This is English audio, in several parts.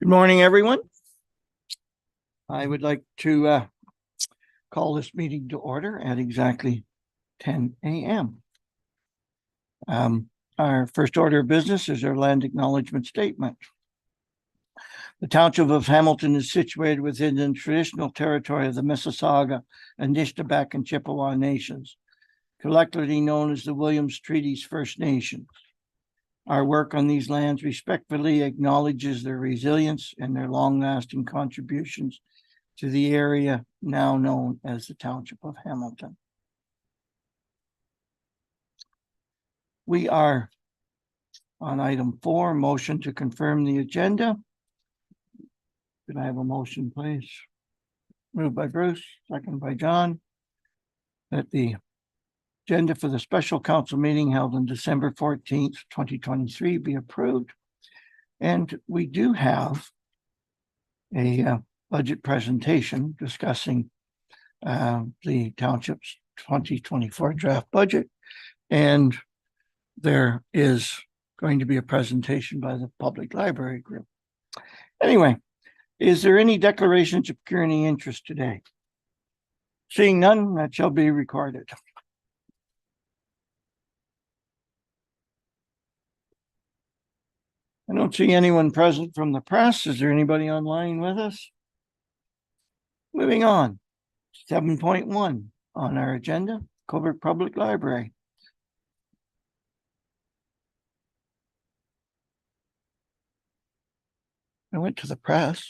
Good morning, everyone. I would like to call this meeting to order at exactly 10 a.m. Our first order of business is our land acknowledgement statement. The Township of Hamilton is situated within the traditional territory of the Mississauga, Anishinaabeg, and Chippewa nations, collectively known as the Williams Treaties First Nations. Our work on these lands respectfully acknowledges their resilience and their long-lasting contributions to the area now known as the Township of Hamilton. We are on item 4, motion to confirm the agenda. Could I have a motion, please? Moved by Bruce, second by John, that the agenda for the special council meeting held on December 14th, 2023 be approved. And we do have a budget presentation discussing the township's 2024 draft budget. And there is going to be a presentation by the Public Library Group. Anyway, is there any declarations of peculiar interest today? Seeing none, that shall be recorded. I don't see anyone present from the press. Is there anybody online with us? Moving on, 7.1 on our agenda, Cobourg Public Library. I went to the press.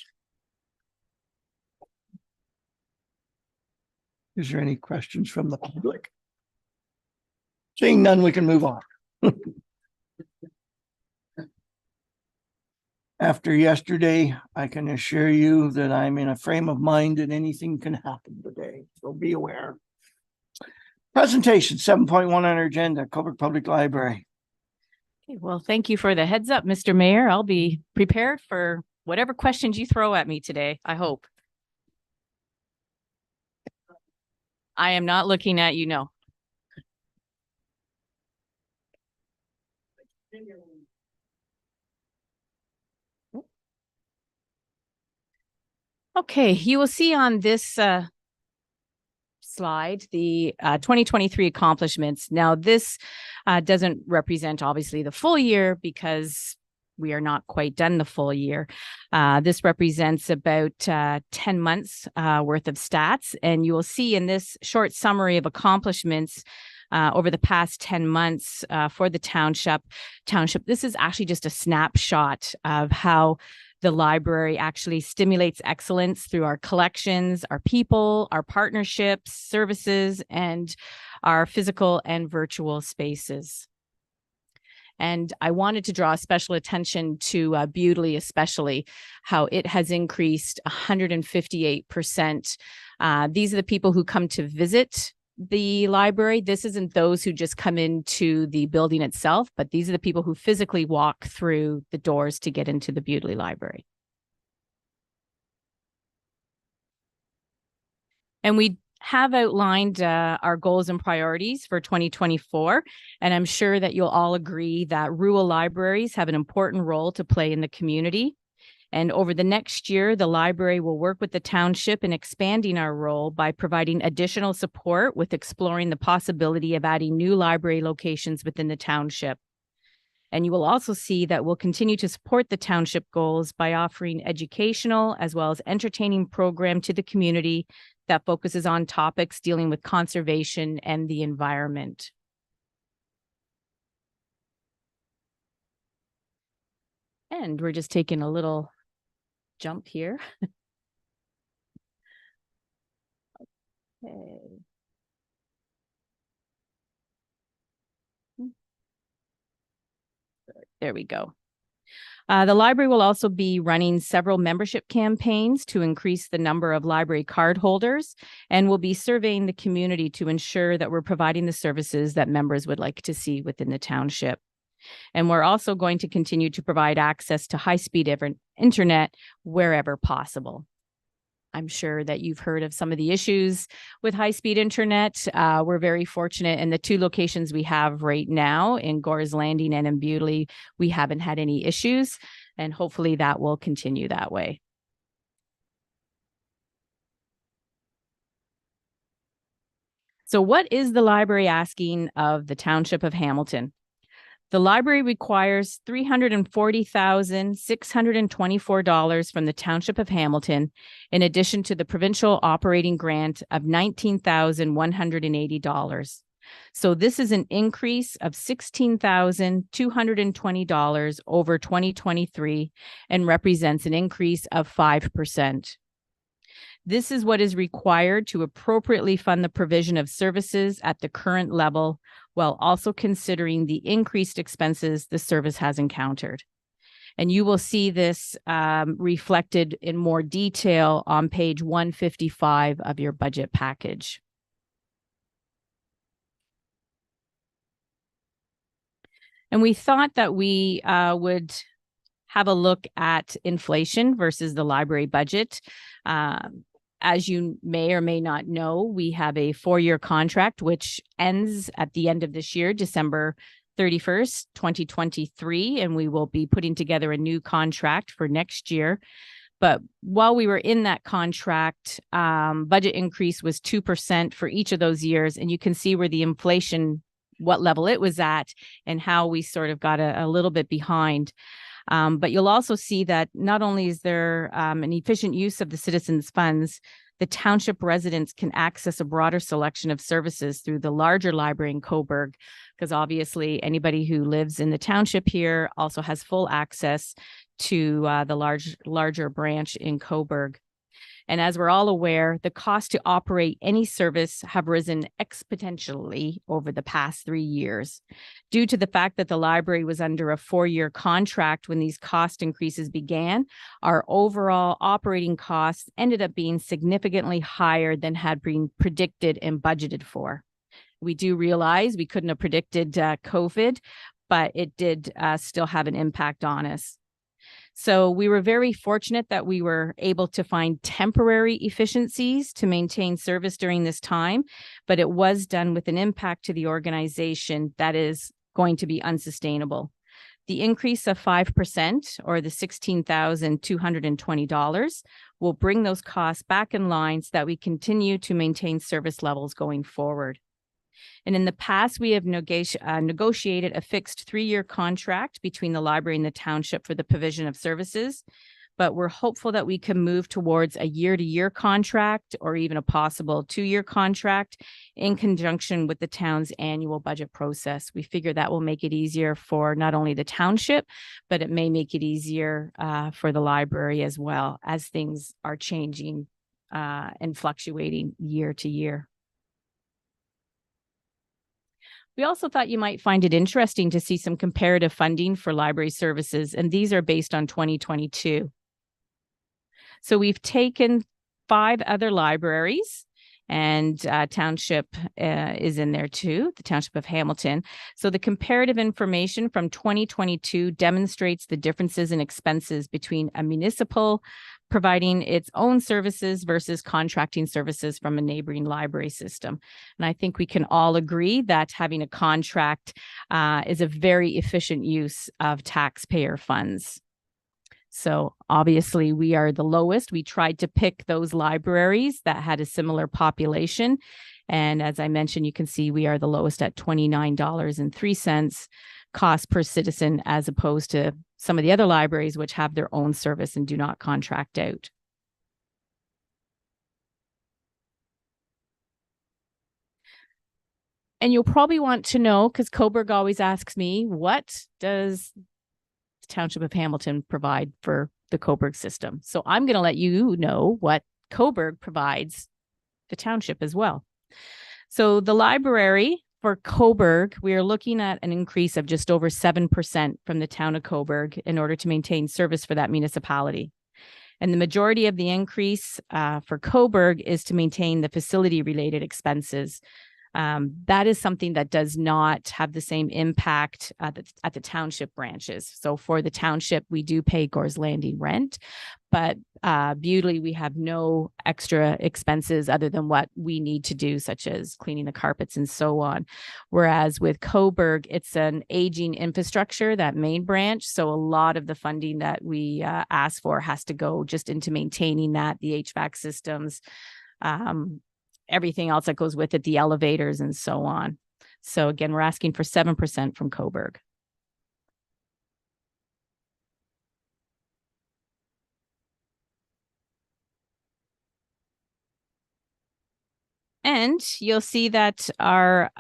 Is there any questions from the public? Seeing none, we can move on. After yesterday, I can assure you that I'm in a frame of mind that anything can happen today, so be aware. Presentation 7.1 on our agenda, Cobourg Public Library. Okay, well, thank you for the heads up, Mr. Mayor. I'll be prepared for whatever questions you throw at me today, I hope. I am not looking at you, no. Okay, you will see on this slide the 2023 accomplishments. Now, this doesn't represent, obviously, the full year because we are not quite done the full year. This represents about 10 months worth of stats. And you will see in this short summary of accomplishments over the past 10 months for the township, this is actually just a snapshot of how the library actually stimulates excellence through our collections, our people, our partnerships, services, and our physical and virtual spaces. And I wanted to draw special attention to Bewdley, especially how it has increased 158%. These are the people who come to visit the library. This isn't those who just come into the building itself, but these are the people who physically walk through the doors to get into the Bewdley Library. And we have outlined our goals and priorities for 2024, and I'm sure that you'll all agree that rural libraries have an important role to play in the community. And over the next year, the library will work with the township in expanding our role by providing additional support with exploring the possibility of adding new library locations within the township. And you will also see that we'll continue to support the township goals by offering educational as well as entertaining program to the community that focuses on topics dealing with conservation and the environment. And we're just taking a little jump here. Okay. There we go. The library will also be running several membership campaigns to increase the number of library card holders, and we'll be surveying the community to ensure that we're providing the services that members would like to see within the township. And we're also going to continue to provide access to high-speed internet wherever possible. I'm sure that you've heard of some of the issues with high-speed internet. We're very fortunate in the two locations we have right now in Gore's Landing and in Bewdley, we haven't had any issues. and hopefully that will continue that way. So what is the library asking of the Township of Hamilton? The library requires $340,624 from the Township of Hamilton, in addition to the provincial operating grant of $19,180. So this is an increase of $16,220 over 2023 and represents an increase of 5%. This is what is required to appropriately fund the provision of services at the current level, while also considering the increased expenses the service has encountered. And you will see this reflected in more detail on page 155 of your budget package. And we thought that we would have a look at inflation versus the library budget. As you may or may not know, we have a 4-year contract, which ends at the end of this year, December 31st, 2023, and we will be putting together a new contract for next year. But while we were in that contract, budget increase was 2% for each of those years, and you can see where the inflation, what level it was at, and how we sort of got a little bit behind. But you'll also see that not only is there an efficient use of the citizens' funds, the township residents can access a broader selection of services through the larger library in Cobourg, because obviously anybody who lives in the township here also has full access to the larger branch in Cobourg. And as we're all aware, the cost to operate any service have risen exponentially over the past 3 years. Due to the fact that the library was under a 4-year contract when these cost increases began, our overall operating costs ended up being significantly higher than had been predicted and budgeted for. We do realize we couldn't have predicted COVID, but it did still have an impact on us. So we were very fortunate that we were able to find temporary efficiencies to maintain service during this time, but it was done with an impact to the organization that is going to be unsustainable. The increase of 5%, or the $16,220, will bring those costs back in line so that we continue to maintain service levels going forward. And in the past, we have negotiated a fixed 3-year contract between the library and the township for the provision of services, but we're hopeful that we can move towards a year-to-year contract or even a possible 2-year contract in conjunction with the town's annual budget process. We figure that will make it easier for not only the township, but it may make it easier for the library as well, as things are changing and fluctuating year to year. We also thought you might find it interesting to see some comparative funding for library services, and these are based on 2022. So we've taken 5 other libraries, and Township is in there too, the Township of Hamilton. So the comparative information from 2022 demonstrates the differences in expenses between a municipal providing its own services versus contracting services from a neighboring library system. And I think we can all agree that having a contract is a very efficient use of taxpayer funds. So obviously we are the lowest. We tried to pick those libraries that had a similar population. And as I mentioned, you can see we are the lowest at $29.03 cost per citizen, as opposed to some of the other libraries which have their own service and do not contract out. And you'll probably want to know, because Cobourg always asks me, what does the Township of Hamilton provide for the Cobourg system? So I'm going to let you know what Cobourg provides the township as well. So the library for Cobourg, we are looking at an increase of just over 7% from the town of Cobourg in order to maintain service for that municipality. And the majority of the increase for Cobourg is to maintain the facility-related expenses. That is something that does not have the same impact at the township branches. So for the township, we do pay Gores Landing rent, but Bewdley, we have no extra expenses other than what we need to do, such as cleaning the carpets and so on. Whereas with Coburg, it's an aging infrastructure, that main branch. So a lot of the funding that we ask for has to go just into maintaining that, the HVAC systems, everything else that goes with it, the elevators and so on. So again, we're asking for 7% from Coburg. And you'll see that our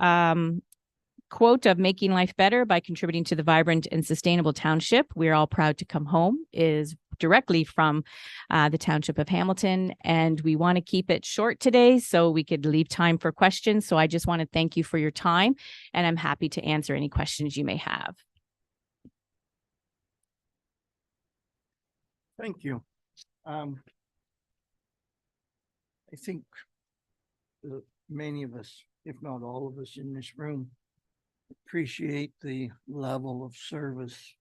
quote of making life better by contributing to the vibrant and sustainable township, we're all proud to come home, is directly from the township of Hamilton. And we want to keep it short today so we could leave time for questions. So I just want to thank you for your time, and I'm happy to answer any questions you may have. Thank you. I think many of us, if not all of us in this room, appreciate the level of service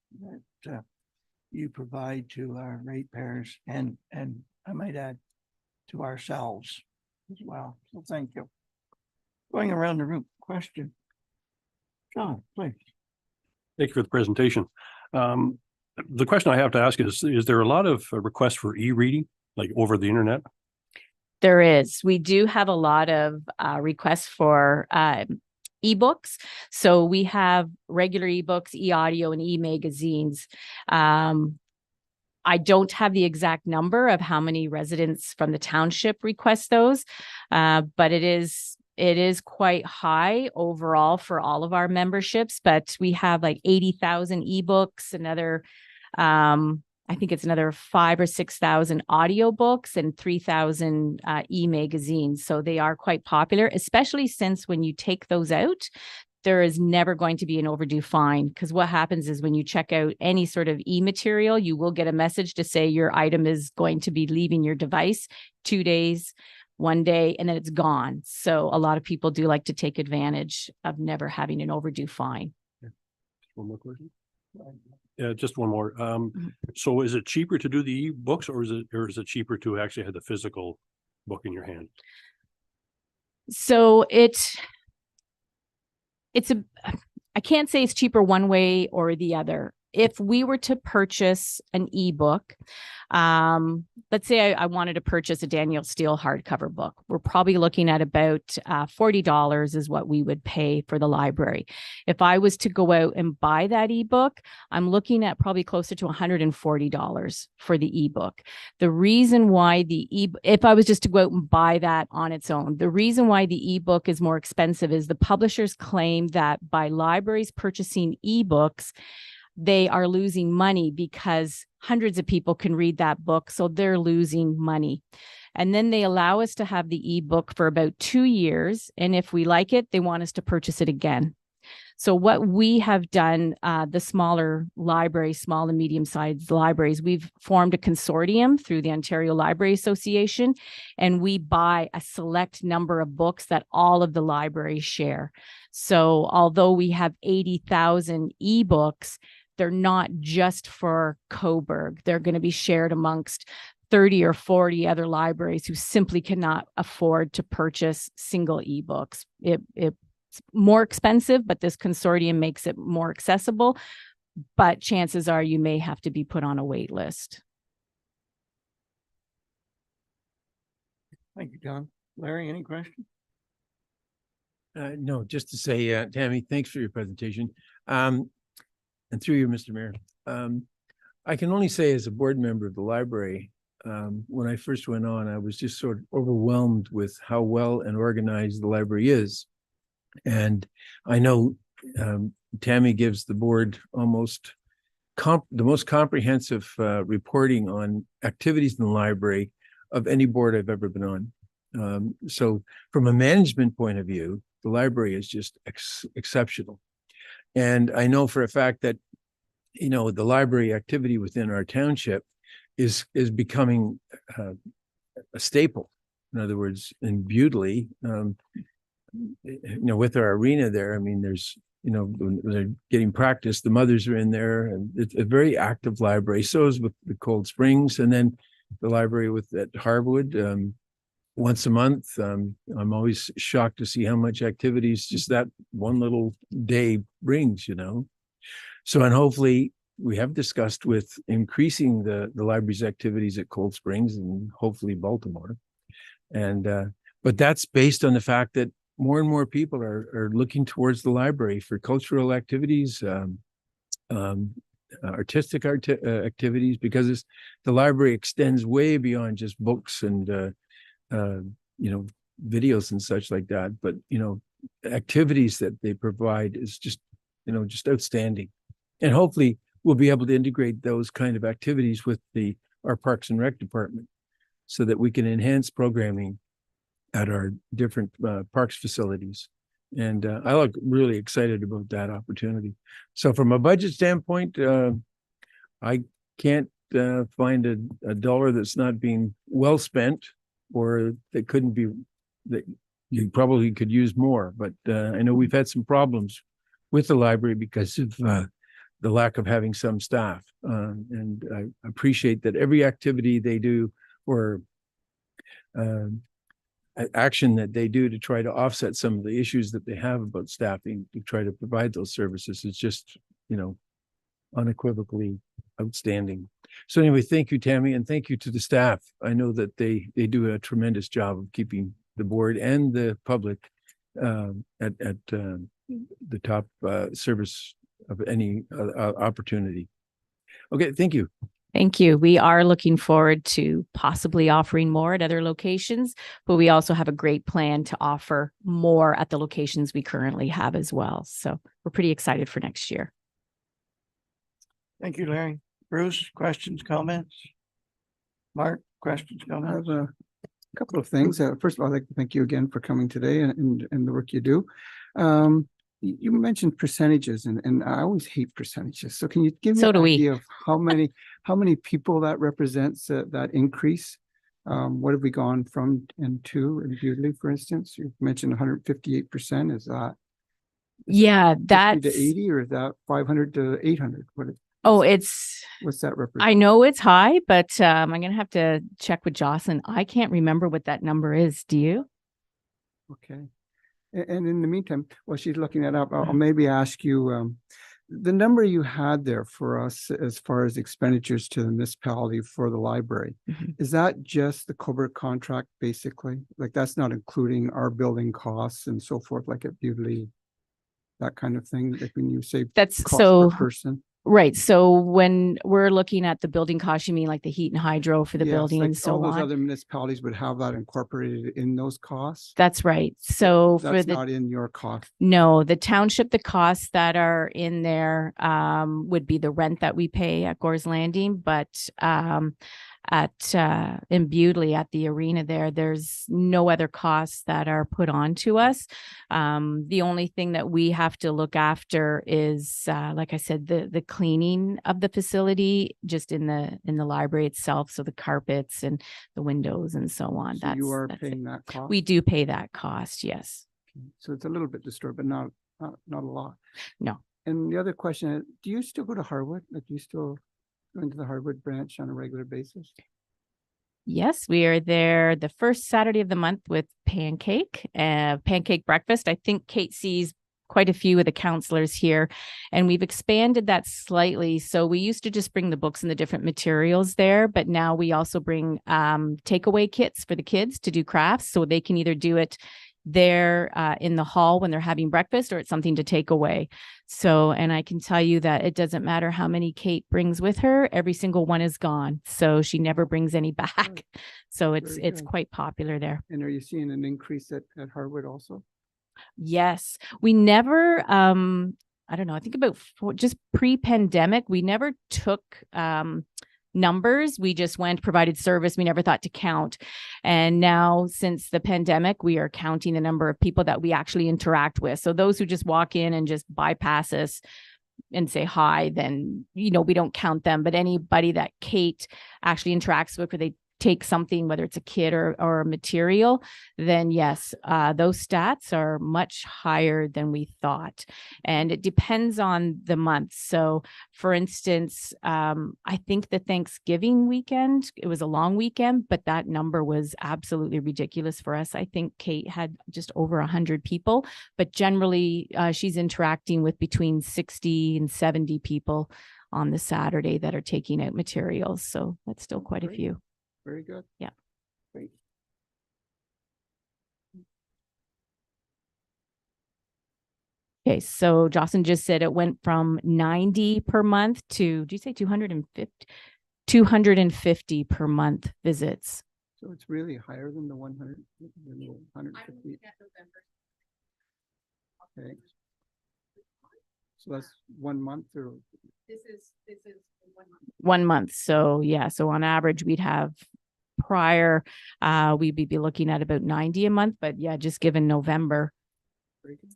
that you provide to our ratepayers and I might add to ourselves as well. So thank you. Going around the room, question. John, please. Thank you for the presentation. The question I have to ask is there a lot of requests for e-reading, like over the internet? There is. We do have a lot of requests for ebooks. So we have regular ebooks, e-audio, and e-magazines. I don't have the exact number of how many residents from the township request those, but it is quite high overall for all of our memberships. But we have like 80,000 ebooks, another I think it's another 5,000 or 6,000 audiobooks and 3,000 e-magazines. So they are quite popular, especially since when you take those out, there is never going to be an overdue fine. Because what happens is when you check out any sort of e-material, you will get a message to say your item is going to be leaving your device 2 days, 1 day, and then it's gone. So a lot of people do like to take advantage of never having an overdue fine. One more question. Just one more. So is it cheaper to do the e-books or is it cheaper to actually have the physical book in your hand? So I can't say it's cheaper one way or the other. If we were to purchase an ebook, let's say I wanted to purchase a Danielle Steele hardcover book, we're probably looking at about $40 is what we would pay for the library. If I was to go out and buy that ebook, I'm looking at probably closer to $140 for the ebook. The reason why if I was just to go out and buy that on its own, the reason why the ebook is more expensive is the publishers claim that by libraries purchasing ebooks, they are losing money because hundreds of people can read that book. So they're losing money. And then they allow us to have the ebook for about 2 years. And if we like it, they want us to purchase it again. So what we have done, the smaller libraries, small and medium-sized libraries, we've formed a consortium through the Ontario Library Association, and we buy a select number of books that all of the libraries share. So although we have 80,000 ebooks, they're not just for Coburg. They're going to be shared amongst 30 or 40 other libraries who simply cannot afford to purchase single ebooks. It's more expensive, but this consortium makes it more accessible. But chances are you may have to be put on a wait list. Thank you, John. Larry, any questions? No, just to say, Tammy, thanks for your presentation. And through you, Mr. Mayor, I can only say as a board member of the library, when I first went on, I was just sort of overwhelmed with how well and organized the library is. And I know Tammy gives the board almost the most comprehensive reporting on activities in the library of any board I've ever been on. So from a management point of view, the library is just exceptional. And I know for a fact that, you know, the library activity within our township is becoming a staple. In other words, in Bewdley, you know, with our arena there, I mean, there's, you know, when they're getting practice, the mothers are in there, and it's a very active library. So is with the Cold Springs. And then the library at Harwood, once a month. I'm always shocked to see how much activities just that one little day brings, So, and hopefully we have discussed with increasing the library's activities at Cold Springs and hopefully Baltimore. And, but that's based on the fact that more and more people are looking towards the library for cultural activities, artistic activities, because the library extends way beyond just books and videos and such like that. But activities that they provide is just outstanding, and hopefully we'll be able to integrate those kind of activities with our Parks and Rec department, so that we can enhance programming at our different parks facilities. And I look really excited about that opportunity. So from a budget standpoint, I can't find a dollar that's not being well spent, or that couldn't be, that you probably could use more. But I know we've had some problems with the library because of the lack of having some staff. And I appreciate that every activity they do, or action that they do to try to offset some of the issues that they have about staffing to try to provide those services is just, unequivocally outstanding. So anyway, thank you, Tammy, and thank you to the staff. I know that they do a tremendous job of keeping the board and the public at the top service of any opportunity. Okay, thank you. Thank you. We are looking forward to possibly offering more at other locations, but we also have a great plan to offer more at the locations we currently have as well. So we're pretty excited for next year. Thank you, Larry. Bruce, questions, comments? Mark, questions, I comments? have a couple of things. First of all, I'd like to thank you again for coming today and the work you do. You mentioned percentages, and I always hate percentages. So can you give me So an do we. idea of how many people that represents that increase? What have we gone from and to in Bewdley, for instance? You mentioned 158%. Is that Yeah, 50 that's, to 80, or is that 500 to 800? what's that represent? I know it's high, but I'm going to have to check with Jocelyn. I can't remember what that number is. Do you? Okay. And in the meantime, while she's looking that up, I'll maybe ask you, the number you had there for us as far as expenditures to the municipality for the library, Mhm. is that just the Cobourg contract, basically? Like, that's not including our building costs and so forth, like at Bewdley, that kind of thing, like when you say That's cost so per person? right. So when we're looking at the building cost, you mean like the heat and hydro for the Yes, building like and so all those on? other municipalities would have that incorporated in those costs? That's right. So for That's the not in your cost. No, the township, the costs that are in there would be the rent that we pay at Gore's Landing, but in Bewdley at the arena there's no other costs that are put on to us. The only thing that we have to look after is, like I said, the cleaning of the facility just in the library itself. So the carpets and the windows and so on. So you are that's it. paying that cost? We do pay that cost, yes. Okay. So it's a little bit disturbed, but not a lot. No. And the other question is, do you still go to Harwood? Like, do you still go into the Harwood branch on a regular basis? Yes, we are there the first Saturday of the month with pancake breakfast. I think Kate sees quite a few of the counselors here, and we've expanded that slightly. So we used to just bring the books and the different materials there, but now we also bring takeaway kits for the kids to do crafts, so they can either do it there in the hall when they're having breakfast, or it's something to take away. So, and I can tell you that it doesn't matter how many Kate brings with her, every single one is gone. So she never brings any back. So it's Very good. quite popular there. And are you seeing an increase at Harwood also? Yes, we never, I don't know, I think about just pre-pandemic, we never took numbers. We just provided service. We never thought to count. And now since the pandemic, we are counting the number of people that we actually interact with. So those who just walk in and just bypass us and say hi, then, we don't count them. But anybody that Kate actually interacts with, where they take something, whether it's a kit or a material, then yes, those stats are much higher than we thought. And it depends on the month. So for instance, I think the Thanksgiving weekend, it was a long weekend, but that number was absolutely ridiculous for us. I think Kate had just over 100 people, but generally she's interacting with between 60 and 70 people on the Saturday that are taking out materials. So that's still quite a Great. few. Very good. Yeah. Great. Okay, so Jocelyn just said it went from 90 per month to, did you say 250? 250 per month visits. So it's really higher than the 100, than the 150. Okay. So that's 1 month or, This is 1 month. So yeah, so on average, we'd have prior, we'd be looking at about 90 a month, but yeah, just given November, very good.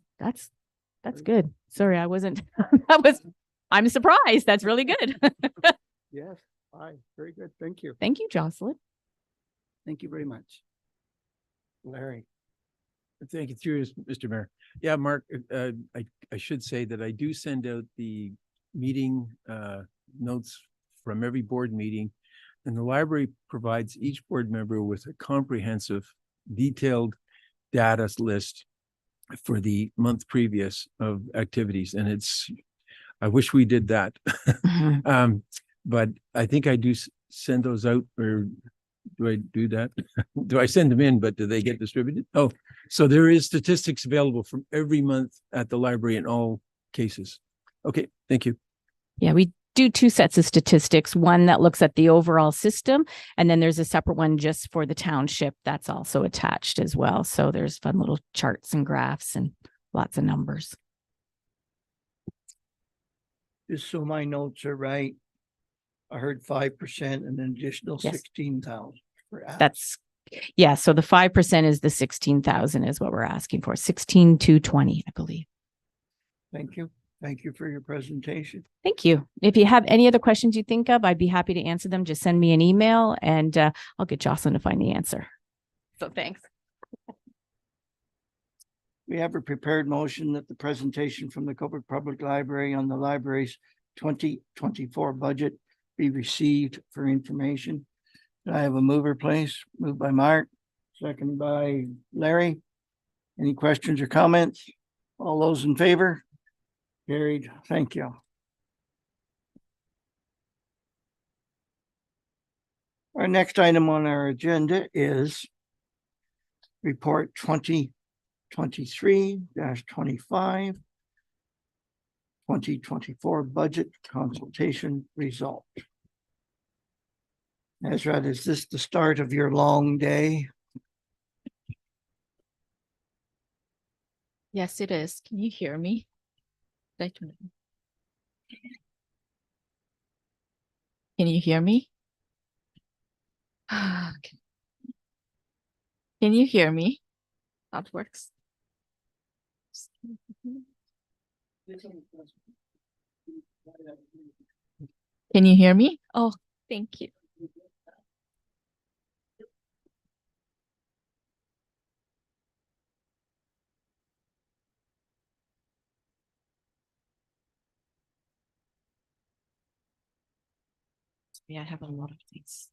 that's good. Sorry, I wasn't, I'm surprised. That's really good. Yes, aye, very good. Thank you. Thank you, Jocelyn. Thank you very much. Larry. Thank you, through you, Mr. Mayor. Yeah, Mark, I should say that I do send out the meeting notes from every board meeting. And the library provides each board member with a comprehensive, detailed data list for the month previous of activities. And I wish we did that. Mhm. But I think I do send those out, or do I do that? Do I send them in, but do they get distributed? Oh, so there is statistics available from every month at the library in all cases. Okay, thank you. Yeah, we do two sets of statistics, one that looks at the overall system, and then there's a separate one just for the township that's also attached as well. So there's fun little charts and graphs and lots of numbers. Just so my notes are right. I heard 5% and an additional Yes. 16,000 for apps. That's, yeah, so the 5% is the 16,000 is what we're asking for, 16,220, I believe. Thank you. Thank you for your presentation. Thank you. If you have any other questions you think of, I'd be happy to answer them. Just send me an email and I'll get Jocelyn to find the answer. So thanks. We have a prepared motion that the presentation from the Cobourg Public Library on the library's 2024 budget be received for information. Can I have a mover, please? Moved by Mark, second by Larry. Any questions or comments? All those in favor? Carried. Thank you. Our next item on our agenda is report 2023-25, 2024 budget consultation result. Ezra, is this the start of your long day? Yes, it is. Can you hear me? Can you hear me? Can you hear me? That works. Can you hear me? Oh, thank you. Yeah, I have a lot of things.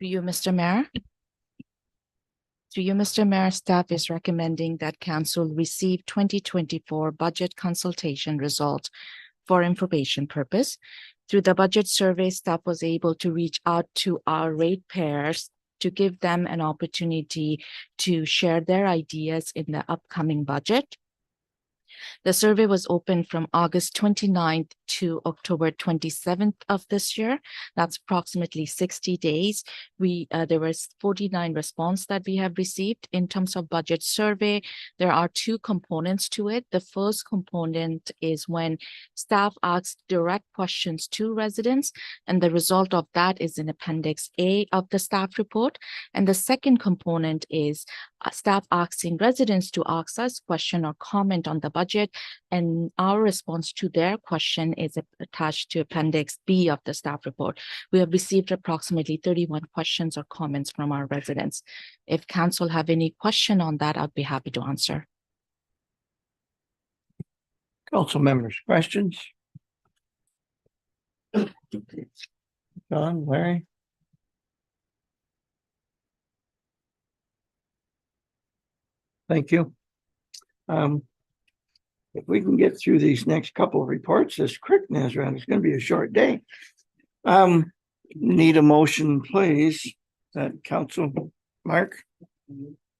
To you, Mr. Mayor. To you, Mr. Mayor, staff is recommending that council receive 2024 budget consultation result for information purpose. Through the budget survey, staff was able to reach out to our ratepayers to give them an opportunity to share their ideas in the upcoming budget. The survey was open from August 29th to October 27th of this year. That's approximately 60 days. There was 49 response that we have received. In terms of budget survey, there are two components to it. The first component is when staff asks direct questions to residents, and the result of that is in Appendix A of the staff report. And the second component is staff asking residents to ask us question or comment on the budget, and our response to their question is attached to Appendix B of the staff report. We have received approximately 31 questions or comments from our residents. If council have any question on that, I'd be happy to answer. Council members, questions? John, Larry? Thank you. If we can get through these next couple of reports this quick, Nazrat, it's going to be a short day. Need a motion, please, that Council, Mark?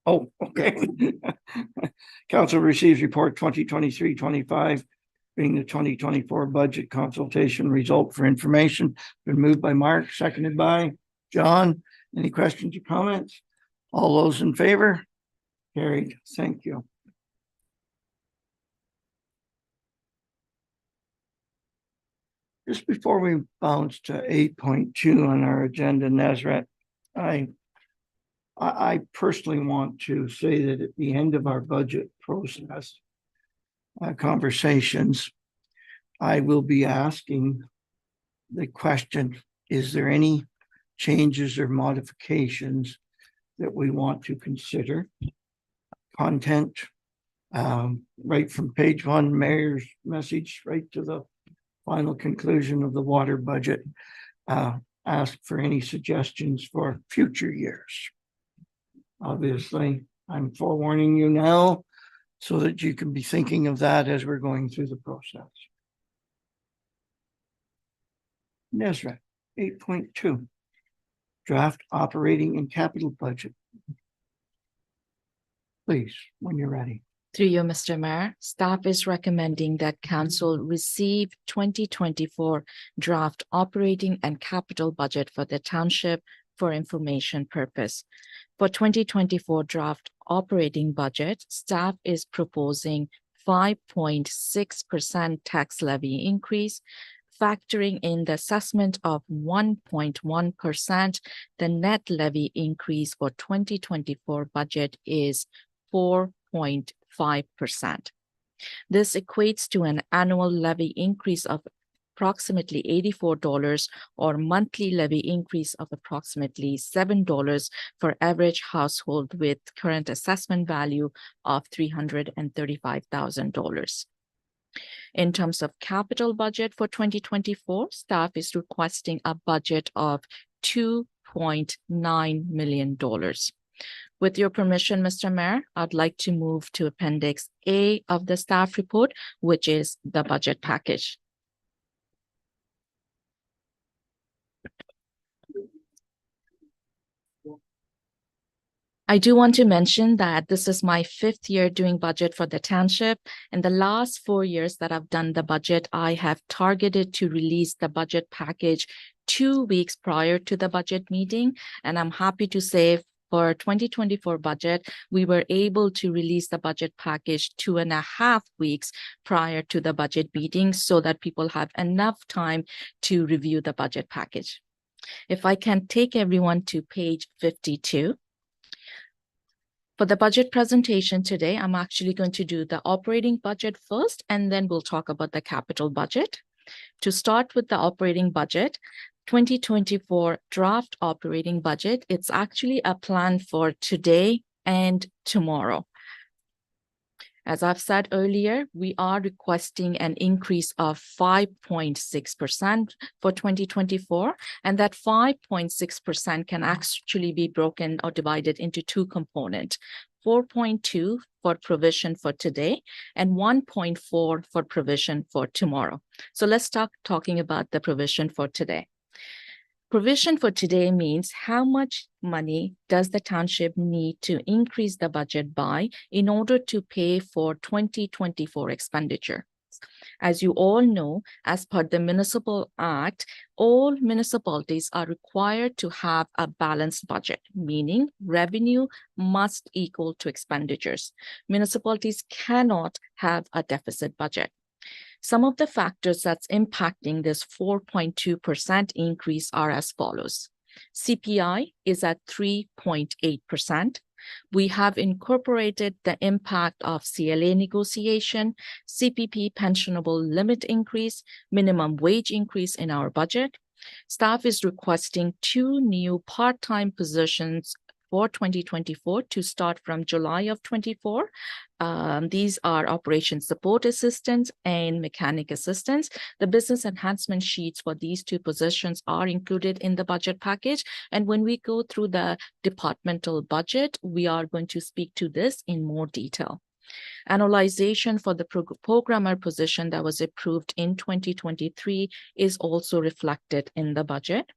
Oh, okay. Council receives report 2023-25, being the 2024 budget consultation result for information. Been moved by Mark, seconded by John. Any questions or comments? All those in favor? Carried. Thank you. Just before we bounce to 8.2 on our agenda, Nazrat, I personally want to say that at the end of our budget process conversations, I will be asking the question, is there any changes or modifications that we want to consider? Content, right from page 1, mayor's message, right to the final conclusion of the water budget. Ask for any suggestions for future years. Obviously, I'm forewarning you now so that you can be thinking of that as we're going through the process. Nazrat, 8.2, draft operating and capital budget. Please, when you're ready. Through you, Mr. Mayor, staff is recommending that council receive 2024 draft operating and capital budget for the township for information purpose. For 2024 draft operating budget, staff is proposing 5.6% tax levy increase, factoring in the assessment of 1.1%. The net levy increase for 2024 budget is 4.5%. This equates to an annual levy increase of approximately $84 or monthly levy increase of approximately $7 for average household with current assessment value of $335,000. In terms of capital budget for 2024, staff is requesting a budget of $2.9 million. With your permission, Mr. Mayor, I'd like to move to Appendix A of the staff report, which is the budget package. I do want to mention that this is my 5th year doing budget for the township. In the last 4 years that I've done the budget, I have targeted to release the budget package 2 weeks prior to the budget meeting. And I'm happy to say for 2024 budget, we were able to release the budget package 2.5 weeks prior to the budget meeting so that people have enough time to review the budget package. If I can take everyone to page 52. For the budget presentation today, I'm actually going to do the operating budget first, and then we'll talk about the capital budget. To start with the operating budget, 2024 draft operating budget, it's actually a plan for today and tomorrow. As I've said earlier, we are requesting an increase of 5.6% for 2024, and that 5.6% can actually be broken or divided into 2 components, 4.2 for provision for today and 1.4 for provision for tomorrow. So let's start talking about the provision for today. Provision for today means how much money does the township need to increase the budget by in order to pay for 2024 expenditure. tax. As you all know, as per the Municipal Act, all municipalities are required to have a balanced budget, meaning revenue must equal to expenditures. Municipalities cannot have a deficit budget. Some of the factors that's impacting this 4.2% increase are as follows. CPI is at 3.8%. We have incorporated the impact of CLA negotiation, CPP pensionable limit increase, minimum wage increase in our budget. Staff is requesting 2 new part-time positions for 2024 to start from July of 24. These are operation support assistants and mechanic assistants. The business enhancement sheets for these 2 positions are included in the budget package. And when we go through the departmental budget, we are going to speak to this in more detail. Annualization for the programmer position that was approved in 2023 is also reflected in the budget.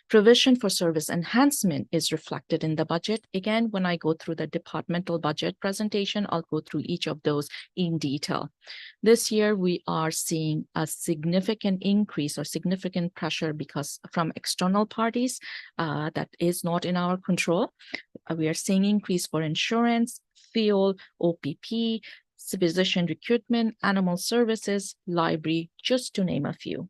Provision for service enhancement is reflected in the budget. Again, when I go through the departmental budget presentation, I'll go through each of those in detail. This year, we are seeing a significant increase or significant pressure because from external parties that is not in our control. We are seeing increase for insurance, fuel, OPP, physician recruitment, animal services, library, just to name a few.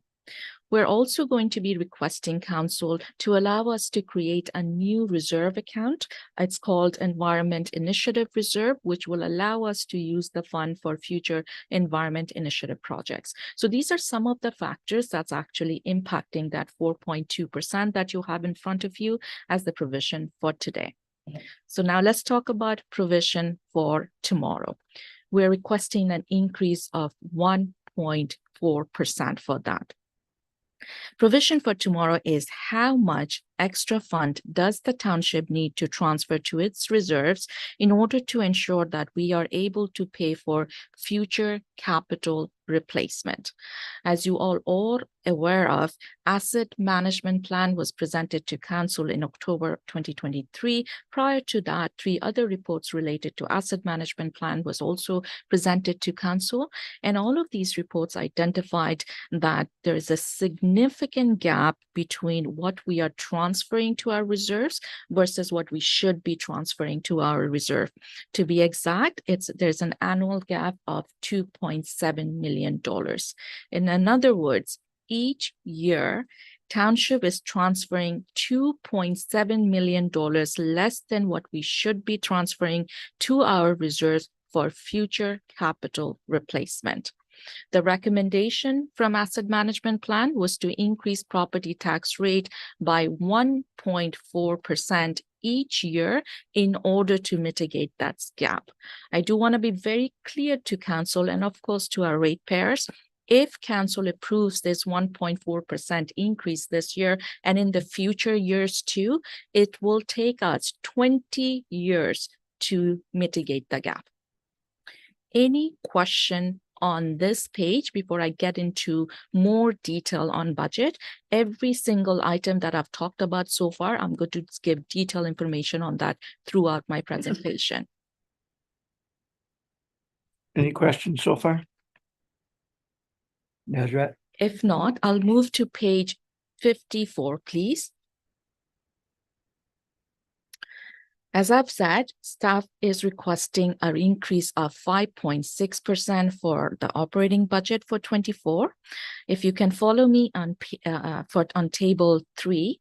We're also going to be requesting council to allow us to create a new reserve account. It's called Environment Initiative Reserve, which will allow us to use the fund for future environment initiative projects. So these are some of the factors that's actually impacting that 4.2% that you have in front of you as the provision for today. So now let's talk about provision for tomorrow. We're requesting an increase of 1.4% for that. Provision for tomorrow is how much extra fund does the township need to transfer to its reserves in order to ensure that we are able to pay for future capital replacement. As you all are aware of, asset management plan was presented to council in October 2023. Prior to that, 3 other reports related to asset management plan was also presented to council. And all of these reports identified that there is a significant gap between what we are transferring to our reserves versus what we should be transferring to our reserve. To be exact, there's an annual gap of $2.7 million. In other words, each year, township is transferring $2.7 million less than what we should be transferring to our reserves for future capital replacement. The recommendation from asset management plan was to increase property tax rate by 1.4% each year in order to mitigate that gap. I do want to be very clear to council and of course to our ratepayers. If council approves this 1.4% increase this year and in the future years too, it will take us 20 years to mitigate the gap. Any question on this page before I get into more detail on budget? Every single item that I've talked about so far, I'm going to give detailed information on that throughout my presentation. Any questions so far? Nazrat? If not, I'll move to page 54, please. As I've said, staff is requesting an increase of 5.6% for the operating budget for 24. If you can follow me on table 3,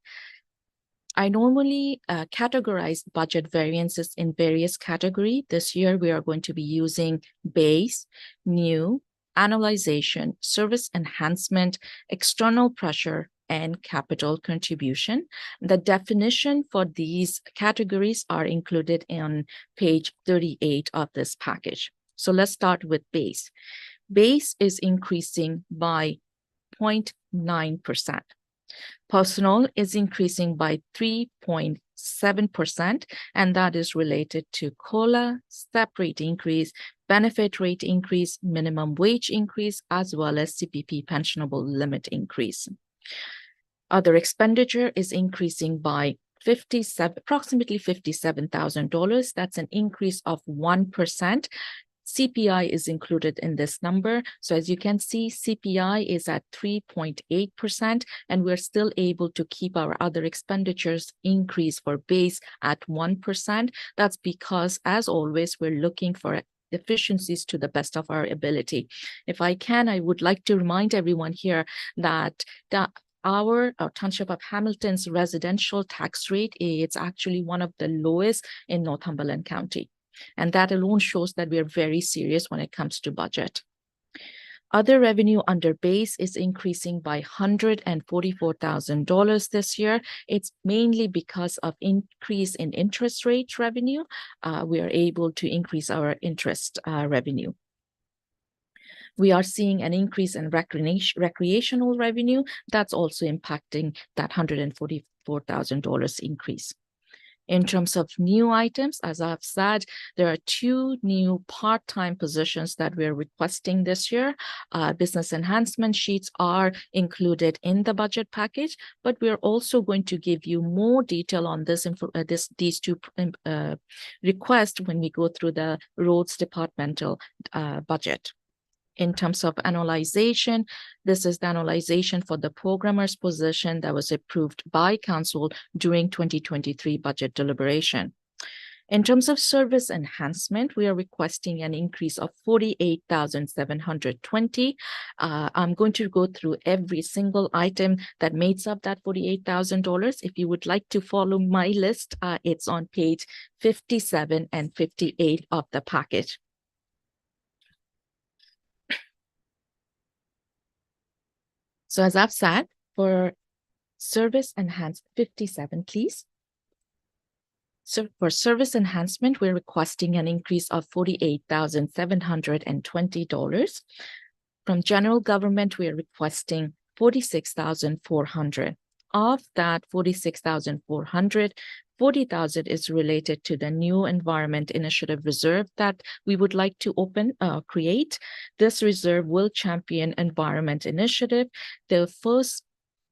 I normally categorize budget variances in various categories. This year, we are going to be using base, new, annualization, service enhancement, external pressure, and capital contribution. The definition for these categories are included on page 38 of this package. So let's start with base. Base is increasing by 0.9%. Personnel is increasing by 3.7%, and that is related to COLA, step rate increase, benefit rate increase, minimum wage increase, as well as CPP pensionable limit increase. Other expenditure is increasing by approximately $57,000. That's an increase of 1%. CPI is included in this number. So as you can see, CPI is at 3.8%, and we're still able to keep our other expenditures increase for base at 1%. That's because, as always, we're looking for efficiencies to the best of our ability. If I can, I would like to remind everyone here that our Township of Hamilton's residential tax rate is actually one of the lowest in Northumberland County. And that alone shows that we are very serious when it comes to budget. Other revenue under base is increasing by $144,000 this year. It's mainly because of increase in interest rate revenue. We are able to increase our interest revenue. We are seeing an increase in recreational revenue. That's also impacting that $144,000 increase. In terms of new items, as I've said, there are 2 new part-time positions that we're requesting this year. Business enhancement sheets are included in the budget package, but we're also going to give you more detail on these 2 requests when we go through the roads departmental budget. In terms of annualization, this is the annualization for the programmer's position that was approved by council during 2023 budget deliberation. In terms of service enhancement, we are requesting an increase of $48,720. I'm going to go through every single item that makes up that $48,000. If you would like to follow my list, it's on page 57 and 58 of the package. So as I've said, for service enhanced 57, please. So for service enhancement, we're requesting an increase of $48,720. From general government, we are requesting $46,400. Of that $46,400, $40,000 is related to the new Environment Initiative Reserve that we would like to create. This reserve will champion environment initiative. The first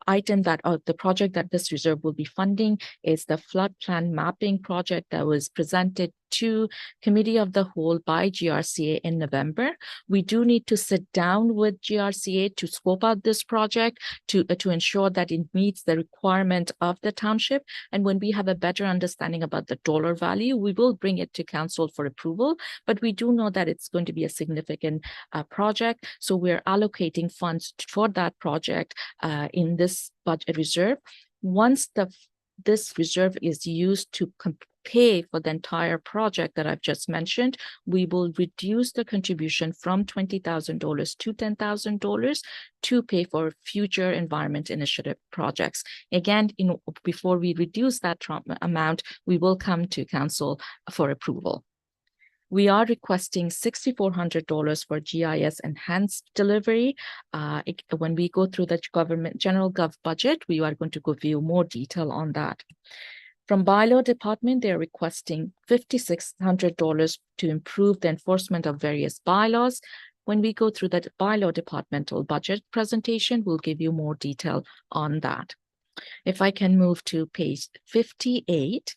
item that the project that this reserve will be funding is the flood plan mapping project that was presented to Committee of the Whole by GRCA in November. We do need to sit down with GRCA to scope out this project to ensure that it meets the requirement of the township. And when we have a better understanding about the dollar value, we will bring it to council for approval. But we do know that it's going to be a significant project. So we're allocating funds for that project in this budget reserve. Once this reserve is used to pay for the entire project that I've just mentioned, we will reduce the contribution from $20,000 to $10,000 to pay for future environment initiative projects. Again, before we reduce that amount, we will come to council for approval. We are requesting $6,400 for GIS enhanced delivery. When we go through the general gov budget, we are going to give you more detail on that. From bylaw department, they're requesting $5,600 to improve the enforcement of various bylaws. When we go through the bylaw departmental budget presentation, we'll give you more detail on that. If I can move to page 58.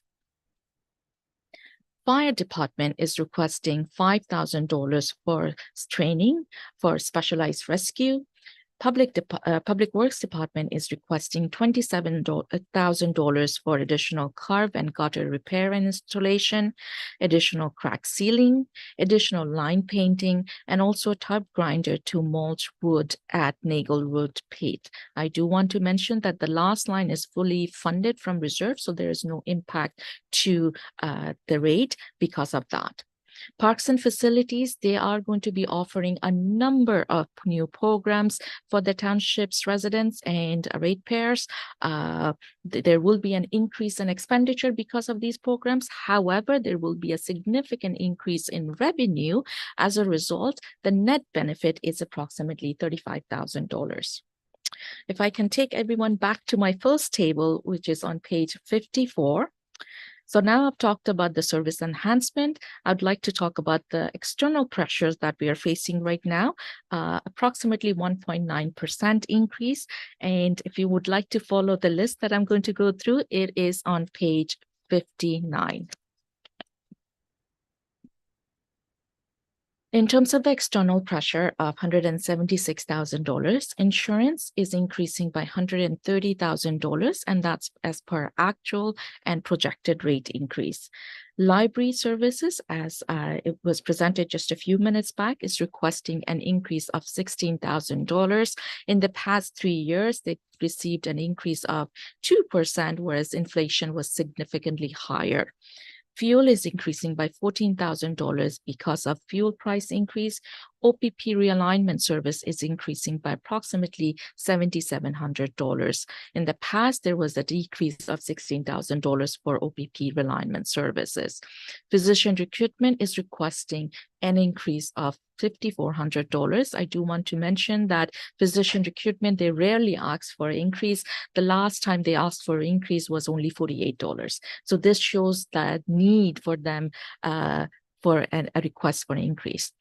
Fire department is requesting $5,000 for training for specialized rescue. Public Works Department is requesting $27,000 for additional curb and gutter repair and installation, additional crack sealing, additional line painting, and also a tub grinder to mulch wood at Nagelwood Pit. I do want to mention that the last line is fully funded from reserve, so there is no impact to the rate because of that. Parks and facilities, they are going to be offering a number of new programs for the township's residents and ratepayers. There will be an increase in expenditure because of these programs. However, there will be a significant increase in revenue. As a result, the net benefit is approximately $35,000. If I can take everyone back to my first table, which is on page 54. So now I've talked about the service enhancement. I'd like to talk about the external pressures that we are facing right now, approximately 1.9% increase. And if you would like to follow the list that I'm going to go through, it is on page 59. In terms of the external pressure of $176,000, insurance is increasing by $130,000, and that's as per actual and projected rate increase. Library services, as it was presented just a few minutes back, is requesting an increase of $16,000. In the past 3 years, they received an increase of 2%, whereas inflation was significantly higher. Fuel is increasing by $14,000 because of fuel price increase. OPP realignment service is increasing by approximately $7,700. In the past, there was a decrease of $16,000 for OPP realignment services. Physician recruitment is requesting an increase of $5,400. I do want to mention that physician recruitment, they rarely ask for an increase. The last time they asked for an increase was only $48. So this shows the need for them for a request for an increase.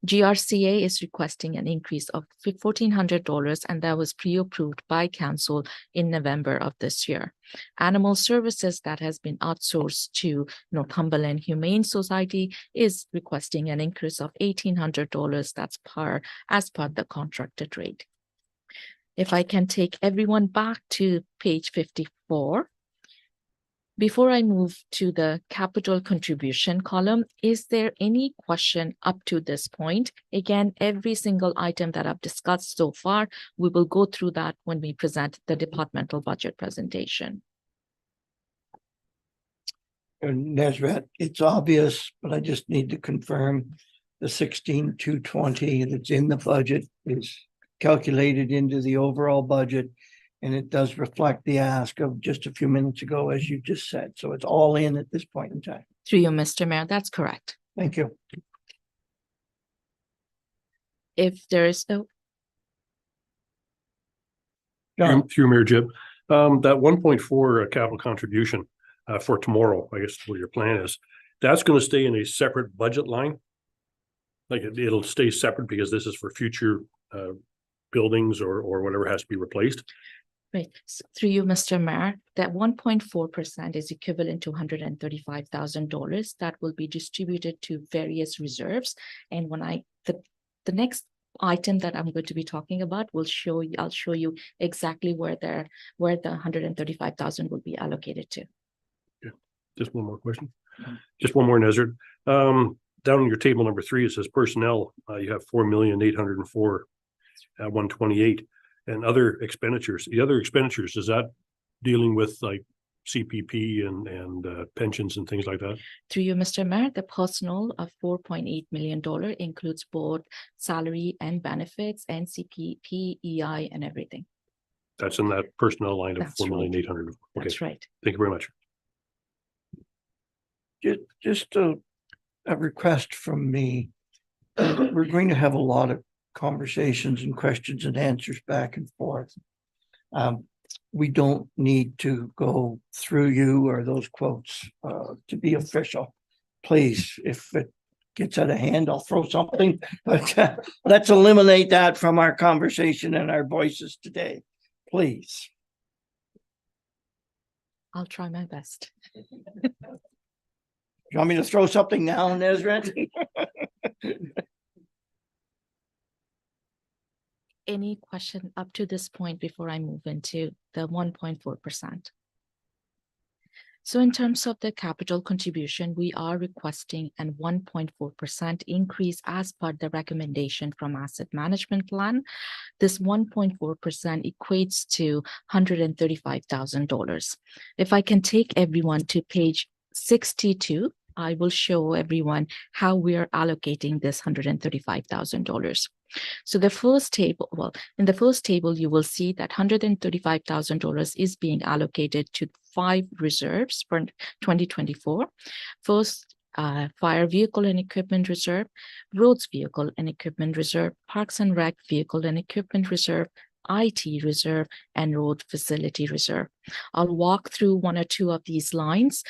GRCA is requesting an increase of $1,400, and that was pre-approved by council in November of this year. Animal services that has been outsourced to Northumberland Humane Society is requesting an increase of $1,800. That's as per the contracted rate. If I can take everyone back to page 54. Before I move to the capital contribution column, is there any question up to this point? Again, every single item that I've discussed so far, we will go through that when we present the departmental budget presentation. And Nazrat, it's obvious, but I just need to confirm the 16,220 that's in the budget is calculated into the overall budget. And it does reflect the ask of just a few minutes ago, as you just said. So it's all in at this point in time. Through you, Mr. Mayor, that's correct. Thank you. If there is no, John, Through Mayor Jib, that 1.4 capital contribution for tomorrow, I guess what your plan is, that's going to stay in a separate budget line. Like it'll stay separate because this is for future buildings or whatever has to be replaced. right, through you, Mr. Mayor, that 1.4% is equivalent to $135,000 that will be distributed to various reserves. And when the next item that I'm going to be talking about will show you, I'll show you exactly where the $135,000 will be allocated to. Just one more question. Just one more, Nazar. Down in your table number 3, it says personnel. You have 4,804 at 128, and other expenditures. The other expenditures, is that dealing with like CPP and pensions and things like that? Through you, Mr. Mayor, the personal of $4.8 million includes both salary and benefits, and CPP, EI, and everything. That's in that personnel line of That's right. 4,800. Okay, That's right. thank you very much. just a request from me. We're going to have a lot of conversations and questions and answers back and forth. We don't need to go through you or those quotes to be official. Please, if it gets out of hand, I'll throw something, but let's eliminate that from our conversation and our voices today, please. I'll try my best. You want me to throw something now, Nazrat? Any question up to this point before I move into the 1.4%? So in terms of the capital contribution, we are requesting an 1.4% increase as per the recommendation from asset management plan. This 1.4% equates to $135,000. If I can take everyone to page 62, I will show everyone how we are allocating this $135,000. So the first table, in the first table, you will see that $135,000 is being allocated to 5 reserves for 2024. First, fire vehicle and equipment reserve, roads vehicle and equipment reserve, parks and rec vehicle and equipment reserve, IT reserve, and road facility reserve. I'll walk through 1 or 2 of these lines.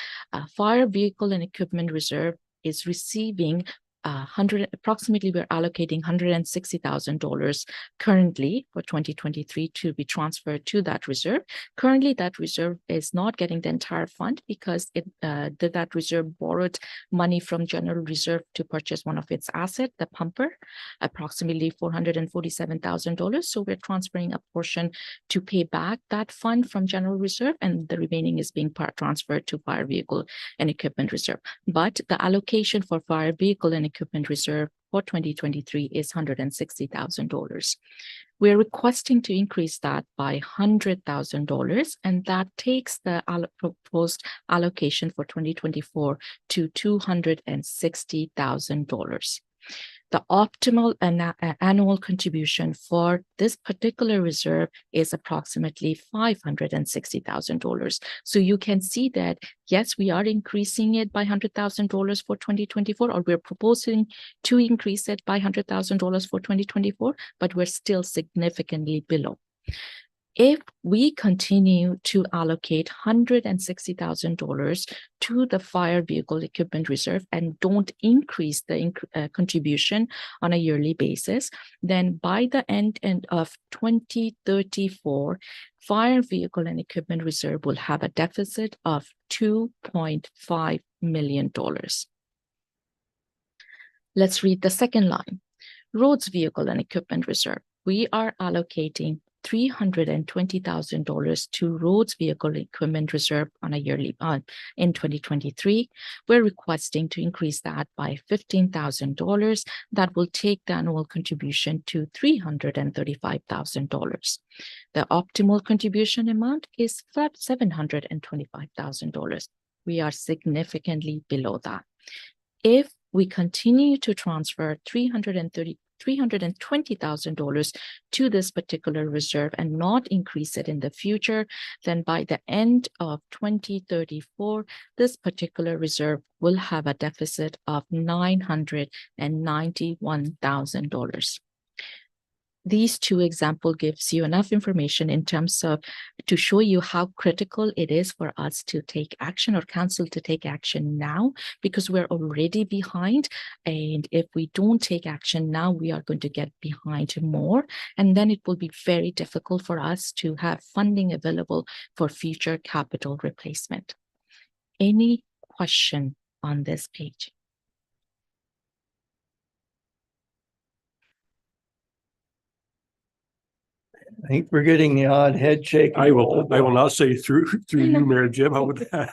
Fire vehicle and equipment reserve is receiving approximately we're allocating $160,000 currently for 2023 to be transferred to that reserve. Currently, that reserve is not getting the entire fund because that reserve borrowed money from general reserve to purchase one of its assets, the pumper, approximately $447,000. So we're transferring a portion to pay back that fund from general reserve, and the remaining is being transferred to fire vehicle and equipment reserve. But the allocation for fire vehicle and equipment reserve for 2023 is $160,000. We're requesting to increase that by $100,000, and that takes the proposed allocation for 2024 to $260,000. The optimal annual contribution for this particular reserve is approximately $560,000. So you can see that, yes, we are increasing it by $100,000 for 2024, or we're proposing to increase it by $100,000 for 2024, but we're still significantly below. If we continue to allocate $160,000 to the fire vehicle equipment reserve and don't increase the contribution on a yearly basis, then by the end of 2034, fire vehicle and equipment reserve will have a deficit of $2.5 million. Let's read the second line. Roads vehicle and equipment reserve. We are allocating $320,000 to roads vehicle equipment reserve on a yearly in 2023. We're requesting to increase that by $15,000. That will take the annual contribution to $335,000. The optimal contribution amount is $725,000. We are significantly below that. If we continue to transfer $320,000 to this particular reserve and not increase it in the future, then by the end of 2034, this particular reserve will have a deficit of $991,000. These two examples gives you enough information in terms of to show you how critical it is for us to take action, or council to take action now, because we're already behind. And if we don't take action now, we are going to get behind more. And then it will be very difficult for us to have funding available for future capital replacement. Any question on this page? I think we're getting the odd head shake. I will not say through you, Mayor Jim, how would that?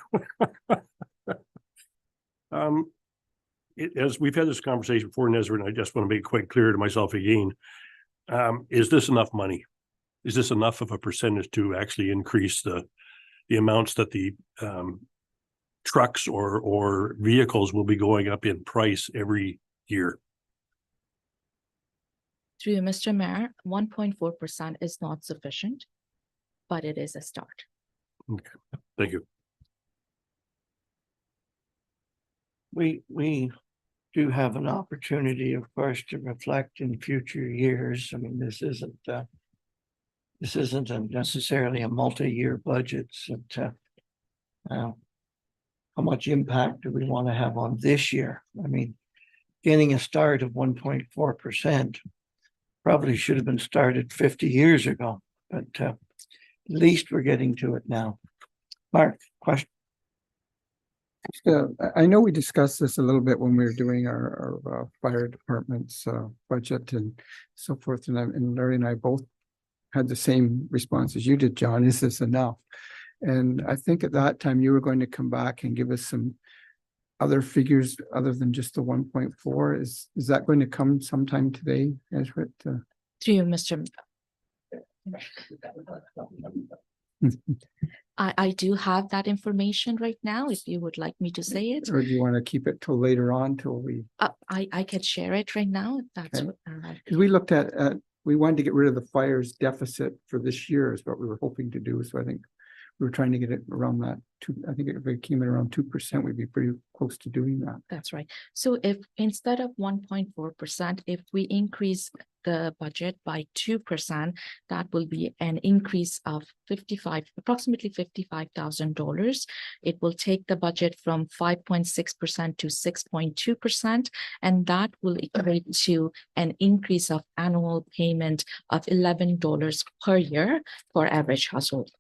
As we've had this conversation before, Nezra, and I just want to make it quite clear to myself again, is this enough money? Is this enough of a percentage to actually increase the amounts that the trucks or vehicles will be going up in price every year? Through you, Mr. Mayor, 1.4% is not sufficient, but it is a start. Okay, thank you. We do have an opportunity, of course, to reflect in future years. I mean, this isn't necessarily a multi-year budget. So how much impact do we want to have on this year? I mean, getting a start of 1.4% probably should have been started 50 years ago, but at least we're getting to it now. Mark, question? I know we discussed this a little bit when we were doing our fire department's budget and so forth, and Larry and I both had the same response as you did, John. Is this enough? And I think at that time you were going to come back and give us some other figures other than just the 1.4. Is that going to come sometime today, Ezra? Through you, Mr. I do have that information right now, if you would like me to say it. Or do you want to keep it till later on till we? I can share it right now, if that's Okay. what. Because we looked at, we wanted to get rid of the fires deficit for this year is what we were hoping to do. So I think we were trying to get it around that I think if it came in around 2%, we'd be pretty close to doing that. That's right. So if instead of 1.4%, if we increase the budget by 2%, that will be an increase of approximately $55,000. It will take the budget from 5.6% to 6.2%, and that will equate to an increase of annual payment of $11 per year for average household.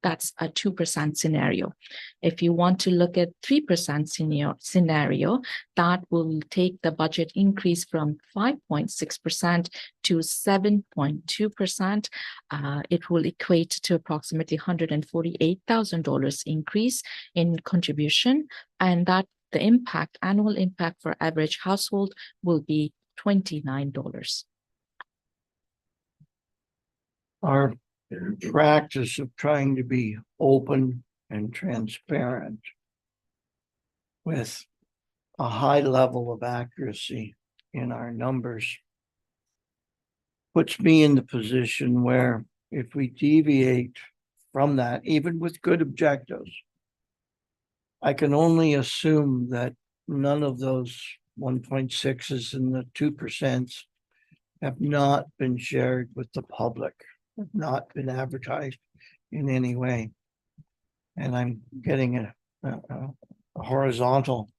That's a 2% scenario. If you want to look at 3% scenario, that will take the budget increase from 5.6% to 7.2%. It will equate to approximately $148,000 increase in contribution, and that the annual impact for average household will be $29. Our practice of trying to be open and transparent with a high level of accuracy in our numbers puts me in the position where if we deviate from that, even with good objectives, I can only assume that none of those 1.6s and the 2% have not been shared with the public, have not been advertised in any way. And I'm getting a horizontal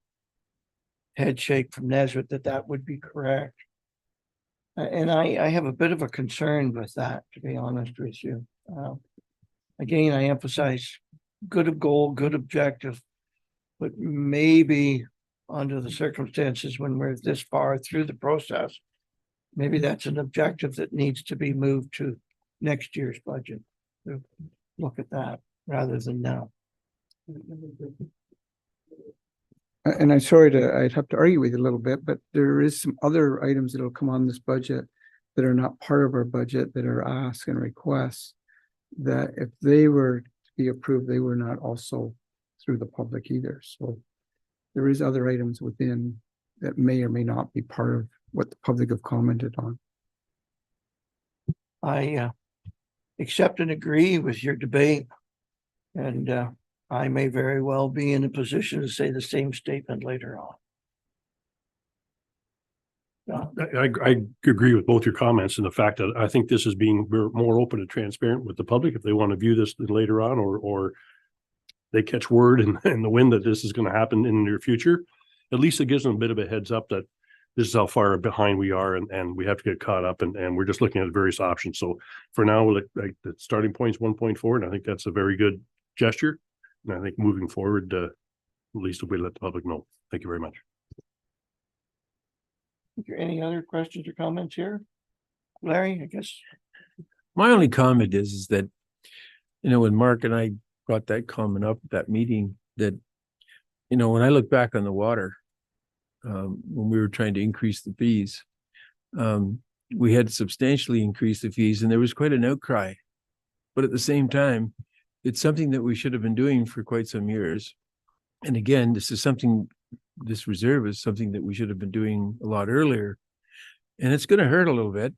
head shake from Nesbitt that would be correct. And I have a bit of a concern with that, to be honest with you. Again, I emphasize good goal, good objective, but maybe under the circumstances when we're this far through the process, maybe that's an objective that needs to be moved to next year's budget. To look at that rather than now. And I'd have to argue with you a little bit, but there is some other items that'll come on this budget that are not part of our budget that are asks and requests that if they were to be approved, they were not also through the public either. So there is other items within that may or may not be part of what the public have commented on. I accept and agree with your debate, and I may very well be in a position to say the same statement later on. I agree with both your comments and the fact that I think this is being more open and transparent with the public. If they want to view this later on, or they catch word in the wind that this is going to happen in the near future, at least it gives them a bit of a heads up that this is how far behind we are, and we have to get caught up, and we're just looking at various options. So for now, like the starting point is 1.4, and I think that's a very good gesture. And I think moving forward, at least we let the public know. Thank you very much. Is there any other questions or comments here? Larry, I guess. My only comment is that, when Mark and I brought that comment up at that meeting, that, when I look back on the water, when we were trying to increase the fees, we had substantially increased the fees, and there was quite an outcry. But at the same time, it's something that we should have been doing for quite some years. And again, this reserve is something that we should have been doing a lot earlier. And it's going to hurt a little bit,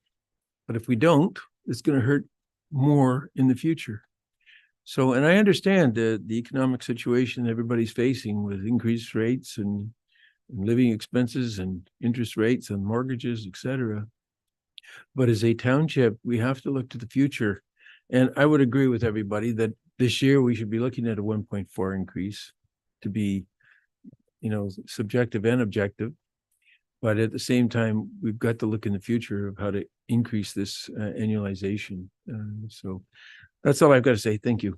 but if we don't, it's going to hurt more in the future. So, and I understand the economic situation everybody's facing with increased rates and living expenses and interest rates and mortgages, etc. But as a township, we have to look to the future. And I would agree with everybody that this year we should be looking at a 1.4 increase to be, subjective and objective. But at the same time, we've got to look in the future of how to increase this annualization. So that's all I've got to say. Thank you.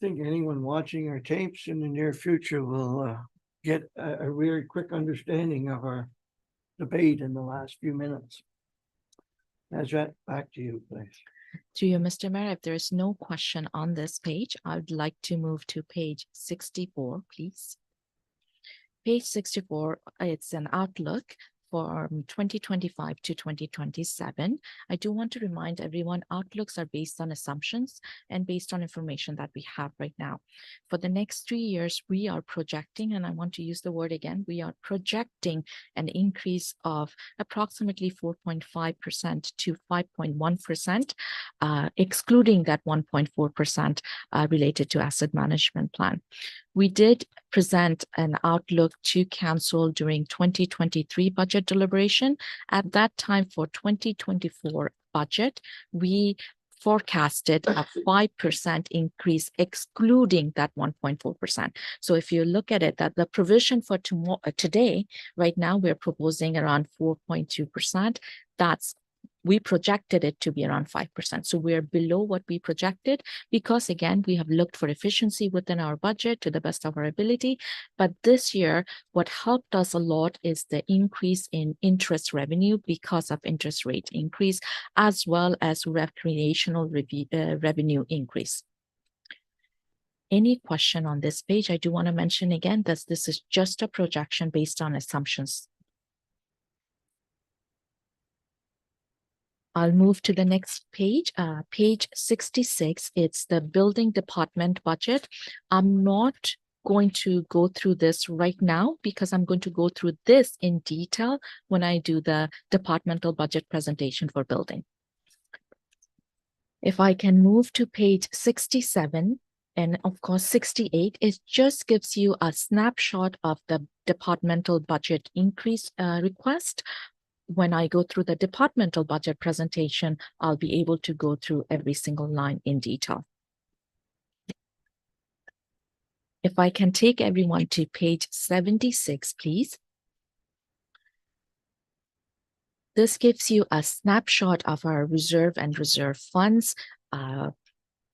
I think anyone watching our tapes in the near future will get a very quick understanding of our debate in the last few minutes. Najat, back to you, please. To you, Mr. Mayor, if there is no question on this page, I would like to move to page 64, please. Page 64, it's an outlook for 2025 to 2027. I do want to remind everyone, outlooks are based on assumptions and based on information that we have right now. For the next 3 years, we are projecting, and I want to use the word again, we are projecting an increase of approximately 4.5% to 5.1%, excluding that 1.4% related to asset management plan. We did present an outlook to council during 2023 budget deliberation. At that time for 2024 budget, we forecasted a 5% increase, excluding that 1.4%. So if you look at it, that the provision for today, right now, we're proposing around 4.2%. We projected it to be around 5%. So we're below what we projected because, again, we have looked for efficiency within our budget to the best of our ability. But this year, what helped us a lot is the increase in interest revenue because of interest rate increase, as well as recreational revenue increase. Any question on this page? I do want to mention again that this is just a projection based on assumptions. I'll move to the next page, page 66. It's the building department budget. I'm not going to go through this right now because I'm going to go through this in detail when I do the departmental budget presentation for building. If I can move to page 67 and of course 68, it just gives you a snapshot of the departmental budget increase request. When I go through the departmental budget presentation, I'll be able to go through every single line in detail. If I can take everyone to page 76, please. This gives you a snapshot of our reserve and reserve funds.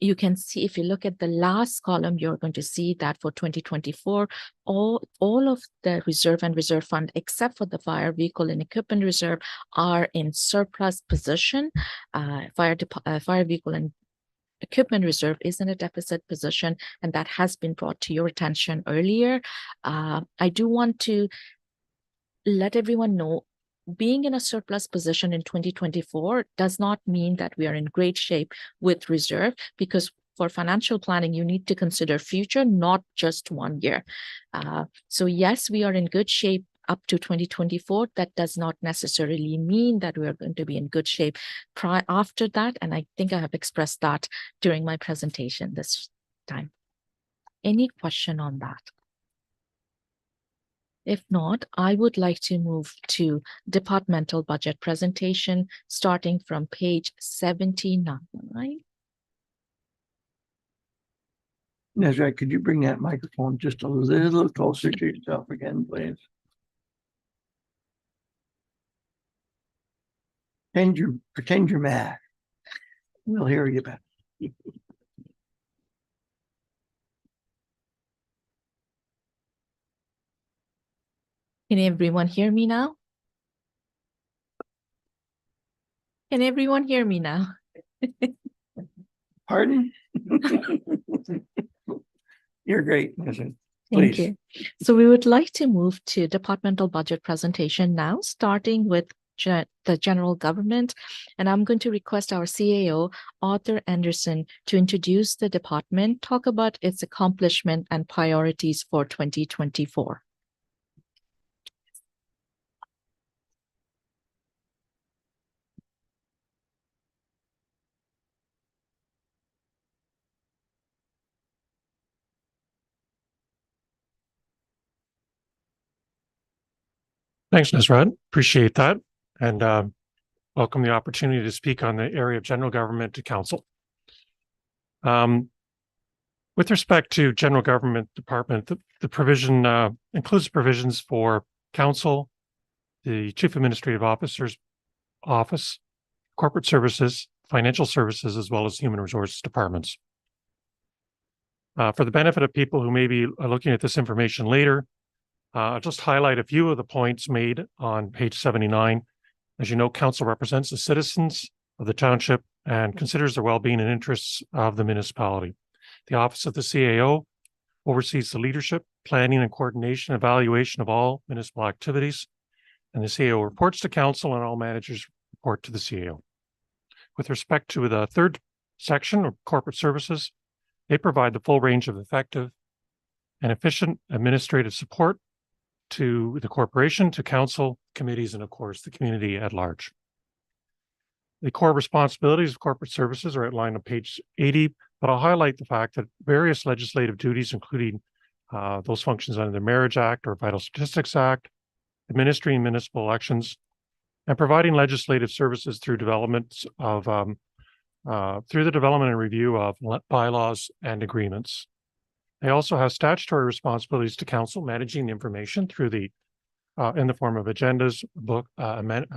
You can see, if you look at the last column, you're going to see that for 2024, all of the reserve and reserve fund, except for the fire vehicle and equipment reserve, are in surplus position. Fire vehicle and equipment reserve is in a deficit position, and that has been brought to your attention earlier. I do want to let everyone know, being in a surplus position in 2024 does not mean that we are in great shape with reserve, because for financial planning, you need to consider future, not just 1 year. So yes, we are in good shape up to 2024. That does not necessarily mean that we are going to be in good shape after that. And I think I have expressed that during my presentation this time. Any question on that? If not, I would like to move to departmental budget presentation, starting from page 79. Nazareth, could you bring that microphone just a little closer to yourself again, please? Pretend you're mad. We'll hear you better. Can everyone hear me now? Can everyone hear me now? Pardon? You're great, Nazareth. Thank Please. you. So we would like to move to departmental budget presentation now, starting with the general government. And I'm going to request our CAO, Arthur Anderson, to introduce the department, talk about its accomplishment and priorities for 2024. Thanks, Nazareth. Appreciate that. And welcome the opportunity to speak on the area of general government to council. With respect to general government department, the provision includes provisions for council, the chief administrative officer's office, corporate services, financial services, as well as human resources departments. For the benefit of people who may be looking at this information later, I'll just highlight a few of the points made on page 79. As you know, council represents the citizens of the township and considers the well-being and interests of the municipality. The Office of the CAO oversees the leadership, planning, and coordination, evaluation of all municipal activities. And the CAO reports to council, and all managers report to the CAO. With respect to the third section of corporate services, they provide the full range of effective and efficient administrative support to the corporation, to council, committees, and of course, the community at large. The core responsibilities of corporate services are outlined on page 80, but I'll highlight the fact that various legislative duties, including those functions under the Marriage Act or Vital Statistics Act, administering municipal elections, and providing legislative services through developments of through the development and review of bylaws and agreements. They also have statutory responsibilities to council, managing the information through the in the form of agendas,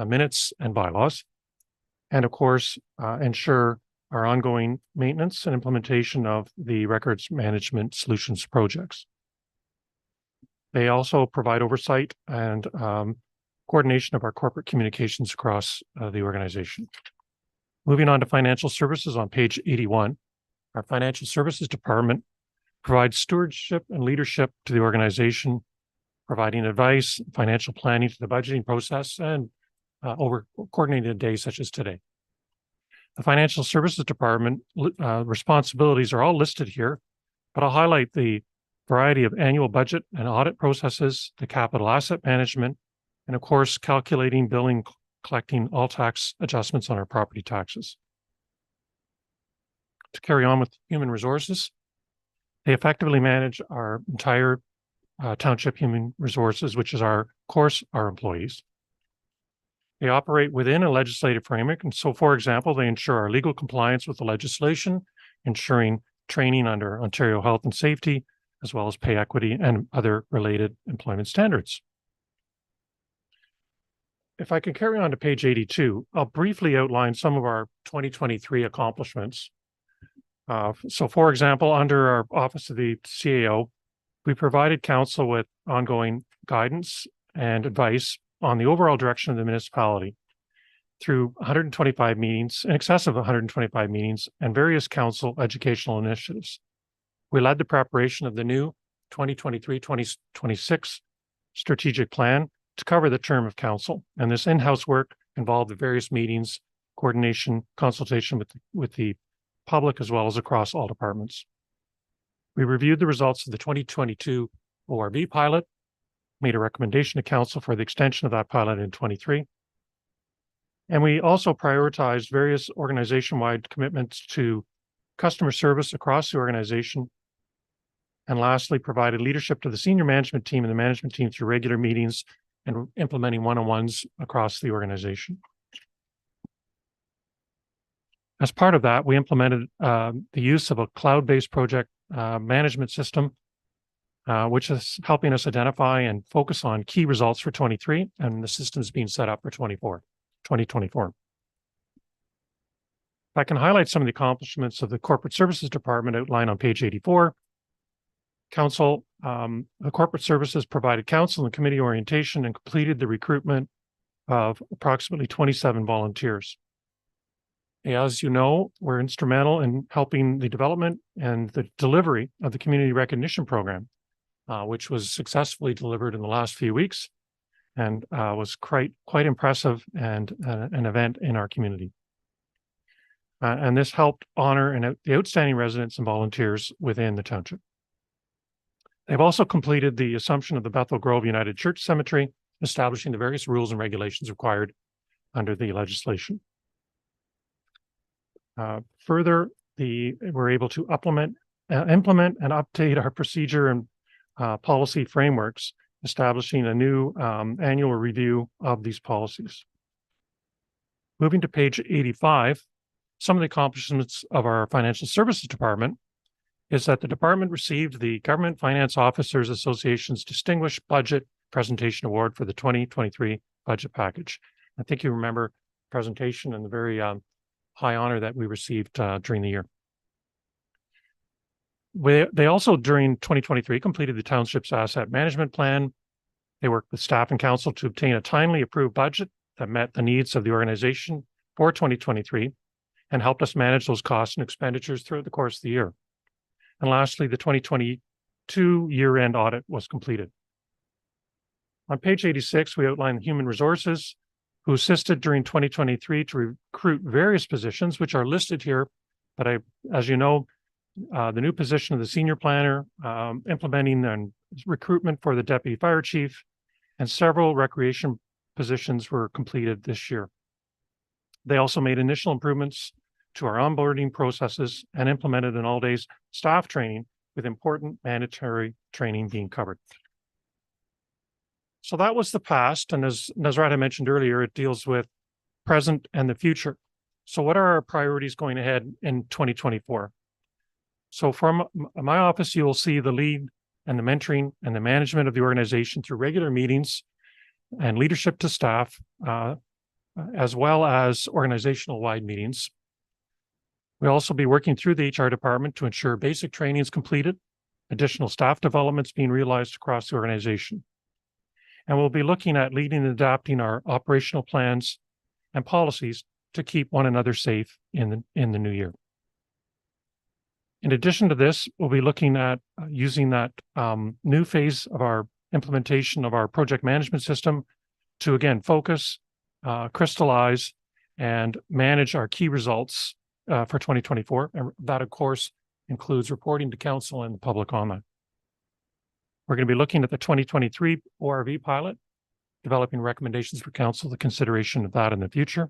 minutes, and bylaws, and of course ensure our ongoing maintenance and implementation of the records management solutions projects. They also provide oversight and coordination of our corporate communications across the organization. Moving on to financial services on page 81, our financial services department provides stewardship and leadership to the organization, providing advice, financial planning to the budgeting process, and over coordinated days such as today. The financial services department responsibilities are all listed here, but I'll highlight the variety of annual budget and audit processes, the capital asset management, and of course, calculating, billing, collecting all tax adjustments on our property taxes. To carry on with human resources, they effectively manage our entire township human resources, which is our employees. They operate within a legislative framework. And so, for example, they ensure our legal compliance with the legislation, ensuring training under Ontario Health and Safety, as well as pay equity and other related employment standards. If I can carry on to page 82, I'll briefly outline some of our 2023 accomplishments. So, for example, under our Office of the CAO, we provided council with ongoing guidance and advice on the overall direction of the municipality through 125 meetings, in excess of 125 meetings, and various council educational initiatives. We led the preparation of the new 2023-2026 strategic plan to cover the term of council. And this in-house work involved the various meetings, coordination, consultation with the public, as well as across all departments. We reviewed the results of the 2022 ORB pilot, made a recommendation to council for the extension of that pilot in 23. And we also prioritized various organization-wide commitments to customer service across the organization. And lastly, provided leadership to the senior management team and the management team through regular meetings and implementing one-on-ones across the organization. As part of that, we implemented the use of a cloud-based project management system, which is helping us identify and focus on key results for 23, and the system is being set up for 2024. If I can highlight some of the accomplishments of the corporate services department outlined on page 84. Council, the corporate services provided council and committee orientation and completed the recruitment of approximately 27 volunteers. As you know, we're instrumental in helping the development and the delivery of the community recognition program, which was successfully delivered in the last few weeks and was quite impressive and an event in our community. And this helped honor the outstanding residents and volunteers within the township. They've also completed the assumption of the Bethel Grove United Church Cemetery, establishing the various rules and regulations required under the legislation. Further, we're able to implement and update our procedure and policy frameworks, establishing a new annual review of these policies. Moving to page 85, some of the accomplishments of our financial services department is that the department received the Government Finance Officers Association's Distinguished Budget Presentation Award for the 2023 budget package. I think you remember the presentation and the very high honor that we received during the year. They also, during 2023, completed the township's asset management plan. They worked with staff and council to obtain a timely approved budget that met the needs of the organization for 2023 and helped us manage those costs and expenditures throughout the course of the year. And lastly, the 2022 year-end audit was completed. On page 86, we outline human resources who assisted during 2023 to recruit various positions, which are listed here. But as you know, the new position of the senior planner, implementing and recruitment for the deputy fire chief, and several recreation positions were completed this year. They also made initial improvements to our onboarding processes and implemented an all-days staff training with important mandatory training being covered. So that was the past. And as Nazrata mentioned earlier, it deals with present and the future. So what are our priorities going ahead in 2024? So from my office, you will see the lead and the mentoring and the management of the organization through regular meetings and leadership to staff, as well as organizational-wide meetings. We'll also be working through the HR department to ensure basic training is completed, additional staff developments being realized across the organization. And we'll be looking at leading and adapting our operational plans and policies to keep one another safe in the new year. In addition to this, we'll be looking at using that new phase of our implementation of our project management system to again focus, crystallize, and manage our key results for 2024. And that, of course, includes reporting to council and the public on that. We're going to be looking at the 2023 ORV pilot, developing recommendations for council, the consideration of that in the future,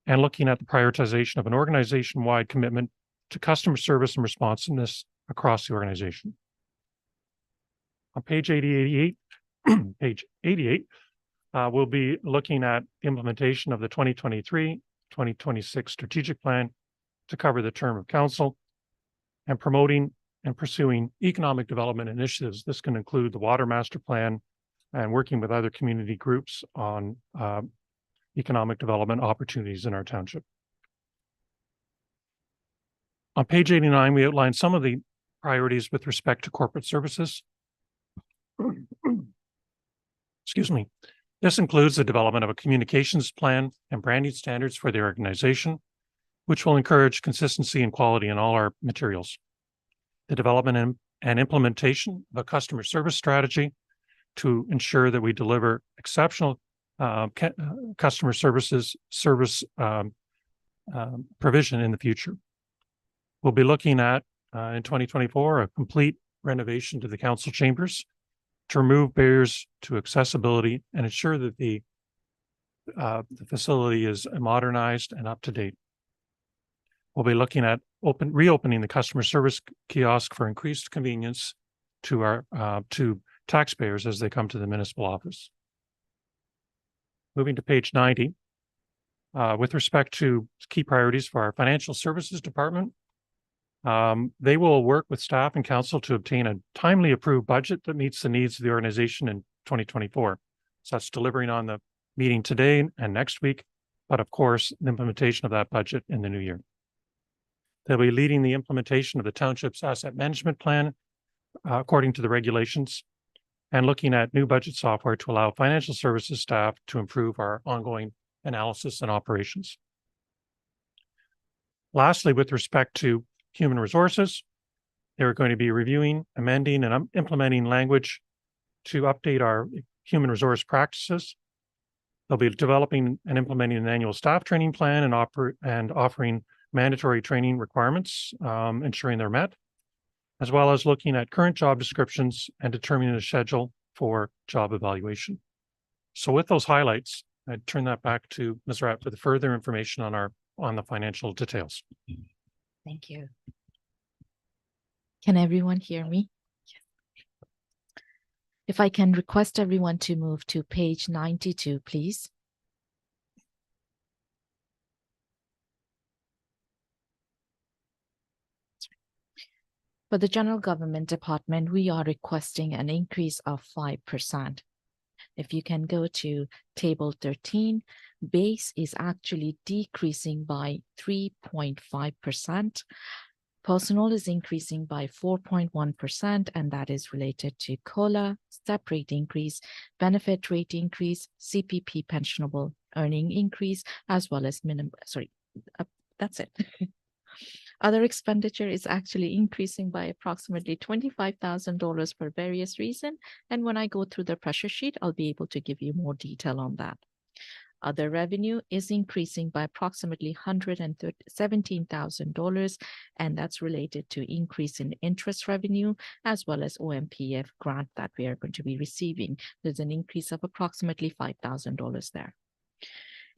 and looking at the prioritization of an organization-wide commitment to customer service and responsiveness across the organization. On page 88, we'll be looking at the implementation of the 2023-2026 strategic plan to cover the term of council and promoting and pursuing economic development initiatives. This can include the Water Master Plan and working with other community groups on economic development opportunities in our township. On page 89, we outline some of the priorities with respect to corporate services. Excuse me. This includes the development of a communications plan and branding standards for the organization, which will encourage consistency and quality in all our materials. The development and implementation of a customer service strategy to ensure that we deliver exceptional customer service provision in the future. We'll be looking at, in 2024, a complete renovation to the council chambers to remove barriers to accessibility and ensure that the facility is modernized and up to date. We'll be looking at reopening the customer service kiosk for increased convenience to our to taxpayers as they come to the municipal office. Moving to page 90, with respect to key priorities for our financial services department, they will work with staff and council to obtain a timely approved budget that meets the needs of the organization in 2024. So that's delivering on the meeting today and next week, but of course, the implementation of that budget in the new year. They'll be leading the implementation of the township's asset management plan according to the regulations and looking at new budget software to allow financial services staff to improve our ongoing analysis and operations. Lastly, with respect to human resources, they're going to be reviewing, amending, and implementing language to update our human resource practices. They'll be developing and implementing an annual staff training plan and offering mandatory training requirements, ensuring they're met, as well as looking at current job descriptions and determining a schedule for job evaluation. So with those highlights, I'd turn that back to Ms. Ratt for the further information on the financial details. Thank you. Can everyone hear me? If I can request everyone to move to page 92, please. For the general government department, we are requesting an increase of 5%. If you can go to table 13, base is actually decreasing by 3.5%. Personnel is increasing by 4.1%, and that is related to COLA, step rate increase, benefit rate increase, CPP pensionable earning increase, as well as that's it. Other expenditure is actually increasing by approximately $25,000 for various reasons. And when I go through the pressure sheet, I'll be able to give you more detail on that. Other revenue is increasing by approximately $117,000, and that's related to increase in interest revenue, as well as OMPF grant that we are going to be receiving. There's an increase of approximately $5,000 there.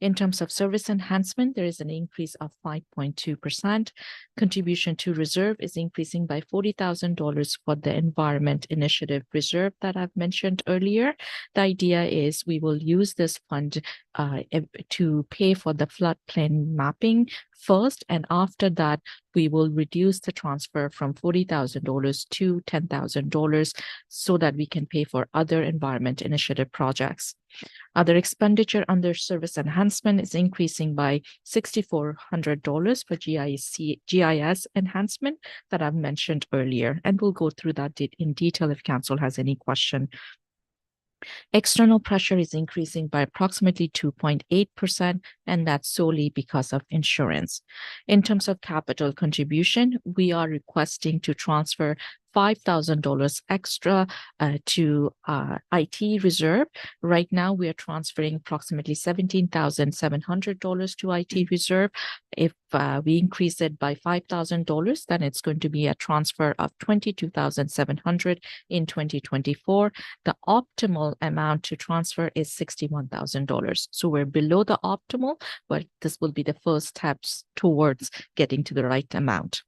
In terms of service enhancement, there is an increase of 5.2%. Contribution to reserve is increasing by $40,000 for the Environment Initiative Reserve that I've mentioned earlier. The idea is we will use this fund to pay for the floodplain mapping first, and after that, we will reduce the transfer from $40,000 to $10,000 so that we can pay for other Environment Initiative projects. Other expenditure under service enhancement is increasing by $6,400 for GIS enhancement that I've mentioned earlier, and we'll go through that in detail if council has any question. External pressure is increasing by approximately 2.8%, and that's solely because of insurance. In terms of capital contribution, we are requesting to transfer $5,000 extra to IT reserve. Right now, we are transferring approximately $17,700 to IT reserve. If we increase it by $5,000, then it's going to be a transfer of $22,700 in 2024. The optimal amount to transfer is $61,000. So we're below the optimal, but this will be the first steps towards getting to the right amount.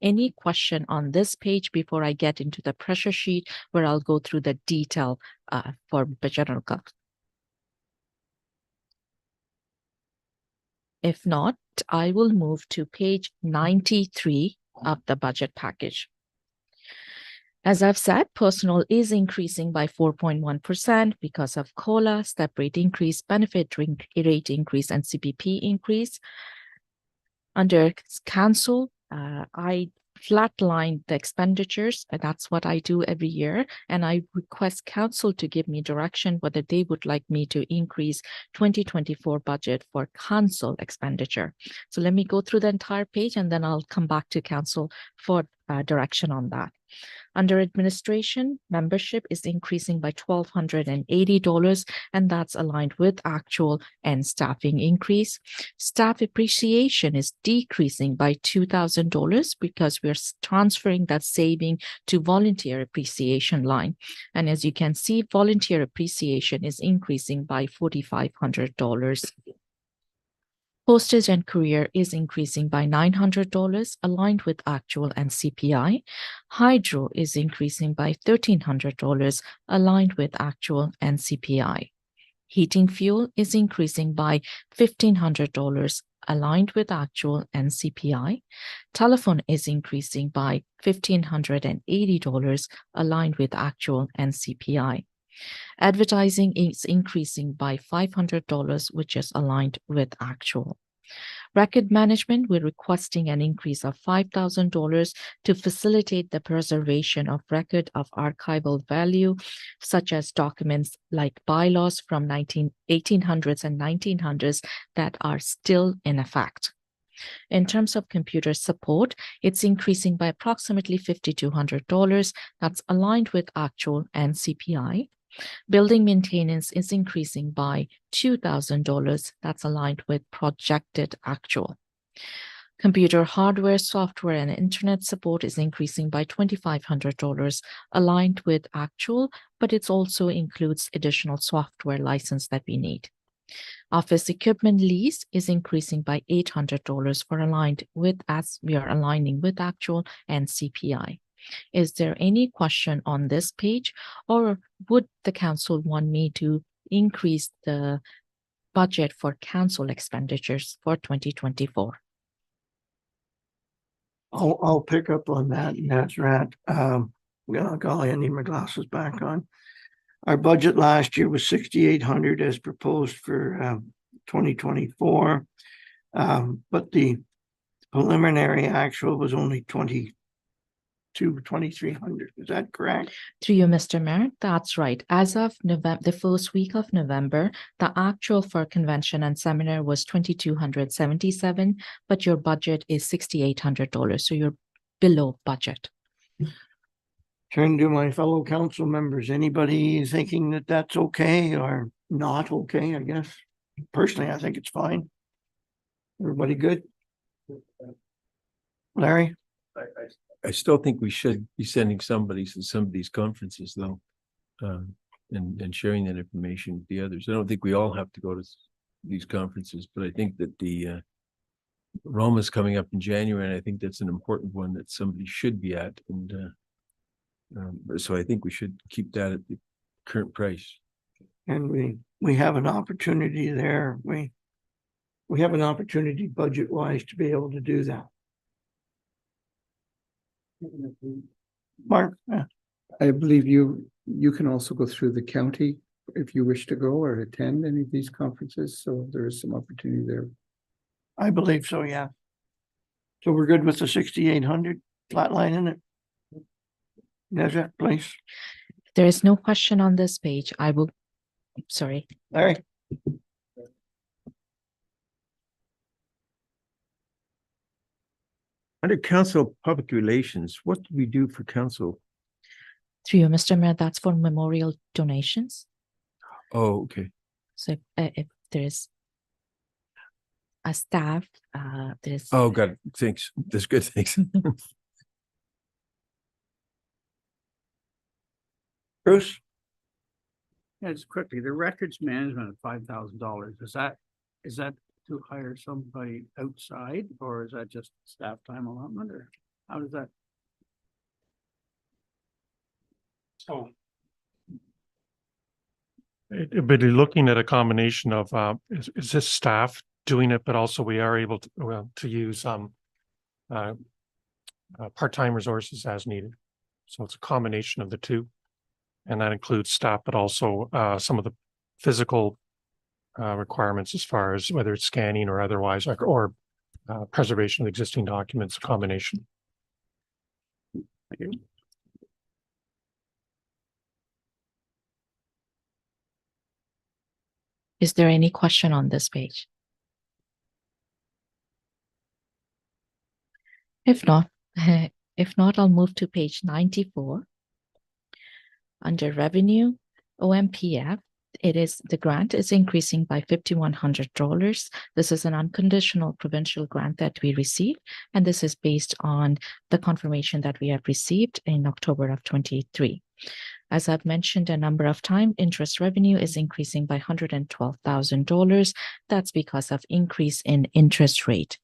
Any question on this page before I get into the pressure sheet where I'll go through the detail for the general government? If not, I will move to page 93 of the budget package. As I've said, personal is increasing by 4.1% because of COLA, step rate increase, benefit rate increase, and CPP increase. Under council, I flatline the expenditures, and that's what I do every year. And I request council to give me direction whether they would like me to increase 2024 budget for council expenditure. So let me go through the entire page and then I'll come back to council for direction on that. Under administration, membership is increasing by $1,280, and that's aligned with actual and staffing increase. Staff appreciation is decreasing by $2,000 because we're transferring that saving to volunteer appreciation line. And as you can see, volunteer appreciation is increasing by $4,500. Postage and courier is increasing by $900, aligned with actual and CPI. Hydro is increasing by $1,300, aligned with actual and CPI. Heating fuel is increasing by $1,500, aligned with actual and CPI. Telephone is increasing by $1,580, aligned with actual and CPI. Advertising is increasing by $500, which is aligned with actual. Record management, we're requesting an increase of $5,000 to facilitate the preservation of record of archival value, such as documents like bylaws from 1800s and 1900s that are still in effect. In terms of computer support, it's increasing by approximately $5,200. That's aligned with actual and CPI. Building maintenance is increasing by $2,000. That's aligned with projected actual. Computer hardware, software, and internet support is increasing by $2,500, aligned with actual, but it also includes additional software license that we need. Office equipment lease is increasing by $800 for aligned with, as we are aligning with actual and CPI. Is there any question on this page, or would the council want me to increase the budget for council expenditures for 2024? I'll pick up on that, and that's right. Golly, I need my glasses back on. Our budget last year was $6,800 as proposed for 2024. But the preliminary actual was only $2,300. Is that correct? Through you, Mr. Mayor, that's right. As of November, the first week of November, the actual for convention and seminar was $2,277, but your budget is $6,800, so you're below budget. Turn to my fellow council members. Anybody thinking that that's okay or not okay? I guess personally, I think it's fine. Everybody good? Larry? I still think we should be sending somebody to some of these conferences though, and sharing that information with the others. I don't think we all have to go to these conferences, but I think that the Rome is coming up in January, and I think that's an important one that somebody should be at. And so I think we should keep that at the current price. And we have an opportunity there. We have an opportunity budget wise to be able to do that. Mark, I believe you can also go through the county if you wish to go or attend any of these conferences. So there is some opportunity there. I believe so, yeah. So we're good with the 6,800 flat line in it? Nezra, please. There is no question on this page. I will, sorry. Larry? Under council public relations, what do we do for council? Through you, Mr. Mayor, that's for memorial donations. Oh, okay. So if there is a staff, there's. Oh, got it. Thanks. That's good. Thanks. Bruce? Yeah, just quickly, the records management of $5,000, is that to hire somebody outside, or is that just staff time allotment, or how does that? So it'd be looking at a combination of, is this staff doing it, but also we are able to use part-time resources as needed. So it's a combination of the two. And that includes staff, but also some of the physical requirements as far as whether it's scanning or otherwise, or preservation of existing documents, a combination. Thank you. Is there any question on this page? If not, I'll move to page 94. Under revenue, OMPF, the grant is increasing by $5,100. This is an unconditional provincial grant that we received, and this is based on the confirmation that we have received in October of 23. As I've mentioned a number of times, interest revenue is increasing by $112,000. That's because of increase in interest rate.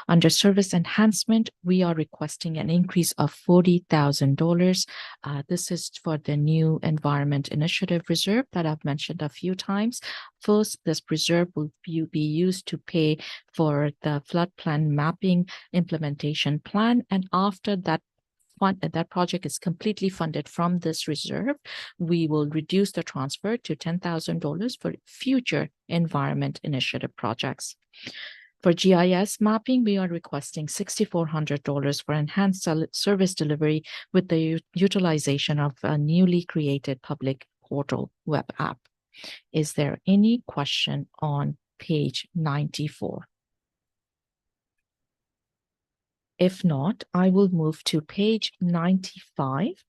Under service enhancement, we are requesting an increase of $40,000. This is for the new Environment Initiative Reserve that I've mentioned a few times. First, this reserve will be used to pay for the flood plan mapping implementation plan. And after that project is completely funded from this reserve, we will reduce the transfer to $10,000 for future Environment Initiative projects. For GIS mapping, we are requesting $6,400 for enhanced service delivery with the utilization of a newly created public portal web app. Is there any question on page 94? If not, I will move to page 95.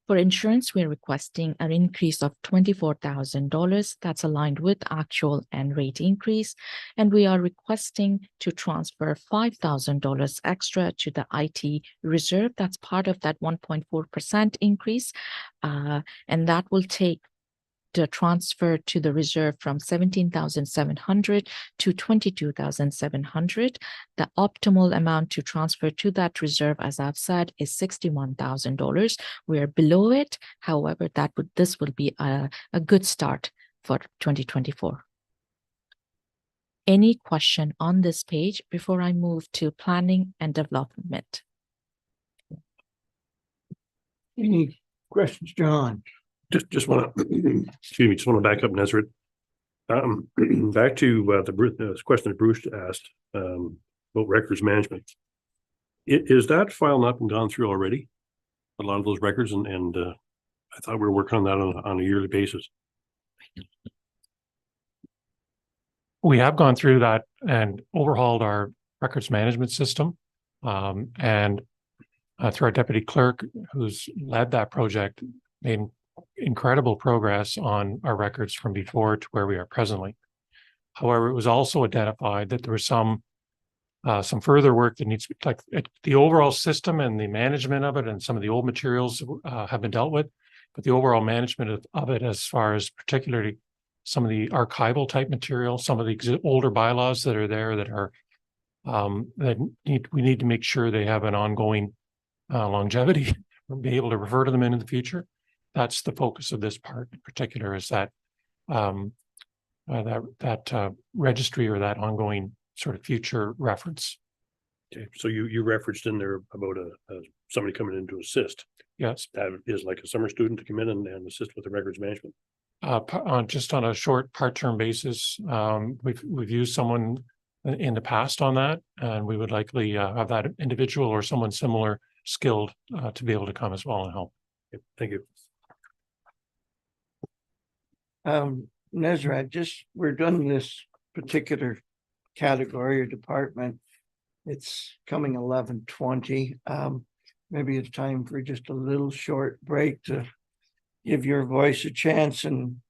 For insurance, we're requesting an increase of $24,000. That's aligned with actual and rate increase. And we are requesting to transfer $5,000 extra to the IT reserve. That's part of that 1.4% increase. And that will take the transfer to the reserve from $17,700 to $22,700. The optimal amount to transfer to that reserve, as I've said, is $61,000. We are below it. However, this will be a good start for 2024. Any question on this page before I move to planning and development? Any questions, John? Just want to, excuse me, just want to back up, Nezra. Back to the question that Bruce asked about records management. Is that file not been gone through already? A lot of those records, and I thought we were working on that on a yearly basis. We have gone through that and overhauled our records management system. And through our deputy clerk, who's led that project, made incredible progress on our records from before to where we are presently. However, it was also identified that there was some further work that needs to be, like the overall system and the management of it, and some of the old materials have been dealt with, but the overall management of it, as far as particularly some of the archival type material, some of the older bylaws that are there that are we need to make sure they have an ongoing longevity, or be able to refer to them in the future. That's the focus of this part in particular, is that registry, or that ongoing sort of future reference. Okay, so you referenced in there about somebody coming in to assist. Yes, That is like a summer student to come in and assist with the records management. just on a short part-term basis. We've used someone in the past on that, and we would likely have that individual or someone similar skilled to be able to come as well and help. Okay, thank you. Nezra, we're done this particular category or department. It's coming 11:20. Maybe it's time for just a little short break to give your voice a chance and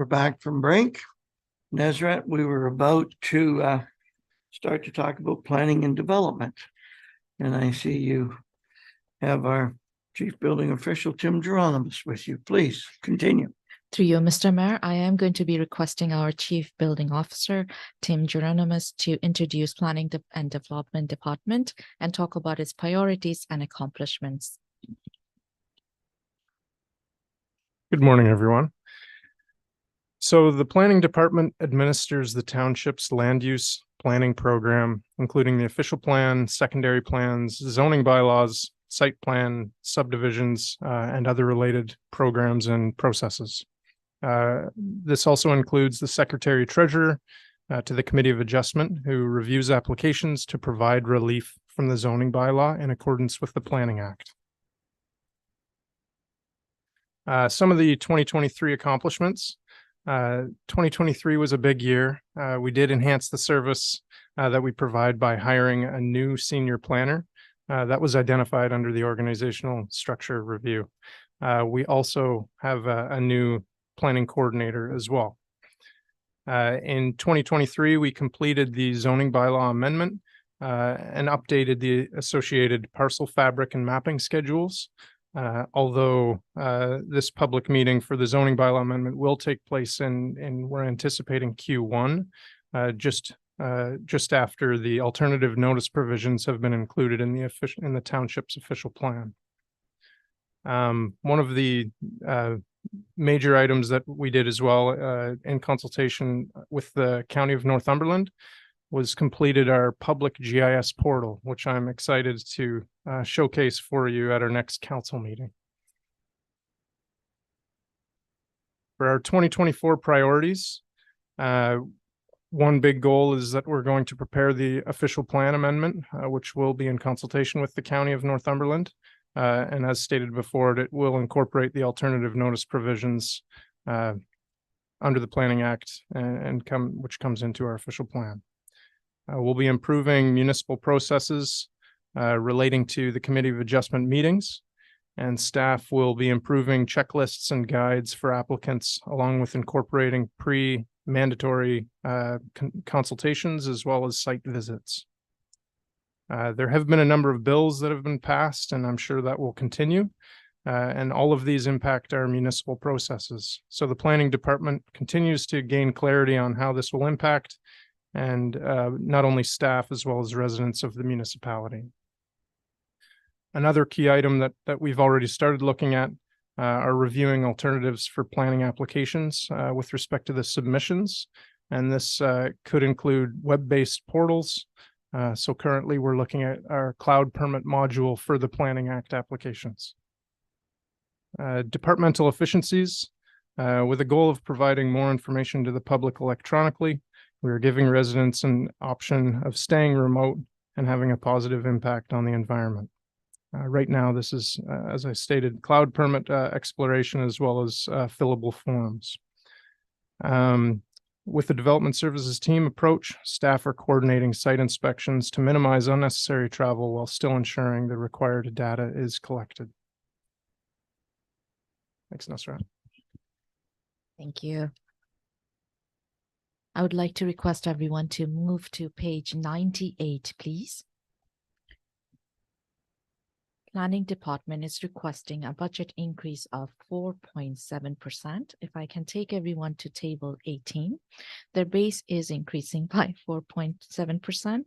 We're back from break. Nezrat, we were about to start to talk about planning and development. And I see you have our Chief Building Official, Tim Geronimus, with you. Please continue. Through you, Mr. Mayor, I am going to be requesting our Chief Building Officer, Tim Geronimus, to introduce and Development Department and talk about its priorities and accomplishments. Good morning, everyone. So the Planning Department administers the township's land use planning program, including the official plan, secondary plans, zoning bylaws, site plan, subdivisions, and other related programs and processes. This also includes the Secretary Treasurer to the Committee of Adjustment, who reviews applications to provide relief from the zoning bylaw in accordance with the Planning Act. Some of the 2023 accomplishments. 2023 was a big year. We did enhance the service that we provide by hiring a new senior planner that was identified under the organizational structure review. We also have a new planning coordinator as well. In 2023, we completed the zoning bylaw amendment and updated the associated parcel fabric and mapping schedules. Although this public meeting for the zoning bylaw amendment will take place in we're anticipating Q1, just after the alternative notice provisions have been included in the township's official plan. One of the major items that we did as well in consultation with the County of Northumberland was completed our public GIS portal, which I'm excited to showcase for you at our next council meeting. For our 2024 priorities, one big goal is that we're going to prepare the official plan amendment, which will be in consultation with the County of Northumberland. And as stated before, it will incorporate the alternative notice provisions under the Planning Act which comes into our official plan. We'll be improving municipal processes relating to the Committee of Adjustment meetings, and staff will be improving checklists and guides for applicants, along with incorporating mandatory consultations as well as site visits. There have been a number of bills that have been passed, and I'm sure that will continue. And all of these impact our municipal processes. So the planning department continues to gain clarity on how this will impact and not only staff as well as residents of the municipality. Another key item that we've already started looking at are reviewing alternatives for planning applications with respect to the submissions. And this could include web-based portals. So currently we're looking at our cloud permit module for the Planning Act applications. Departmental efficiencies with a goal of providing more information to the public electronically. We are giving residents an option of staying remote and having a positive impact on the environment. Right now, this is, as I stated, cloud permit exploration as well as fillable forms. With the development services team approach, staff are coordinating site inspections to minimize unnecessary travel while still ensuring the required data is collected. Thanks, Nasrat. Thank you. I would like to request everyone to move to page 98, please. Planning Department is requesting a budget increase of 4.7%. If I can take everyone to table 18, their base is increasing by 4.7%.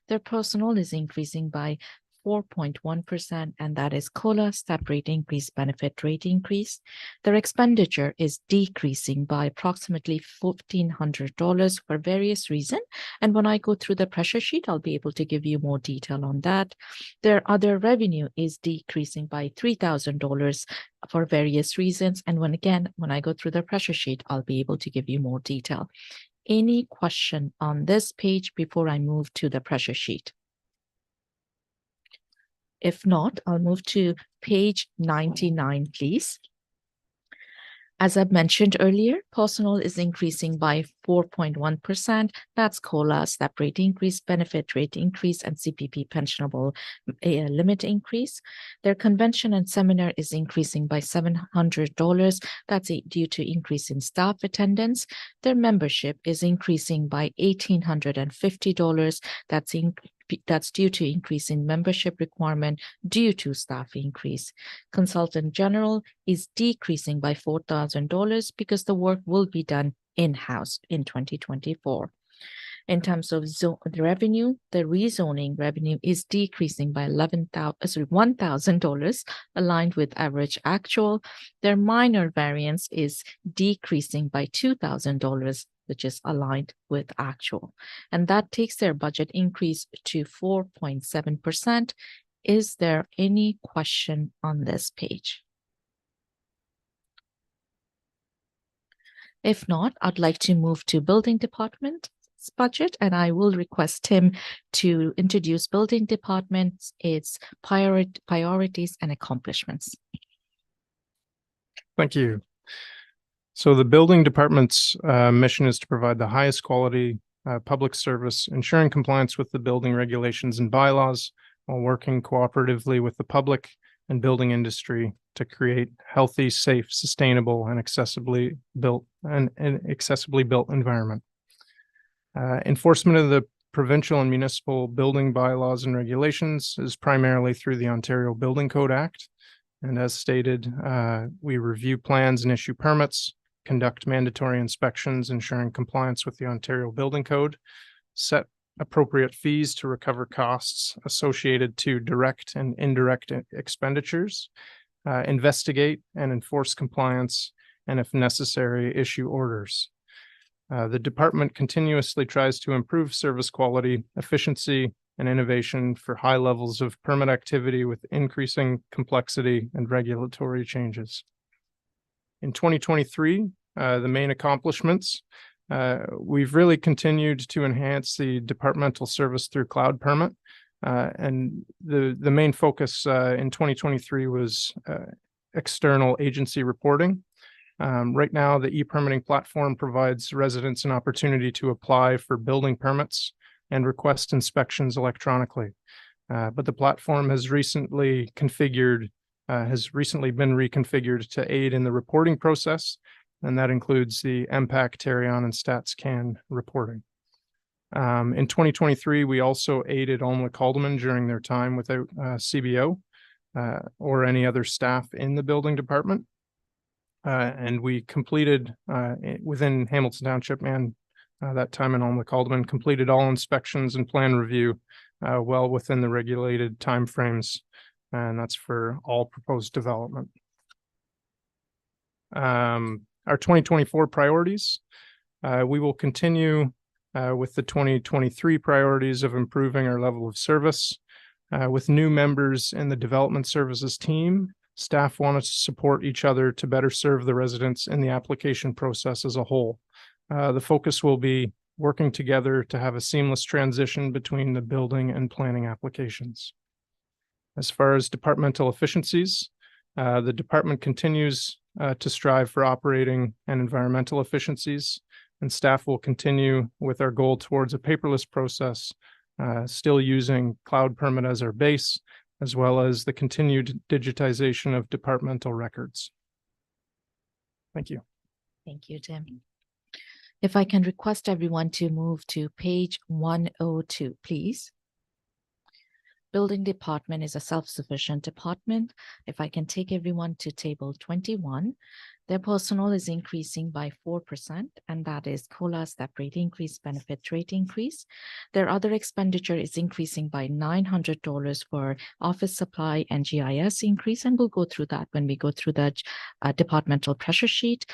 Their personnel is increasing by 4.1%, and that is COLA, step rate increase, benefit rate increase. Their expenditure is decreasing by approximately $1,500 for various reasons. And when I go through the pressure sheet, I'll be able to give you more detail on that. Their other revenue is decreasing by $3,000 for various reasons. And when I go through the pressure sheet, I'll be able to give you more detail. Any question on this page before I move to the pressure sheet? If not, I'll move to page 99, please. As I mentioned earlier, personnel is increasing by 4.1%. That's COLA, step rate increase, benefit rate increase, and CPP pensionable limit increase. Their convention and seminar is increasing by $700. That's due to increase in staff attendance. Their membership is increasing by $1,850. That's due to increase in membership requirement due to staff increase. Consultant general is decreasing by $4,000 because the work will be done in-house in 2024. In terms of the revenue, the rezoning revenue is decreasing by $1,000, aligned with average actual. Their minor variance is decreasing by $2,000, which is aligned with actual. And that takes their budget increase to 4.7%. Is there any question on this page? If not, I'd like to move to building department's budget, and I will request Tim to introduce building departments, its priorities and accomplishments. Thank you. So the building department's mission is to provide the highest quality public service, ensuring compliance with the building regulations and bylaws while working cooperatively with the public and building industry to create healthy, safe, sustainable, and accessibly built environment. Enforcement of the provincial and municipal building bylaws and regulations is primarily through the Ontario Building Code Act. And as stated, we review plans and issue permits, conduct mandatory inspections, ensuring compliance with the Ontario Building Code, set appropriate fees to recover costs associated to direct and indirect expenditures, investigate and enforce compliance, and if necessary, issue orders. The department continuously tries to improve service quality, efficiency, and innovation for high levels of permit activity with increasing complexity and regulatory changes. In 2023, the main accomplishments, we've really continued to enhance the departmental service through Cloud Permit. And the main focus in 2023 was external agency reporting. Right now, the e-permitting platform provides residents an opportunity to apply for building permits and request inspections electronically. But the platform has recently been reconfigured to aid in the reporting process, and that includes the MPAC, Tarion, and StatsCan reporting. In 2023, we also aided Almlik Haldeman during their time without CBO or any other staff in the building department. And we completed within Hamilton Township and that time in Almlik Haldeman, completed all inspections and plan review well within the regulated timeframes, and that's for all proposed development. Our 2024 priorities, we will continue with the 2023 priorities of improving our level of service. With new members in the development services team, staff want us to support each other to better serve the residents in the application process as a whole. The focus will be working together to have a seamless transition between the building and planning applications. As far as departmental efficiencies, the department continues to strive for operating and environmental efficiencies, and staff will continue with our goal towards a paperless process, still using Cloud Permit as our base, as well as the continued digitization of departmental records. Thank you. Thank you, Tim. If I can request everyone to move to page 102, please. Building department is a self-sufficient department. If I can take everyone to table 21, their personnel is increasing by 4%, and that is COLA, step rate increase, benefit rate increase. Their other expenditure is increasing by $900 for office supply and GIS increase, and we'll go through that when we go through the departmental pressure sheet.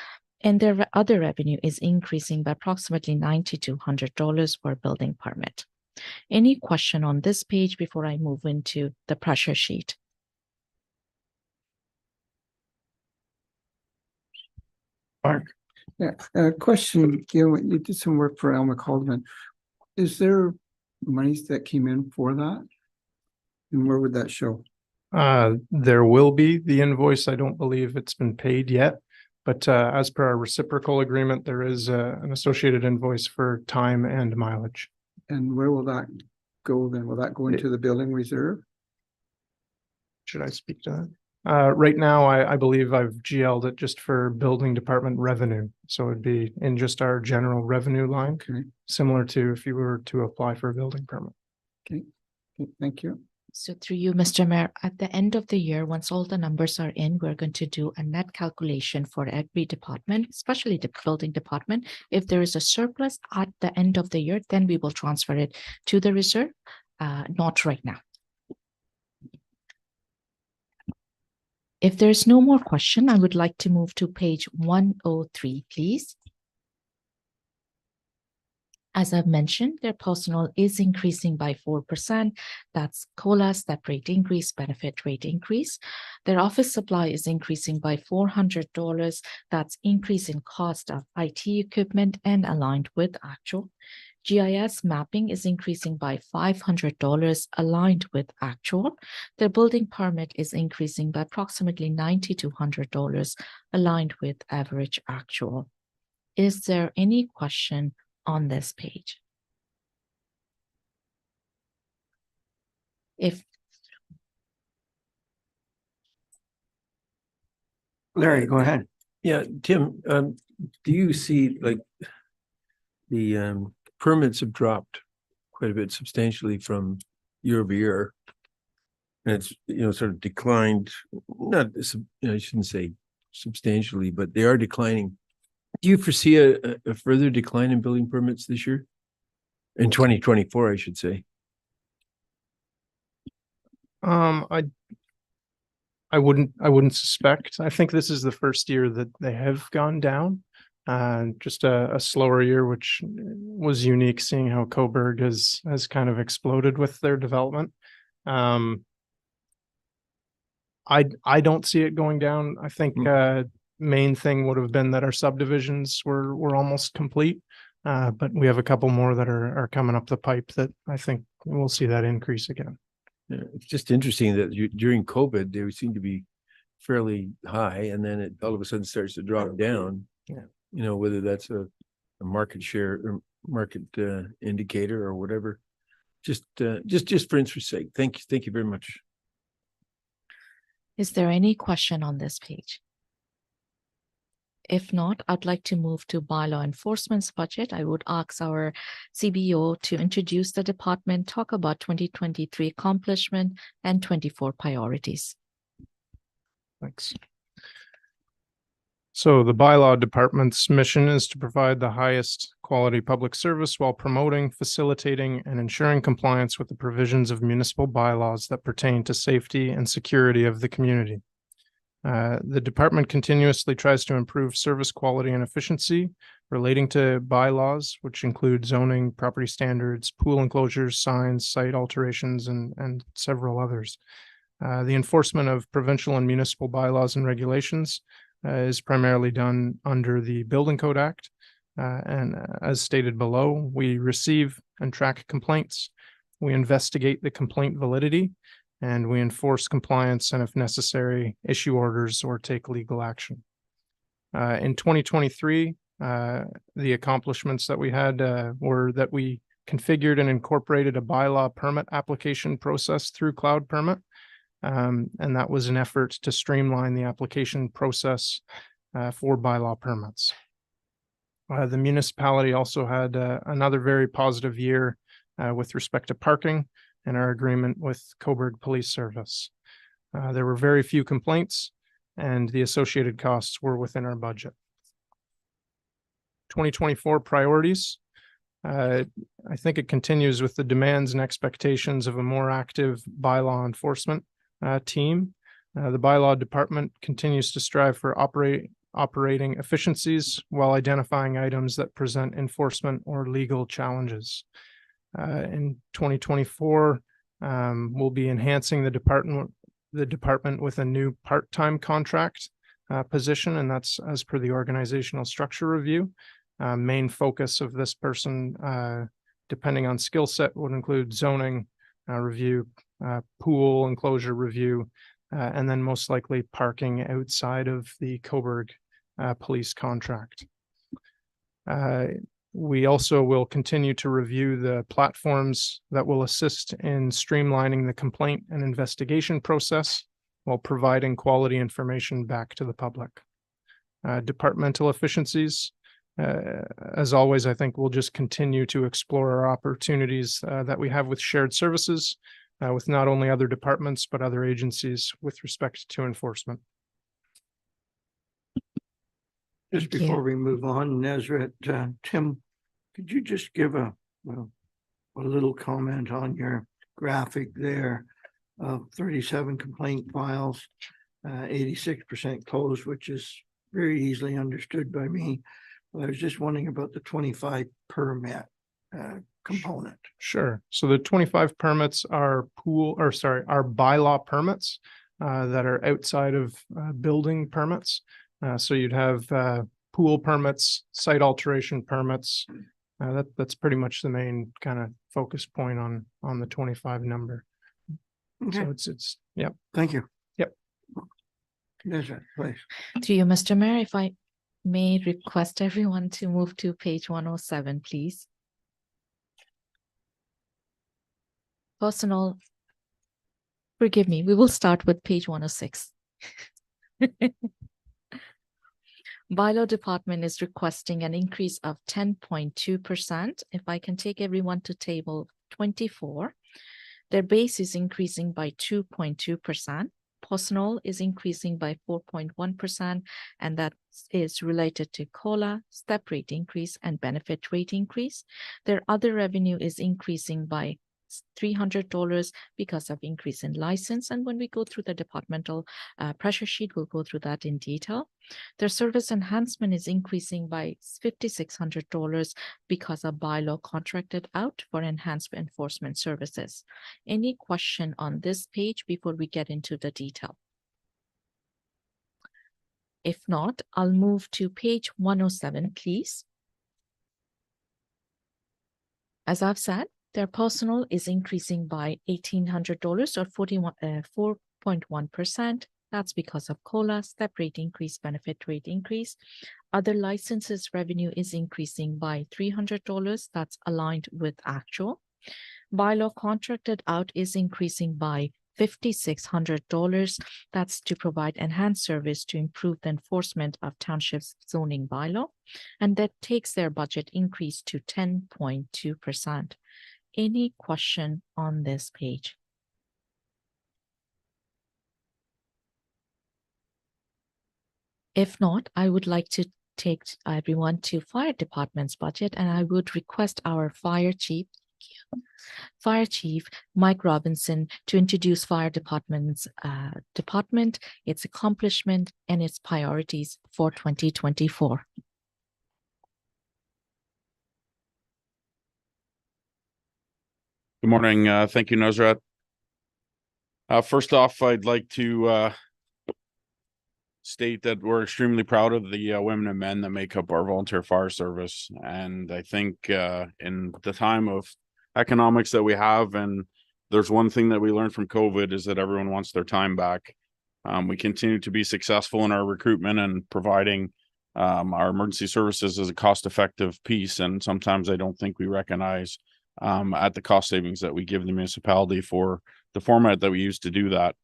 And their other revenue is increasing by approximately $9,200 for building permit. Any question on this page before I move into the pressure sheet? Mark. Yeah, question, you did some work for Almlik Haldeman. Is there monies that came in for that? And where would that show? There will be the invoice. I don't believe it's been paid yet. But as per our reciprocal agreement, there is an associated invoice for time and mileage. And where will that go then? Will that go into the building reserve? Should I speak to that? Right now, I believe I've GL'd it just for building department revenue. So it'd be in just our general revenue line, Okay, similar to if you were to apply for a building permit. okay, thank you. So through you, Mr. Mayor, at the end of the year, once all the numbers are in, we're going to do a net calculation for every department, especially the building department. If there is a surplus at the end of the year, then we will transfer it to the reserve, not right now. If there's no more question, I would like to move to page 103, please. As I've mentioned, their personnel is increasing by 4%. That's COLA, step rate increase, benefit rate increase. Their office supply is increasing by $400. That's increase in cost of IT equipment and aligned with actual. GIS mapping is increasing by $500 aligned with actual. Their building permit is increasing by approximately $90 to $100 aligned with average actual. Is there any question on this page? If Larry, go ahead. Yeah, Tim, do you see like the permits have dropped quite a bit substantially from year over year? And it's, sort of declined, not, I shouldn't say substantially, but they are declining. Do you foresee a further decline in building permits this year? In 2024, I should say. I wouldn't suspect. I think this is the first year that they have gone down. Just a slower year, which was unique, seeing how Coburg has kind of exploded with their development. I don't see it going down. I think main thing would have been that our subdivisions were almost complete. But we have a couple more that are coming up the pipe that I think we'll see that increase again. Yeah, it's just interesting that during COVID, they seem to be fairly high, and then it all of a sudden starts to drop down. Yeah. Whether that's a market share or market indicator or whatever. Just for interest's sake. Thank you very much. is there any question on this page? If not, I'd like to move to bylaw enforcement's budget. I would ask our CBO to introduce the department, talk about 2023 accomplishment and 24 priorities. Thanks. So the bylaw department's mission is to provide the highest quality public service while promoting, facilitating, and ensuring compliance with the provisions of municipal bylaws that pertain to safety and security of the community. The department continuously tries to improve service quality and efficiency relating to bylaws, which include zoning, property standards, pool enclosures, signs, site alterations, and several others. The enforcement of provincial and municipal bylaws and regulations is primarily done under the Building Code Act. And as stated below, we receive and track complaints. We investigate the complaint validity, and we enforce compliance and, if necessary, issue orders or take legal action. In 2023, the accomplishments that we had were that we configured and incorporated a bylaw permit application process through Cloud Permit. And that was an effort to streamline the application process for bylaw permits. The municipality also had another very positive year with respect to parking and our agreement with Coburg Police Service. There were very few complaints, and the associated costs were within our budget. 2024 priorities. I think it continues with the demands and expectations of a more active bylaw enforcement team. The bylaw department continues to strive for operating efficiencies while identifying items that present enforcement or legal challenges. In 2024, we'll be enhancing the department with a new part-time contract position, and that's as per the organizational structure review. Main focus of this person, depending on skill set, would include zoning review, pool enclosure review, and then most likely parking outside of the Coburg police contract. We also will continue to review the platforms that will assist in streamlining the complaint and investigation process while providing quality information back to the public. Departmental efficiencies. As always, I think we'll just continue to explore our opportunities that we have with shared services with not only other departments, but other agencies with respect to enforcement. Just Thank you. before we move on, Nazareth, Tim, could you just give a little comment on your graphic there of 37 complaint files, 86% closed, which is very easily understood by me. But I was just wondering about the 25 permit component. Sure. So the 25 permits are bylaw permits that are outside of building permits. So you'd have pool permits, site alteration permits. That's pretty much the main kind of focus point on the 25 number. Okay, So it's yep. thank you. Yep. Nazareth, please. To you, Mr. Mayor, if I may request everyone to move to page 107, please. Personal, forgive me, we will start with page 106. Bylaw Department is requesting an increase of 10.2%. If I can take everyone to table 24, their base is increasing by 2.2%. Personal is increasing by 4.1%, and that is related to COLA, step rate increase, and benefit rate increase. Their other revenue is increasing by $300 because of increase in license. And when we go through the departmental pressure sheet, we'll go through that in detail. Their service enhancement is increasing by $5,600 because of bylaw contracted out for enhanced enforcement services. Any question on this page before we get into the detail? If not, I'll move to page 107, please. As I've said, their personal is increasing by $1,800 or 4.1%. That's because of COLA, step rate increase, benefit rate increase. Other licenses revenue is increasing by $300. That's aligned with actual. Bylaw contracted out is increasing by $5,600. That's to provide enhanced service to improve the enforcement of township's zoning bylaw. And that takes their budget increase to 10.2%. Any question on this page? If not, I would like to take everyone to fire department's budget, and I would request our fire chief, Mike Robinson, to introduce fire department's department, its accomplishment, and its priorities for 2024. Good morning. Thank you, Nazareth. First off, I'd like to state that we're extremely proud of the women and men that make up our volunteer fire service. And I think in the time of economics that we have, and there's one thing that we learned from COVID is that everyone wants their time back. We continue to be successful in our recruitment and providing our emergency services as a cost-effective piece. And sometimes I don't think we recognize at the cost savings that we give the municipality for the format that we use to do that.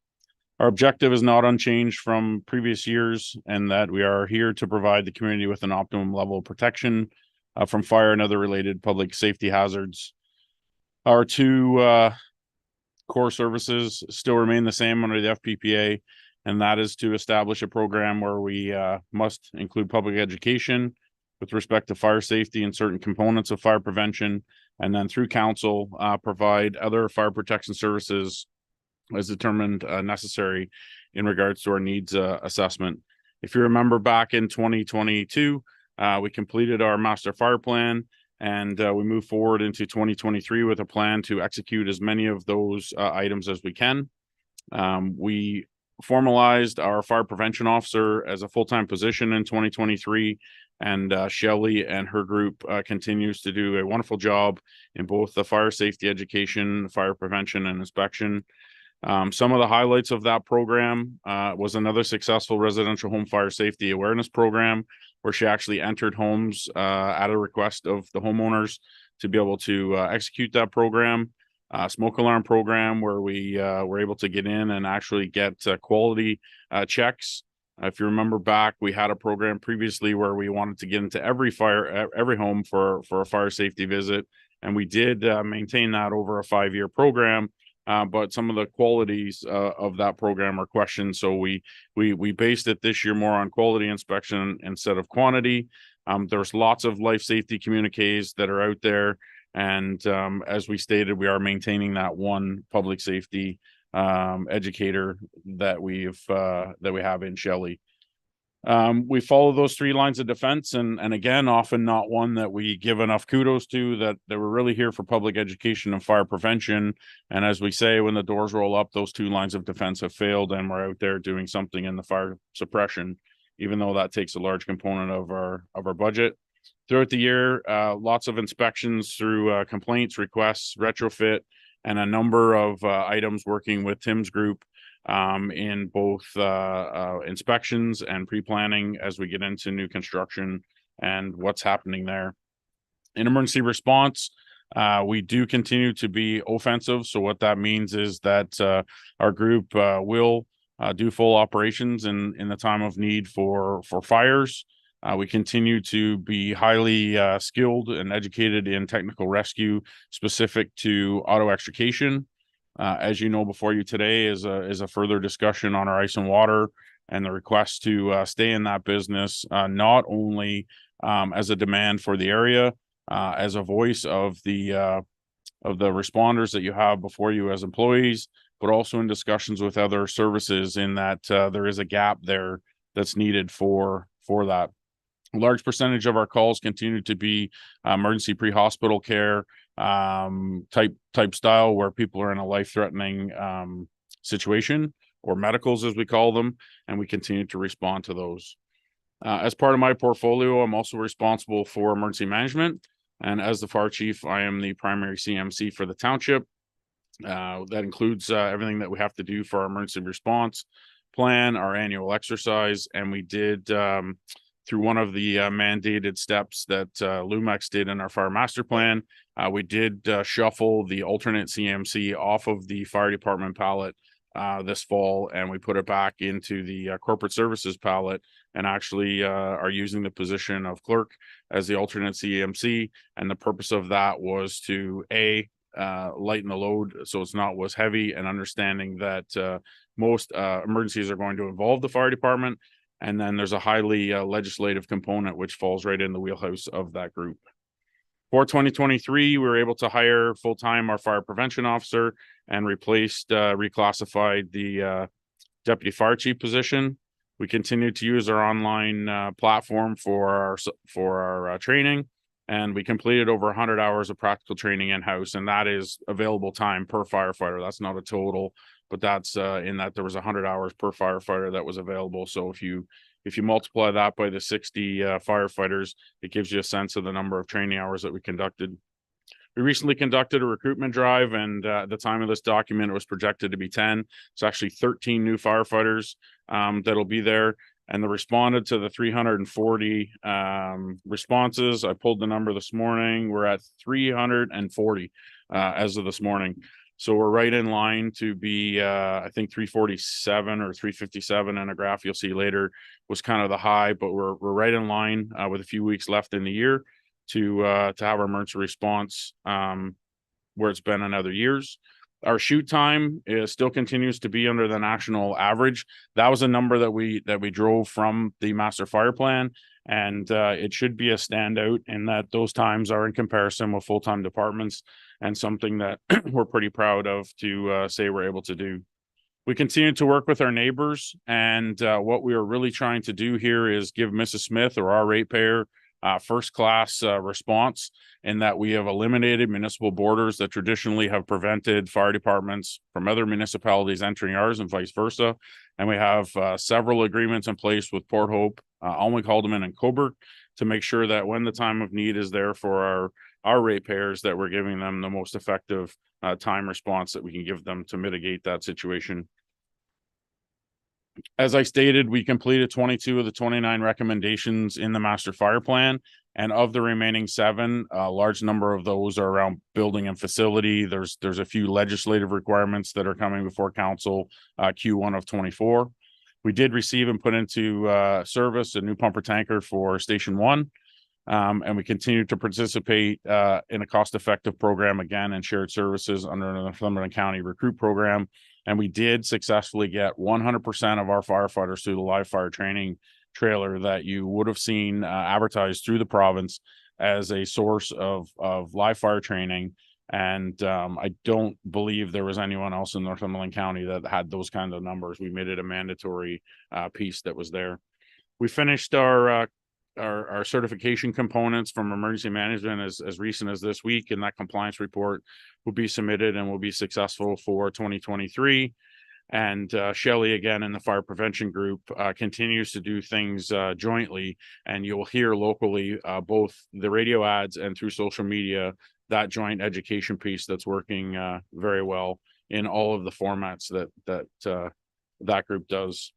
Our objective is not unchanged from previous years, and that we are here to provide the community with an optimum level of protection from fire and other related public safety hazards. Our two core services still remain the same under the FPPA, and that is to establish a program where we must include public education with respect to fire safety and certain components of fire prevention, and then through council provide other fire protection services as determined necessary in regards to our needs assessment. If you remember back in 2022, we completed our master fire plan, and we moved forward into 2023 with a plan to execute as many of those items as we can. We formalized our fire prevention officer as a full-time position in 2023, and Shelley and her group continues to do a wonderful job in both the fire safety education, fire prevention, and inspection. Some of the highlights of that program was another successful residential home fire safety awareness program, where she actually entered homes at a request of the homeowners to be able to execute that program. Smoke alarm program where we were able to get in and actually get quality checks. If you remember back, we had a program previously where we wanted to get into every home for a fire safety visit, and we did maintain that over a 5-year program. But some of the qualities of that program are questioned, so we based it this year more on quality inspection instead of quantity. There's lots of life safety communiques that are out there, and as we stated, we are maintaining that one public safety educator that we have in Shelley. We follow those 3 lines of defense, and again, often not one that we give enough kudos to, that we're really here for public education and fire prevention. And as we say, when the doors roll up, those 2 lines of defense have failed, and we're out there doing something in the fire suppression, even though that takes a large component of our budget. Throughout the year, lots of inspections through complaints, requests, retrofit, and a number of items working with Tim's group in both inspections and pre-planning as we get into new construction and what's happening there. In emergency response, we do continue to be offensive. So what that means is that our group will do full operations in the time of need for fires. We continue to be highly skilled and educated in technical rescue specific to auto extrication. As you know, before you today is a further discussion on our ice and water and the request to stay in that business, not only as a demand for the area, as a voice of the responders that you have before you as employees, but also in discussions with other services, in that there is a gap there that's needed for that. A large percentage of our calls continue to be emergency pre-hospital care type style, where people are in a life-threatening situation, or medicals as we call them, and we continue to respond to those. As part of my portfolio, I'm also responsible for emergency management, and as the fire chief, I am the primary CMC for the township. That includes everything that we have to do for our emergency response plan, our annual exercise, and we did through one of the mandated steps that Lumex did in our fire master plan, we did shuffle the alternate CMC off of the fire department palette this fall, and we put it back into the corporate services palette, and actually are using the position of clerk as the alternate CMC. And the purpose of that was to lighten the load so it's not as heavy, and understanding that most emergencies are going to involve the fire department. And then there's a highly legislative component, which falls right in the wheelhouse of that group. For 2023, we were able to hire full-time our fire prevention officer, and reclassified the deputy fire chief position. We continue to use our online platform for our training, and we completed over 100 hours of practical training in-house, and that is available time per firefighter. That's not a total, but that's in that there was 100 hours per firefighter that was available. So if you multiply that by the 60 firefighters, it gives you a sense of the number of training hours that we conducted. We recently conducted a recruitment drive, and at the time of this document, it was projected to be 10. It's actually 13 new firefighters that'll be there, and they responded to the 340 responses. I pulled the number this morning. We're at 340 as of this morning. So we're right in line to be, I think 347 or 357 in a graph you'll see later was kind of the high, but we're right in line with a few weeks left in the year to have our emergency response where it's been in other years. Our shoot time still continues to be under the national average. That was a number that we drove from the master fire plan, and it should be a standout in that those times are in comparison with full-time departments, and something that we're pretty proud of to say we're able to do. We continue to work with our neighbors, and what we are really trying to do here is give Mrs. Smith, or our ratepayer, first-class response, in that we have eliminated municipal borders that traditionally have prevented fire departments from other municipalities entering ours, and vice versa. And we have several agreements in place with Port Hope, Alnwick, Haldimand, and Cobourg, to make sure that when the time of need is there for our ratepayers that we're giving them the most effective time response that we can give them to mitigate that situation. As I stated, we completed 22 of the 29 recommendations in the master fire plan. And of the remaining 7, a large number of those are around building and facility. There's a few legislative requirements that are coming before council Q1 of 24. We did receive and put into service a new pumper tanker for Station 1. And we continue to participate in a cost-effective program again and shared services under the Northumberland County Recruit Program. And we did successfully get 100% of our firefighters through the live fire training trailer that you would have seen advertised through the province as a source of live fire training. And I don't believe there was anyone else in Northumberland County that had those kinds of numbers. We made it a mandatory piece that was there. We finished our certification components from emergency management as recent as this week, and that compliance report will be submitted and will be successful for 2023. And Shelley, again, in the fire prevention group, continues to do things jointly, and you'll hear locally, both the radio ads and through social media, that joint education piece that's working very well in all of the formats that group does.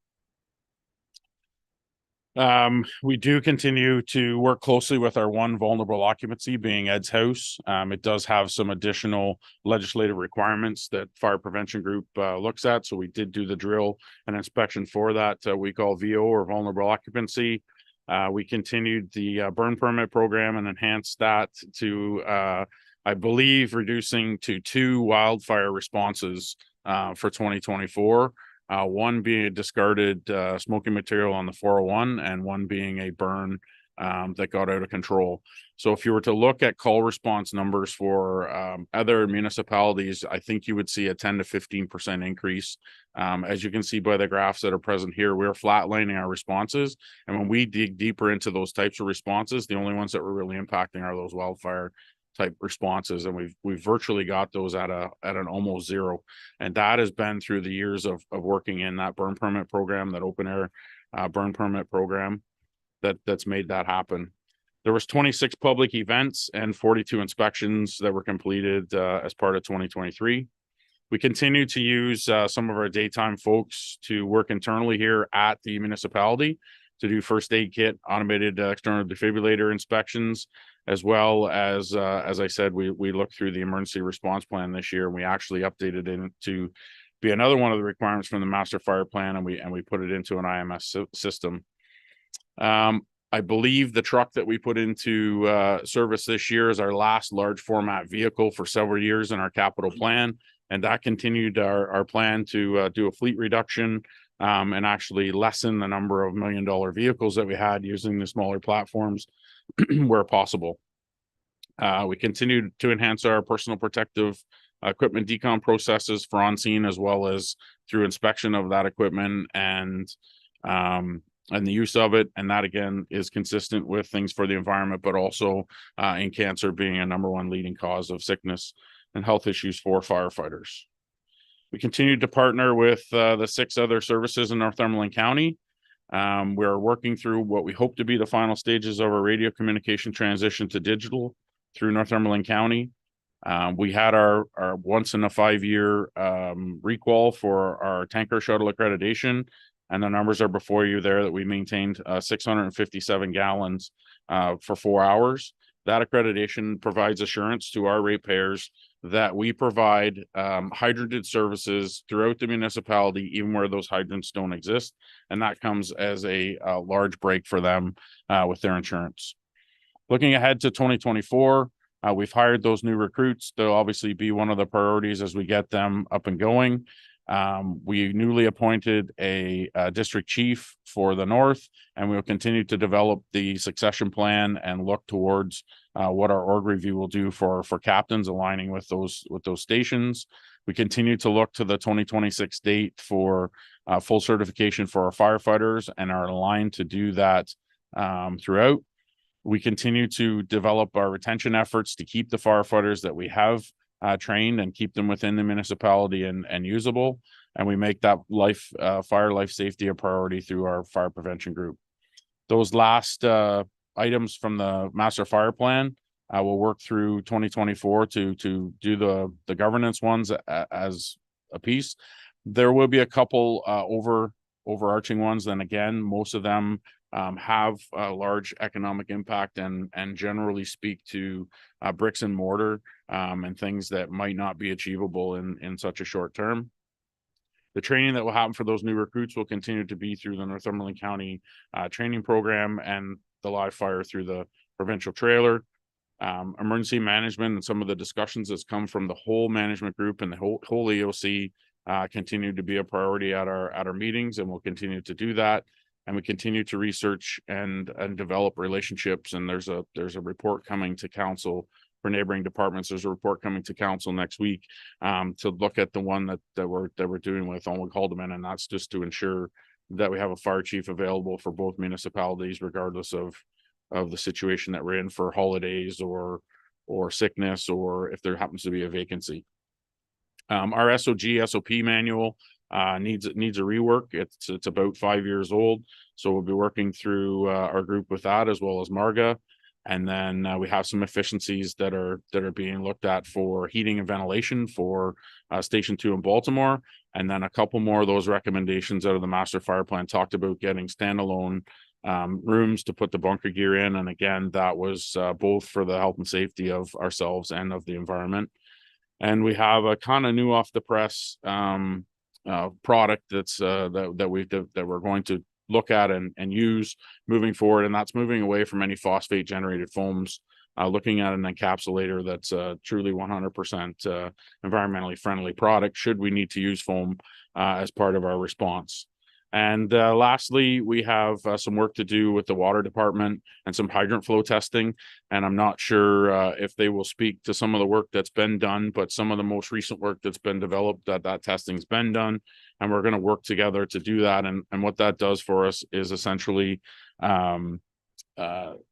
We do continue to work closely with our one vulnerable occupancy being Ed's house. It does have some additional legislative requirements that fire prevention group looks at. So we did do the drill and inspection for that we call VO or vulnerable occupancy. We continued the burn permit program and enhanced that to, I believe, reducing to 2 wildfire responses for 2024. One being a discarded smoking material on the 401 and one being a burn that got out of control. So if you were to look at call response numbers for other municipalities, I think you would see a 10 to 15% increase. As you can see by the graphs that are present here, we're flatlining our responses. And when we dig deeper into those types of responses, the only ones that were really impacting are those wildfire type responses, and we've virtually got those at an almost 0, and that has been through the years of working in that burn permit program, that open air burn permit program that's made that happen. There was 26 public events and 42 inspections that were completed as part of 2023. We continue to use some of our daytime folks to work internally here at the municipality to do first aid kit, automated external defibrillator inspections, as well as I said, we looked through the emergency response plan this year, and we actually updated it to be another one of the requirements from the master fire plan, and we put it into an IMS system. I believe the truck that we put into service this year is our last large format vehicle for several years in our capital plan, and that continued our plan to do a fleet reduction and actually lessen the number of $1 million vehicles that we had using the smaller platforms where possible. We continued to enhance our personal protective equipment decom processes for on scene, as well as through inspection of that equipment and the use of it. And that again is consistent with things for the environment, but also in cancer being a #1 leading cause of sickness and health issues for firefighters. We continued to partner with the 6 other services in Northumberland County. We're working through what we hope to be the final stages of our radio communication transition to digital through Northumberland County. We had our once in a 5-year requal for our tanker shuttle accreditation, and the numbers are before you there that we maintained 657 gallons for 4 hours. That accreditation provides assurance to our ratepayers that we provide hydranted services throughout the municipality, even where those hydrants don't exist. And that comes as a large break for them with their insurance. Looking ahead to 2024, we've hired those new recruits. They'll obviously be one of the priorities as we get them up and going. We newly appointed a district chief for the North, and we'll continue to develop the succession plan and look towards what our org review will do for captains, aligning with those stations. We continue to look to the 2026 date for full certification for our firefighters and are aligned to do that throughout. We continue to develop our retention efforts to keep the firefighters that we have trained and keep them within the municipality and usable. And we make that fire life safety a priority through our fire prevention group. Those last items from the master fire plan We'll work through 2024 to do the governance ones as a piece. There will be a couple overarching ones. Then again, most of them have a large economic impact and generally speak to bricks and mortar and things that might not be achievable in such a short term. The training that will happen for those new recruits will continue to be through the Northumberland County training program and the live fire through the provincial trailer. Emergency management and some of the discussions that's come from the whole management group and the whole EOC continue to be a priority at our meetings, and we'll continue to do that. And we continue to research and develop relationships. And there's a report coming to council for neighboring departments. There's a report coming to council next week to look at the one that we're doing with Onward Haldeman, and that's just to ensure that we have a fire chief available for both municipalities, regardless of the situation that we're in for holidays or sickness, or if there happens to be a vacancy. Our SOG SOP manual needs a rework. It's about 5 years old, so we'll be working through our group with that, as well as Marga. And then we have some efficiencies that are being looked at for heating and ventilation for Station 2 in Baltimore. And then a couple more of those recommendations out of the master fire plan talked about getting standalone rooms to put the bunker gear in. And again, that was both for the health and safety of ourselves and of the environment. And we have a kind of new off the press product that's that we're going to look at and use moving forward, and that's moving away from any phosphate generated foams, looking at an encapsulator that's truly 100% environmentally friendly product should we need to use foam as part of our response. And lastly, we have some work to do with the water department and some hydrant flow testing. And I'm not sure if they will speak to some of the work that's been done, but some of the most recent work that's been developed, that testing's been done. And we're going to work together to do that. And what that does for us is essentially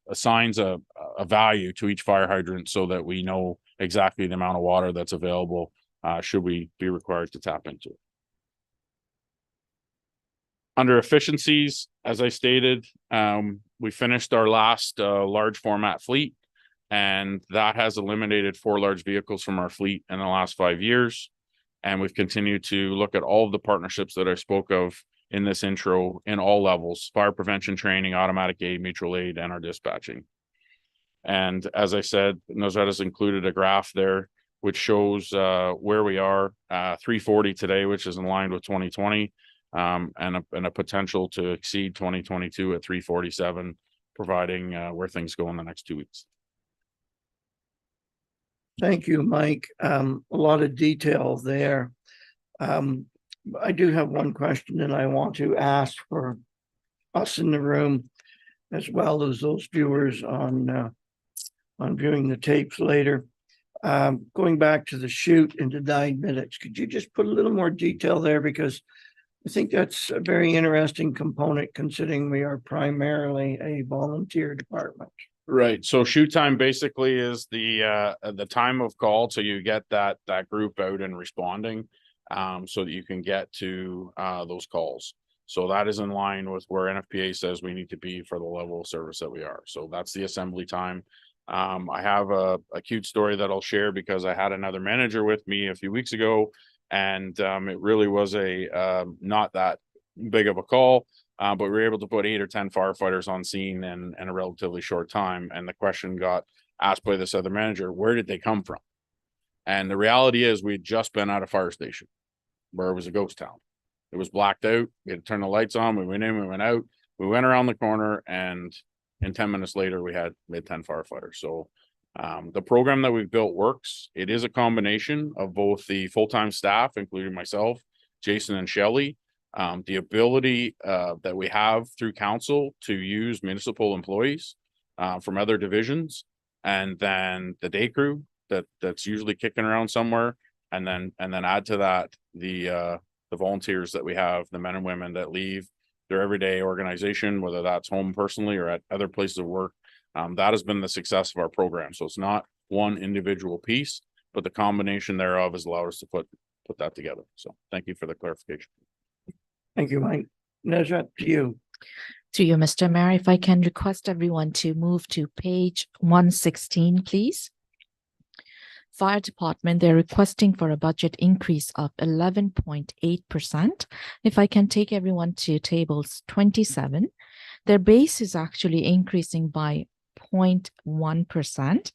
assigns a value to each fire hydrant so that we know exactly the amount of water that's available should we be required to tap into it. Under efficiencies, as I stated, we finished our last large format fleet, and that has eliminated 4 large vehicles from our fleet in the last 5 years. And we've continued to look at all of the partnerships that I spoke of in this intro in all levels: fire prevention training, automatic aid, mutual aid, and our dispatching. And as I said, Nozetta's included a graph there which shows where we are, 340 today, which is in line with 2020. And a potential to exceed 2022 at 347, providing where things go in the next 2 weeks. Thank you, Mike. A lot of detail there. I do have one question, and I want to ask for us in the room, as well as those viewers on viewing the tapes later. Going back to the shoot into 9 minutes, could you just put a little more detail there? Because I think that's a very interesting component, considering we are primarily a volunteer department. Right. So shoot time basically is the time of call. So you get that group out and responding so that you can get to those calls. So that is in line with where NFPA says we need to be for the level of service that we are. So that's the assembly time. I have a cute story that I'll share because I had another manager with me a few weeks ago. And it really was not that big of a call, but we were able to put 8 or 10 firefighters on scene in a relatively short time. And the question got asked by this other manager, where did they come from? And the reality is we'd just been at a fire station where it was a ghost town. It was blacked out. We had to turn the lights on. We went in, we went out, we went around the corner, and in 10 minutes later, we had 10 firefighters. So the program that we've built works. It is a combination of both the full-time staff, including myself, Jason and Shelley, the ability that we have through council to use municipal employees from other divisions, and then the day crew that's usually kicking around somewhere, and then add to that the volunteers that we have, the men and women that leave their everyday organization, whether that's home personally or at other places of work. That has been the success of our program. So it's not one individual piece, but the combination thereof has allowed us to put that together. So thank you for the clarification. Thank you, Mike. Nezra, to you. To you, Mr. Mayor, if I can request everyone to move to page 116, please. Fire Department, they're requesting for a budget increase of 11.8%. If I can take everyone to tables 27, their base is actually increasing by 0.1%.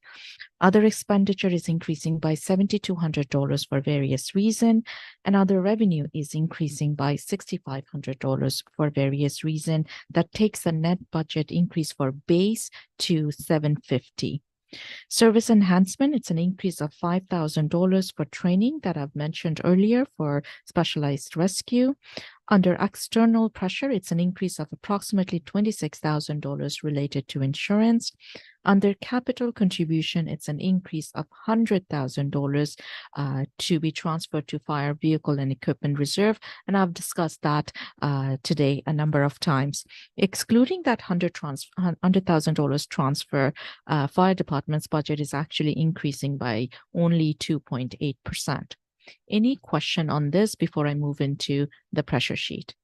Other expenditure is increasing by $7,200 for various reasons, and other revenue is increasing by $6,500 for various reasons. That takes the net budget increase for base to $750. Service enhancement, it's an increase of $5,000 for training that I've mentioned earlier for specialized rescue. Under external pressure, it's an increase of approximately $26,000 related to insurance. Under capital contribution, it's an increase of $100,000 to be transferred to fire vehicle and equipment reserve. And I've discussed that today a number of times. Excluding that $100,000 transfer, fire department's budget is actually increasing by only 2.8%. Any question on this before I move into the pressure sheet?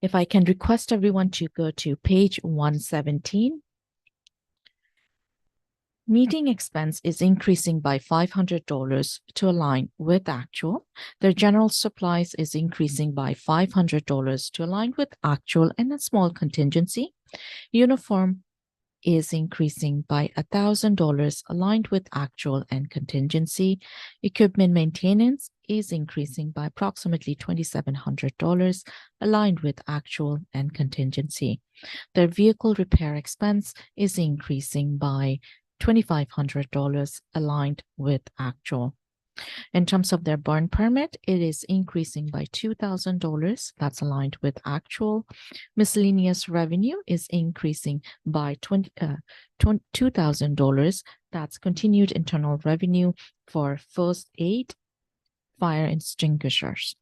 If I can request everyone to go to page 117. Meeting expense is increasing by $500 to align with actual. Their general supplies is increasing by $500 to align with actual and a small contingency. Uniform is increasing by $1,000 aligned with actual and contingency. Equipment maintenance is increasing by approximately $2,700 aligned with actual and contingency. Their vehicle repair expense is increasing by $2,500 aligned with actual. In terms of their burn permit, it is increasing by $2,000. That's aligned with actual. Miscellaneous revenue is increasing by $2,000. That's continued internal revenue for first aid, fire extinguishers.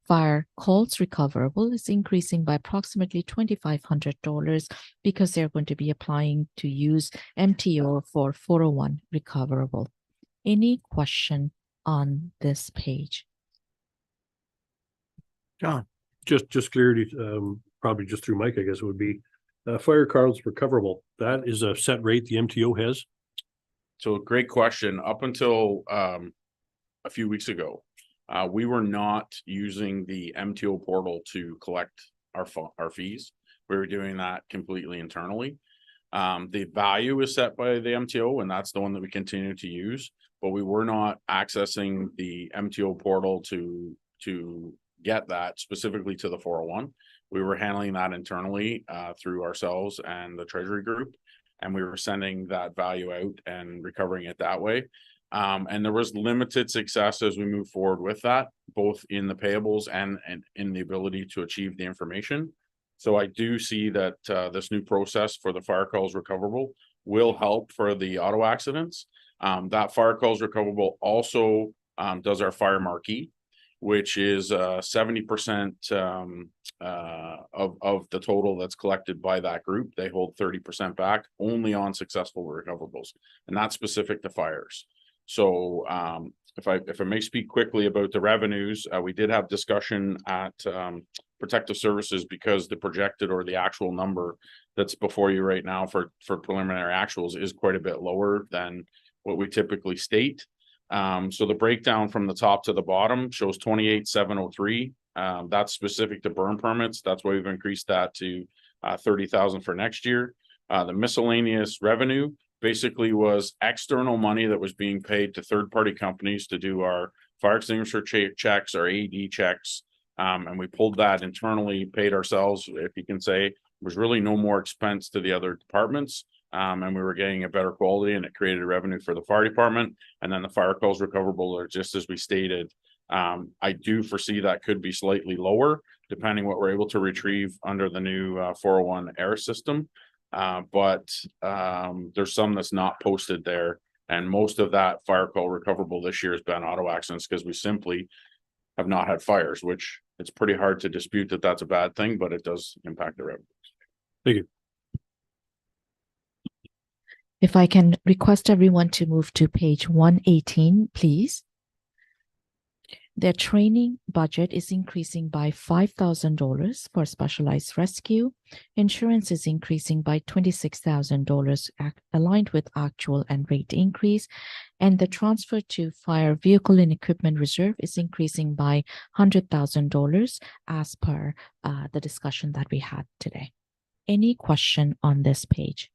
Fire calls recoverable is increasing by approximately $2,500 because they're going to be applying to use MTO for 401 recoverable. Any question on this page? John, Just clarity, probably just through Mike, I guess it would be, fire calls recoverable. That is a set rate the MTO has. So great question. Up until a few weeks ago, we were not using the MTO portal to collect our fees. We were doing that completely internally. The value is set by the MTO, and that's the one that we continue to use. But we were not accessing the MTO portal to get that specifically to the 401. We were handling that internally through ourselves and the treasury group, and we were sending that value out and recovering it that way. And there was limited success as we move forward with that, both in the payables and in the ability to achieve the information. So I do see that this new process for the fire calls recoverable will help for the auto accidents. That fire calls recoverable also does our fire marquee, which is 70% of the total that's collected by that group. They hold 30% back only on successful recoverables, and that's specific to fires. So if I may speak quickly about the revenues, we did have discussion at Protective Services because the projected or the actual number that's before you right now for preliminary actuals is quite a bit lower than what we typically state. So the breakdown from the top to the bottom shows 28,703. That's specific to burn permits. That's why we've increased that to 30,000 for next year. The miscellaneous revenue basically was external money that was being paid to third-party companies to do our fire extinguisher checks, our AED checks, and we pulled that internally, paid ourselves, if you can say. There was really no more expense to the other departments. And we were getting a better quality, and it created revenue for the fire department. And then the fire calls recoverable are just as we stated. I do foresee that could be slightly lower, depending what we're able to retrieve under the new 401 air system. But there's some that's not posted there. And most of that fire call recoverable this year has been auto accidents because we simply have not had fires, which it's pretty hard to dispute that that's a bad thing, but it does impact the revenue. Thank you. If I can request everyone to move to page 118, please. Their training budget is increasing by $5,000 for specialized rescue. Insurance is increasing by $26,000 aligned with actual and rate increase. And the transfer to fire vehicle and equipment reserve is increasing by $100,000 as per the discussion that we had today. Any question on this page?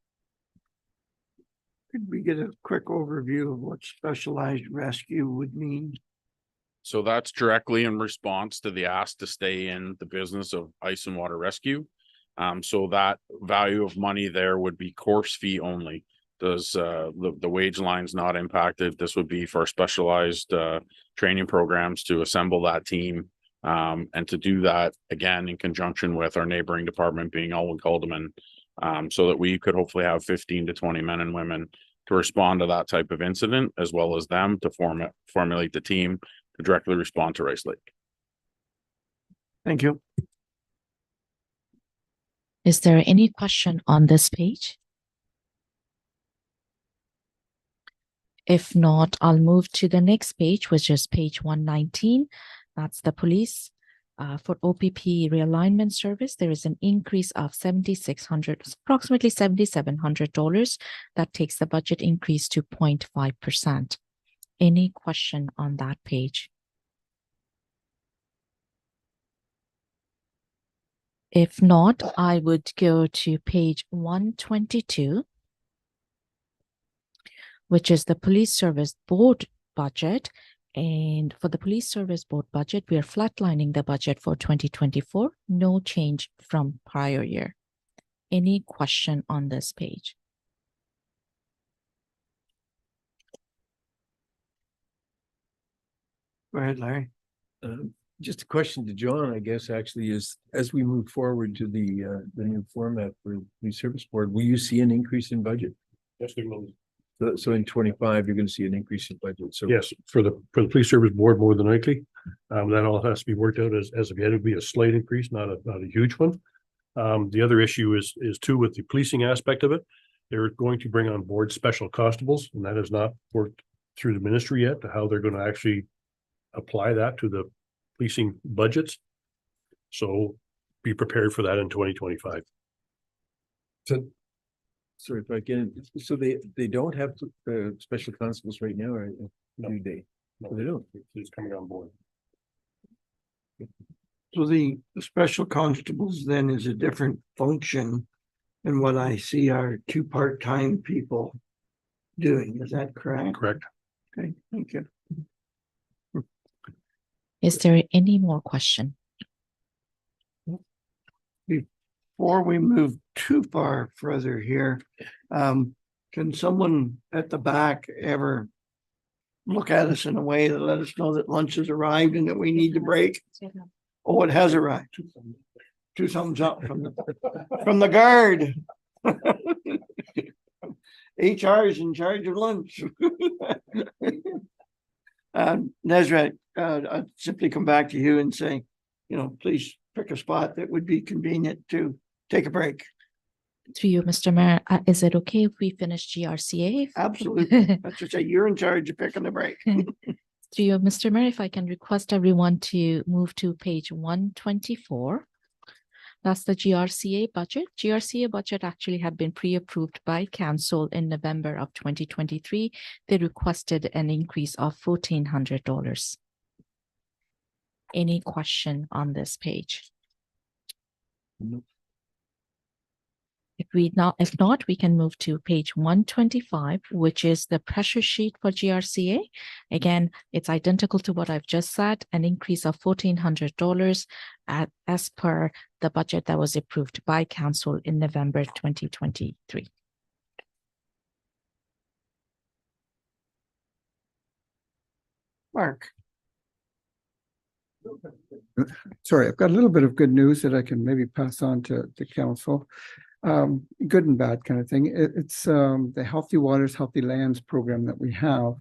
Could we get a quick overview of what specialized rescue would mean? So that's directly in response to the ask to stay in the business of ice and water rescue. So that value of money there would be course fee only. Does the wage line's not impacted? This would be for specialized training programs to assemble that team. And to do that again in conjunction with our neighboring department being Elwyn Calderman, so that we could hopefully have 15 to 20 men and women to respond to that type of incident, as well as them to formulate the team to directly respond to Rice Lake. Thank you. Is there any question on this page? If not, I'll move to the next page, which is page 119. That's the police. For OPP realignment service, there is an increase of $7,600, approximately $7,700. That takes the budget increase to 0.5%. Any question on that page? If not, I would go to page 122, which is the police service board budget. And for the police service board budget, we are flatlining the budget for 2024. No change from prior year. Any question on this page? Go ahead, Larry. Just a question to John, I guess, actually, is as we move forward to the new format for the service board, will you see an increase in budget? Yes, we will. So in 25, you're going to see an increase in budget. So Yes, for the police service board, more than likely. That all has to be worked out as of yet. It'll be a slight increase, not a huge one. The other issue is too with the policing aspect of it. They're going to bring on board special constables, and that has not worked through the ministry yet to how they're going to actually apply that to the policing budgets. So be prepared for that in 2025. sorry if I can, so they don't have special constables right now, or do they? No, They don't. He's coming on board. So the special constables then is a different function than what I see our two part-time people doing. Is that correct? Correct. Okay, thank you. Is there any more question? Before we move too far further here, can someone at the back ever look at us in a way to let us know that lunch has arrived and that we need to break? Oh, it has arrived. Two thumbs up from the guard. HR is in charge of lunch. Nezra, I'd simply come back to you and say, please pick a spot that would be convenient to take a break. To you, Mr. Mayor, is it okay if we finish GRCA? Absolutely. That's to say, you're in charge of picking the break. To you, Mr. Mayor, if I can request everyone to move to page 124. That's the GRCA budget. GRCA budget actually had been pre-approved by council in November of 2023. They requested an increase of $1,400. Any question on this page? No. If not, we can move to page 125, which is the pressure sheet for GRCA. Again, it's identical to what I've just said, an increase of $1,400 as per the budget that was approved by council in November 2023. Mark. Sorry, I've got a little bit of good news that I can maybe pass on to council. Good and bad kind of thing. It's the Healthy Waters, Healthy Lands program that we have.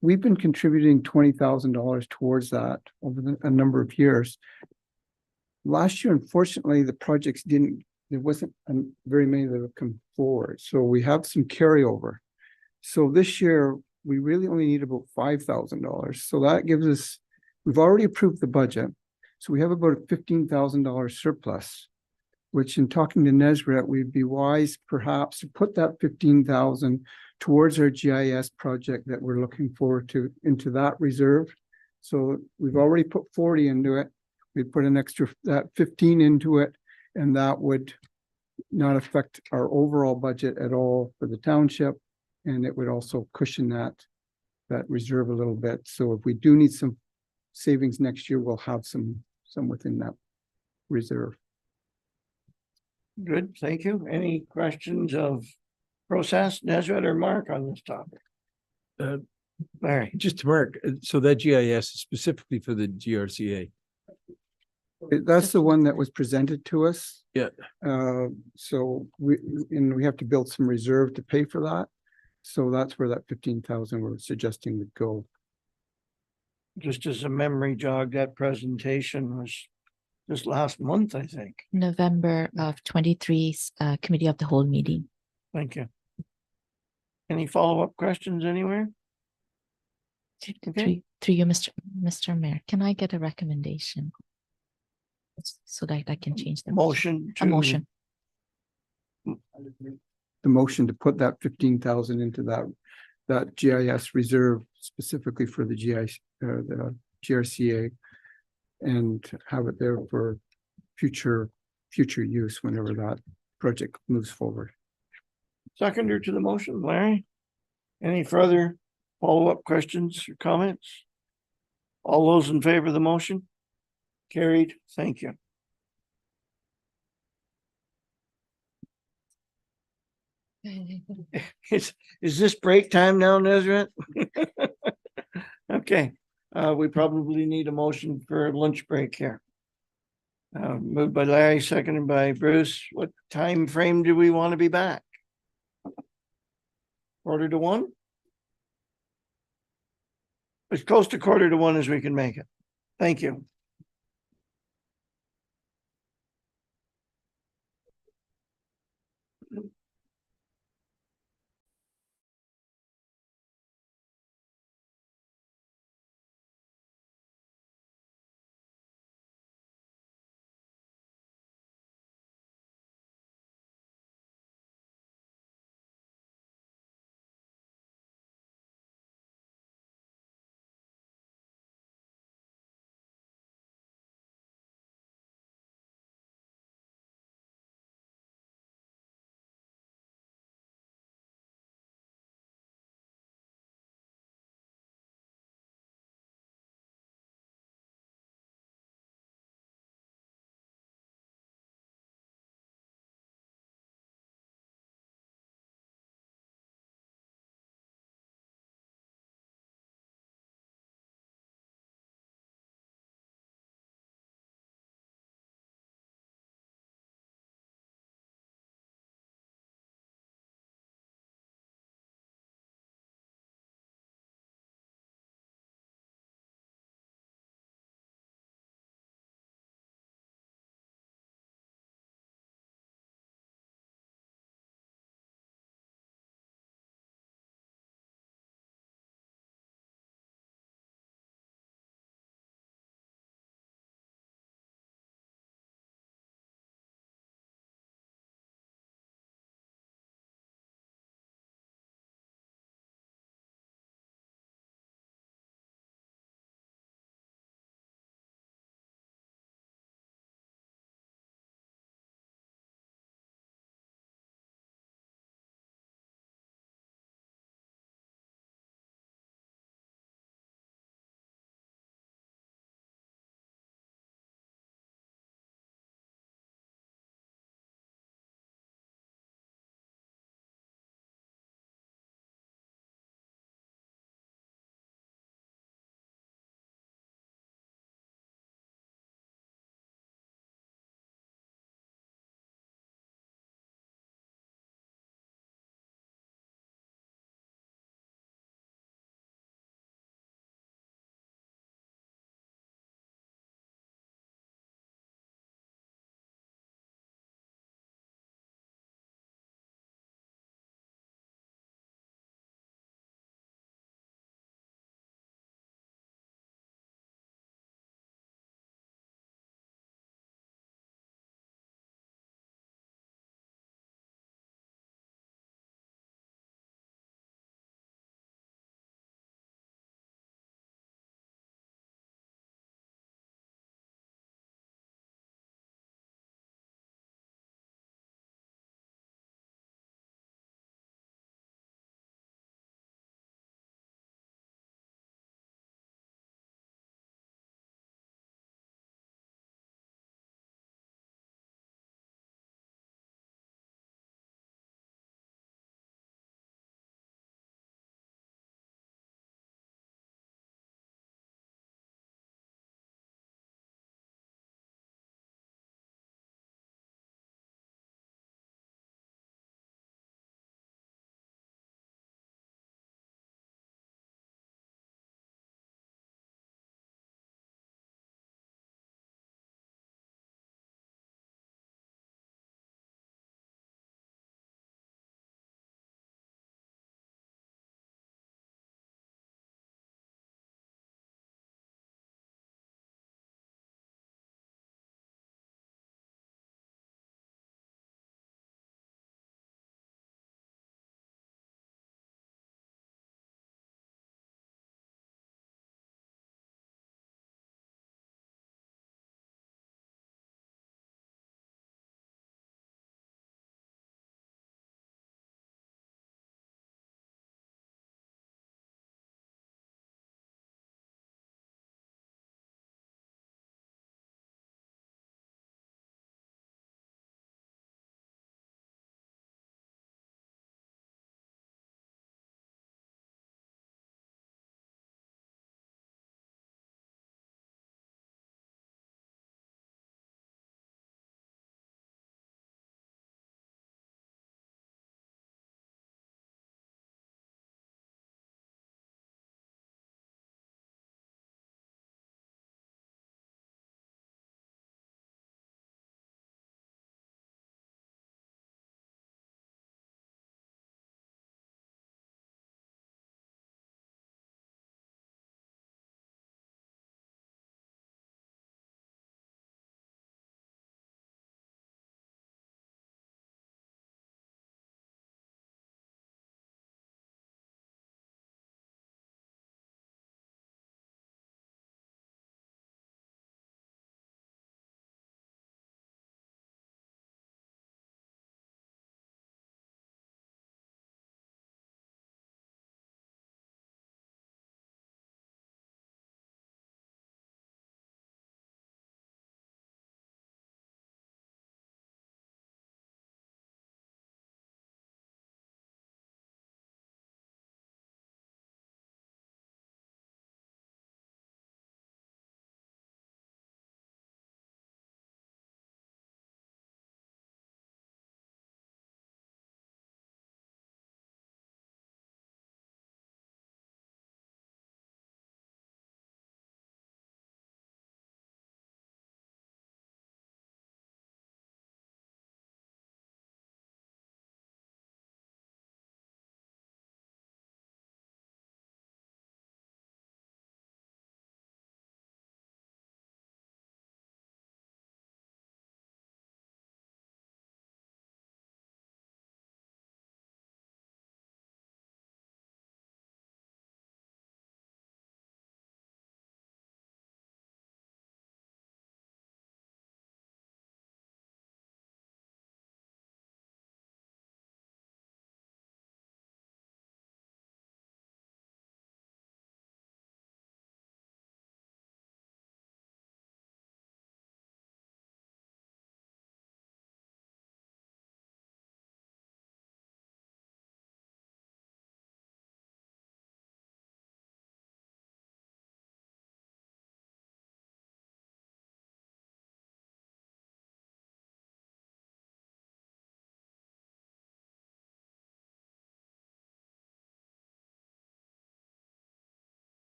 We've been contributing $20,000 towards that over a number of years. Last year, unfortunately, the projects there wasn't very many that have come forward. So we have some carryover. So this year, we really only need about $5,000. So that gives us, we've already approved the budget. So we have about a $15,000 surplus, which in talking to Nesret, we'd be wise perhaps to put that 15,000 towards our GIS project that we're looking forward to into that reserve. So we've already put 40 into it. We put an extra that 15 into it, and that would not affect our overall budget at all for the township. And it would also cushion that reserve a little bit. So if we do need some savings next year, we'll have some within that reserve. Good, thank you. Any questions of process, Nesret or Mark on this topic? Uh, Larry, Just to mark, so that GIS is specifically for the GRCA. That's the one that was presented to us. Yeah. So we have to build some reserve to pay for that. So that's where that 15,000 we're suggesting would go. just as a memory jog, that presentation was just last month, I think. November of 23's Committee of the Whole meeting. Thank you. Any follow-up questions anywhere? Okay. Through you, Mr. Mayor, can I get a recommendation? So that I can change the Motion A to. motion. The motion to put that 15,000 into that GIS reserve specifically for the the GRCA, and have it there for future use whenever that project moves forward. Seconder to the motion, Larry? Any further follow-up questions or comments? All those in favor of the motion? Carried, thank you. Is this break time now, Nesret? Okay, we probably need a motion for a lunch break here. Moved by Larry, seconded by Bruce. What time frame do we want to be back? 1:45? As close to 1:45 as we can make it. Thank you.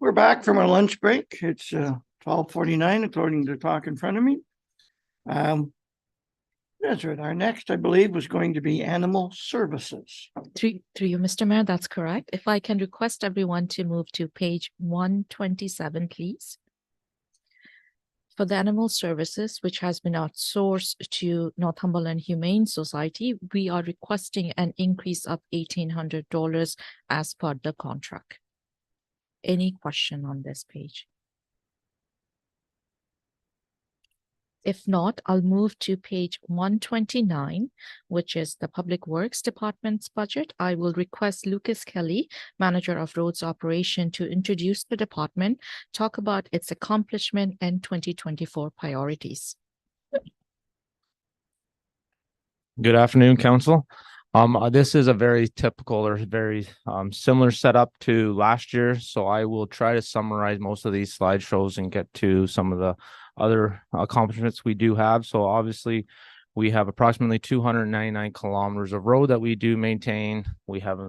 We're back from our lunch break. It's 12:49 according to the clock in front of me. That's right. Our next, I believe, was going to be animal services. Through you, Mr. Mayor, that's correct. If I can request everyone to move to page 127, please. For the animal services, which has been outsourced to Northumberland Humane Society, we are requesting an increase of $1,800 as per the contract. Any question on this page? If not, I'll move to page 129, which is the Public Works Department's budget. I will request Lucas Kelly, Manager of Roads Operation, to introduce the department, talk about its accomplishment and 2024 priorities. Good afternoon, Council. This is a very typical or very similar setup to last year, so I will try to summarize most of these slideshows and get to some of the other accomplishments we do have. So obviously, we have approximately 299 kilometers of road that we do maintain. We have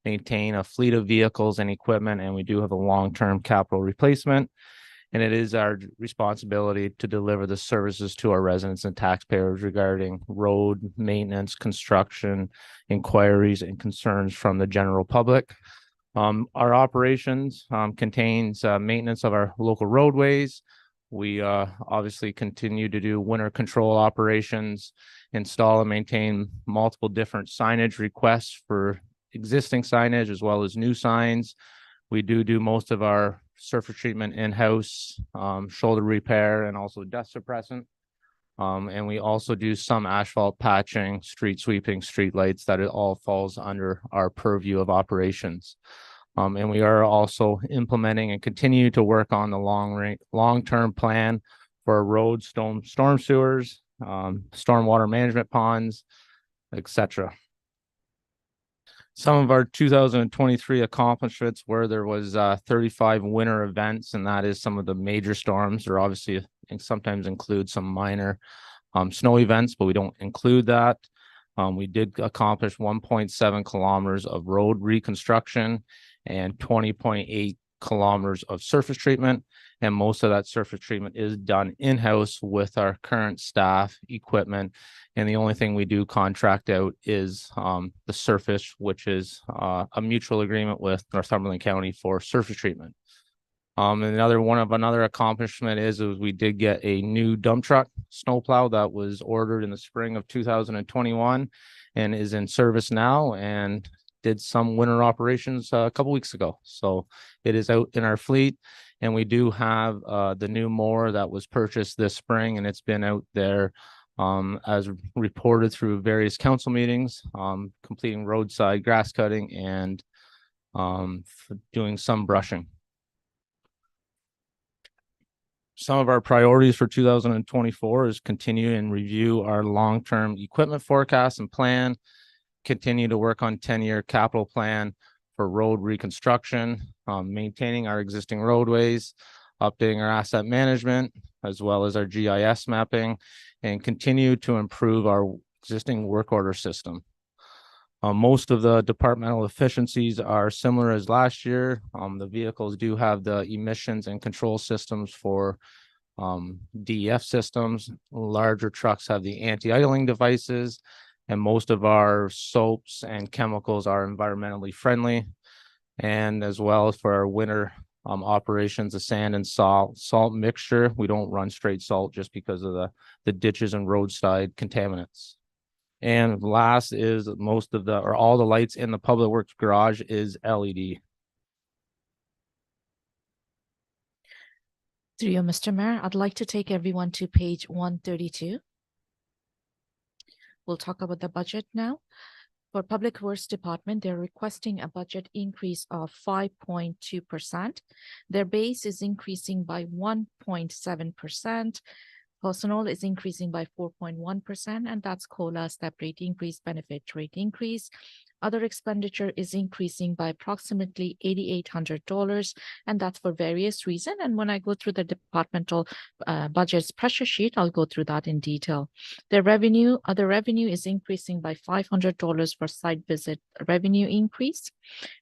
maintain a fleet of vehicles and equipment, and we do have a long-term capital replacement. And it is our responsibility to deliver the services to our residents and taxpayers regarding road maintenance, construction, inquiries, and concerns from the general public. Our operations contains maintenance of our local roadways. We obviously continue to do winter control operations, install and maintain multiple different signage requests for existing signage as well as new signs. We do most of our surface treatment in-house, shoulder repair, and also dust suppressant. And we also do some asphalt patching, street sweeping, street lights. That it all falls under our purview of operations. And we are also implementing and continue to work on the long-term plan for road storm sewers, stormwater management ponds, etc. Some of our 2023 accomplishments were there was 35 winter events, and that is some of the major storms. There obviously sometimes include some minor snow events, but we don't include that. We did accomplish 1.7 kilometers of road reconstruction and 20.8 kilometers of surface treatment. And most of that surface treatment is done in-house with our current staff, equipment. And the only thing we do contract out is the surface, which is a mutual agreement with Northumberland County for surface treatment. And another accomplishment is we did get a new dump truck snowplow that was ordered in the spring of 2021 and is in service now and did some winter operations a couple weeks ago. So it is out in our fleet, and we do have the new mower that was purchased this spring, and it's been out there as reported through various council meetings, completing roadside grass cutting and doing some brushing. Some of our priorities for 2024 is continue and review our long-term equipment forecast and plan, continue to work on 10-year capital plan for road reconstruction, maintaining our existing roadways, updating our asset management, as well as our GIS mapping, and continue to improve our existing work order system. Most of the departmental efficiencies are similar as last year. The vehicles do have the emissions and control systems for DEF systems. Larger trucks have the anti-idling devices, and most of our soaps and chemicals are environmentally friendly. And as well as for our winter operations, the sand and salt mixture, we don't run straight salt just because of the ditches and roadside contaminants. And last is all the lights in the public works garage is LED. Through you, Mr. Mayor, I'd like to take everyone to page 132. We'll talk about the budget now. For Public Works Department, they're requesting a budget increase of 5.2%. Their base is increasing by 1.7%. Personnel is increasing by 4.1%, and that's COLA, step rate increase, benefit rate increase. Other expenditure is increasing by approximately $8,800, and that's for various reasons. And when I go through the departmental budgets pressure sheet, I'll go through that in detail. The revenue, other revenue is increasing by $500 for site visit revenue increase,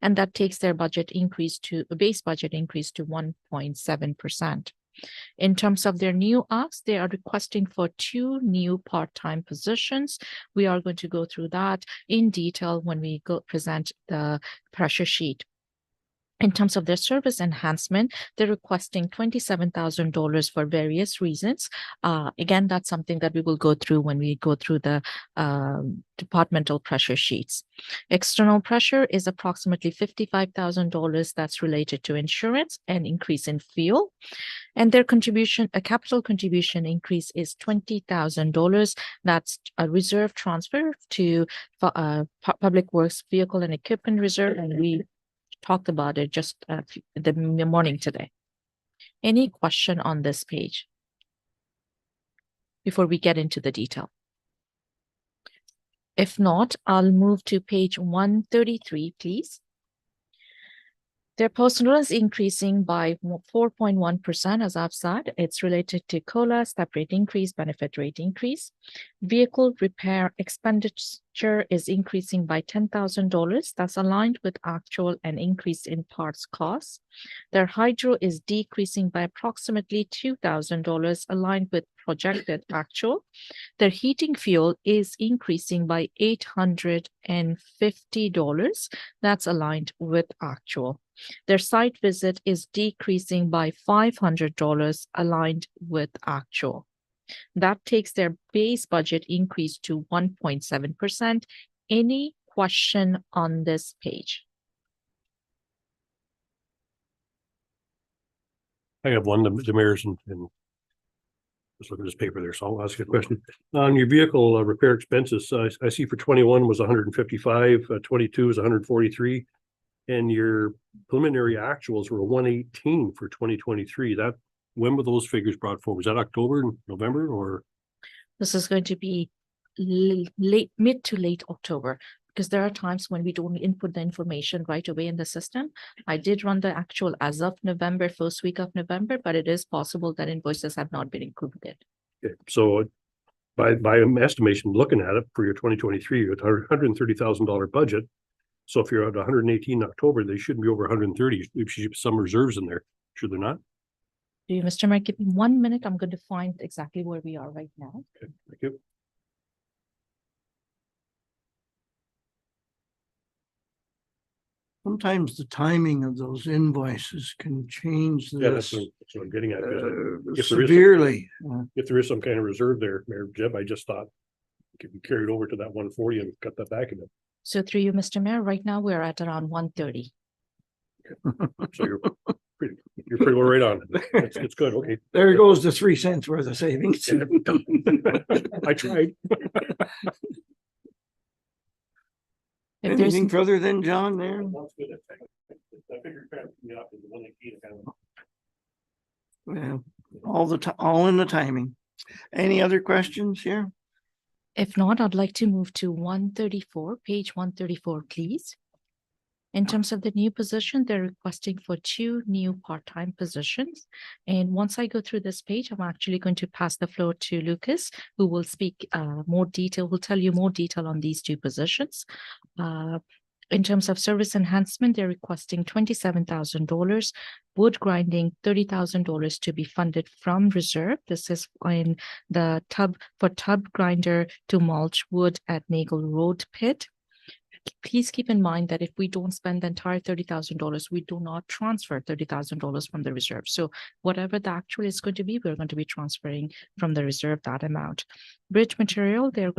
and that takes their budget increase to base budget increase to 1.7%. In terms of their new asks, they are requesting for 2 new part-time positions. We are going to go through that in detail when we go present the pressure sheet. In terms of their service enhancement, they're requesting $27,000 for various reasons. Again, that's something that we will go through when we go through the departmental pressure sheets. External pressure is approximately $55,000. That's related to insurance and increase in fuel. And their contribution, a capital contribution increase is $20,000. That's a reserve transfer to Public Works Vehicle and Equipment Reserve, and we talked about it just the morning today. Any question on this page before we get into the detail? If not, I'll move to page 133, please. Their personnel is increasing by 4.1%, as I've said. It's related to COLA, step rate increase, benefit rate increase. Vehicle repair expenditure is increasing by $10,000. That's aligned with actual and increase in parts costs. Their hydro is decreasing by approximately $2,000, aligned with projected actual. Their heating fuel is increasing by $850. That's aligned with actual. Their site visit is decreasing by $500, aligned with actual. That takes their base budget increase to 1.7%. Any question on this page? I have one, the mayor's and just look at this paper there, so I'll ask you a question. On your vehicle repair expenses, I see for 21 was 155, 22 was 143. And your preliminary actuals were 118 for 2023. That, when were those figures brought forward? Was that October, November, or? This is going to be mid to late October, because there are times when we don't input the information right away in the system. I did run the actual as of November, first week of November, but it is possible that invoices have not been included. Okay, so by estimation, looking at it for your 2023, you're at $130,000 budget. So if you're at 118 in October, they shouldn't be over 130. You should have some reserves in there. Should there not? Do you, Mr. Mayor, give me 1 minute. I'm going to find exactly where we are right now. Okay, thank you. Sometimes the timing of those invoices can change Yeah, that's this what I'm getting at. If there is severely. If there is some kind of reserve there, Mayor Jeb, I just thought it could be carried over to that 140 and cut that back a bit. So through you, Mr. Mayor, right now we're at around 130. So you're pretty well right on. It's good. Okay. There goes the 3 cents worth of savings. I tried. If there's Anything further than John there? Well, all in the timing. Any other questions here? If not, I'd like to move to 134, page 134, please. In terms of the new position, they're requesting for 2 new part-time positions. And once I go through this page, I'm actually going to pass the floor to Lucas, who will speak more detail, will tell you more detail on these 2 positions. In terms of service enhancement, they're requesting $27,000, wood grinding $30,000 to be funded from reserve. This is in the tub grinder to mulch wood at Nagle Road pit. Please keep in mind that if we don't spend the entire $30,000, we do not transfer $30,000 from the reserve. So whatever the actual is going to be, we're going to be transferring from the reserve that amount. Bridge material, they're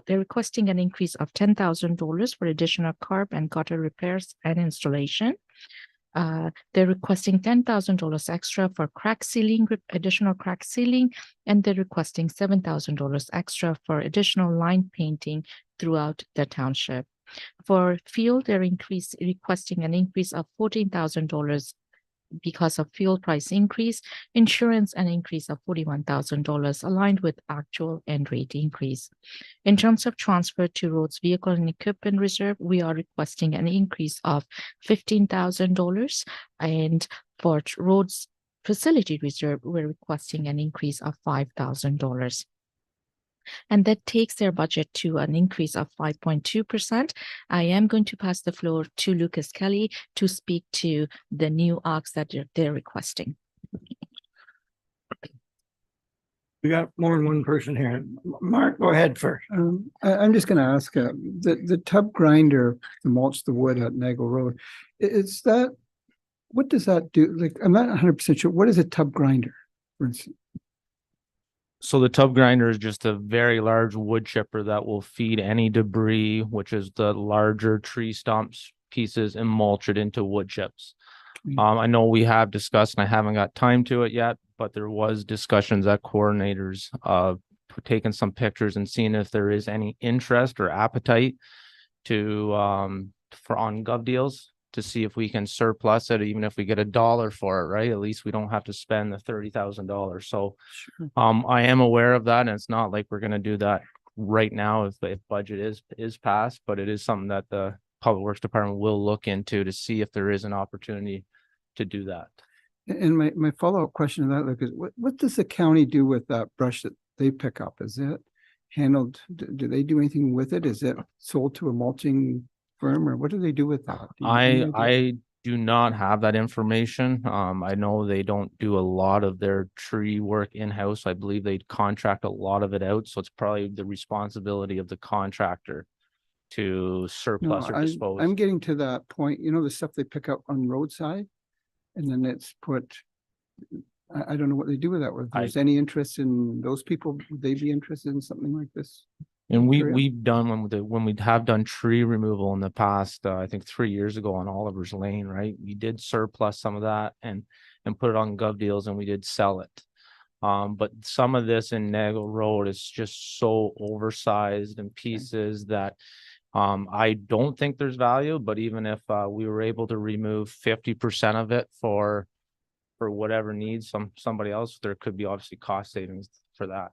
requesting an increase of $10,000 for additional curb and gutter repairs and installation. They're requesting $10,000 extra for crack sealing, additional crack sealing, and they're requesting $7,000 extra for additional line painting throughout the township. For field, they're requesting an increase of $14,000 because of fuel price increase, insurance an increase of $41,000 aligned with actual end rate increase. In terms of transfer to roads, vehicle and equipment reserve, we are requesting an increase of $15,000. And for roads facility reserve, we're requesting an increase of $5,000. And that takes their budget to an increase of 5.2%. I am going to pass the floor to Lucas Kelly to speak to the new ARCs that they're requesting. We got more than one person here. Mark, go ahead first. I'm just gonna ask, the tub grinder to mulch the wood at Nagle Road, is that, what does that do? Like, I'm not 100% sure. What is a tub grinder, for instance? So the tub grinder is just a very large wood chipper that will feed any debris, which is the larger tree stumps pieces, and mulch it into wood chips. I know we have discussed, and I haven't got time to it yet, but there was discussions at coordinators of taking some pictures and seeing if there is any interest or appetite to for on gov deals to see if we can surplus it, even if we get $1 for it, right? At least we don't have to spend the $30,000. So I am aware of that, and it's not like we're going to do that right now if budget is passed, but it is something that the Public Works Department will look into to see if there is an opportunity to do that. And my follow-up question to that, Luke, is what does the county do with that brush that they pick up? Is it handled, do they do anything with it? Is it sold to a mulching firm, or what do they do with that? Do you have any idea? I do not have that information. I know they don't do a lot of their tree work in-house. I believe they contract a lot of it out, so it's probably the responsibility of the contractor to surplus or dispose. I'm getting to that point, you know, the stuff they pick up on roadside, and then it's put, I don't know what they do with that. If there's any interest in those people, would they be interested in something like this? And area? we've done when we have done tree removal in the past, I think 3 years ago on Oliver's Lane, right? We did surplus some of that and put it on gov deals, and we did sell it. But some of this in Nagle Road is just so oversized in pieces that I don't think there's value. But even if we were able to remove 50% of it for whatever needs somebody else, there could be obviously cost savings for that.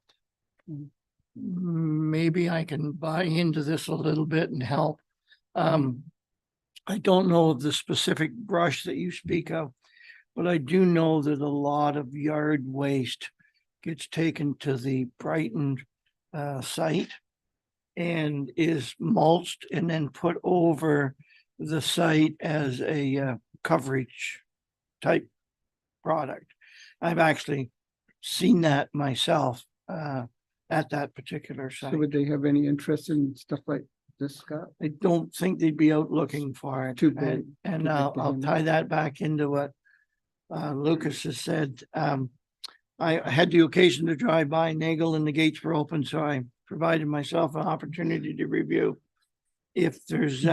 Maybe I can buy into this a little bit and help. I don't know of the specific brush that you speak of, but I do know that a lot of yard waste gets taken to the Brighton site and is mulched and then put over the site as a coverage type product. I've actually seen that myself at that particular site. So would they have any interest in stuff like this, Scott? I don't think they'd be out looking for it. Too big. And Too big to I'll handle. tie that back into what Lucas has said. I had the occasion to drive by Nagle and the gates were open, so I provided myself an opportunity to review. If there's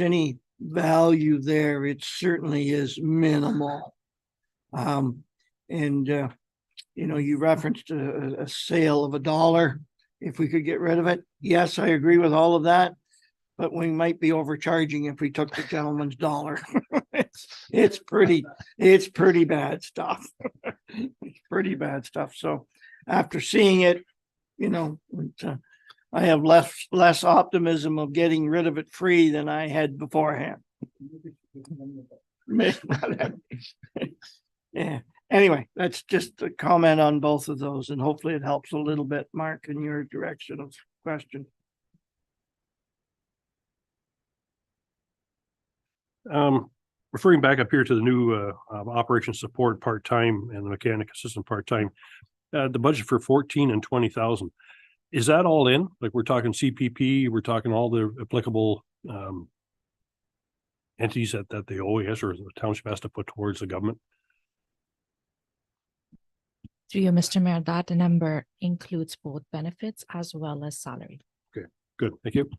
any value there, it certainly is minimal. You know, you referenced a sale of $1. If we could get rid of it, yes, I agree with all of that. But we might be overcharging if we took the gentleman's dollar. It's pretty bad stuff. It's pretty bad stuff. So after seeing it, you know, I have less optimism of getting rid of it free than I had beforehand. Yeah. Anyway, that's just a comment on both of those, and hopefully it helps a little bit, Mark, in your direction of question. Referring back up here to the new operation support part-time and the mechanic assistant part-time, the budget for 14 and 20,000. Is that all in? Like, we're talking CPP, we're talking all the applicable entities that the OAS or the township has to put towards the government? Through you, Mr. Mayor, that number includes both benefits as well as salary. Okay, good. Thank you.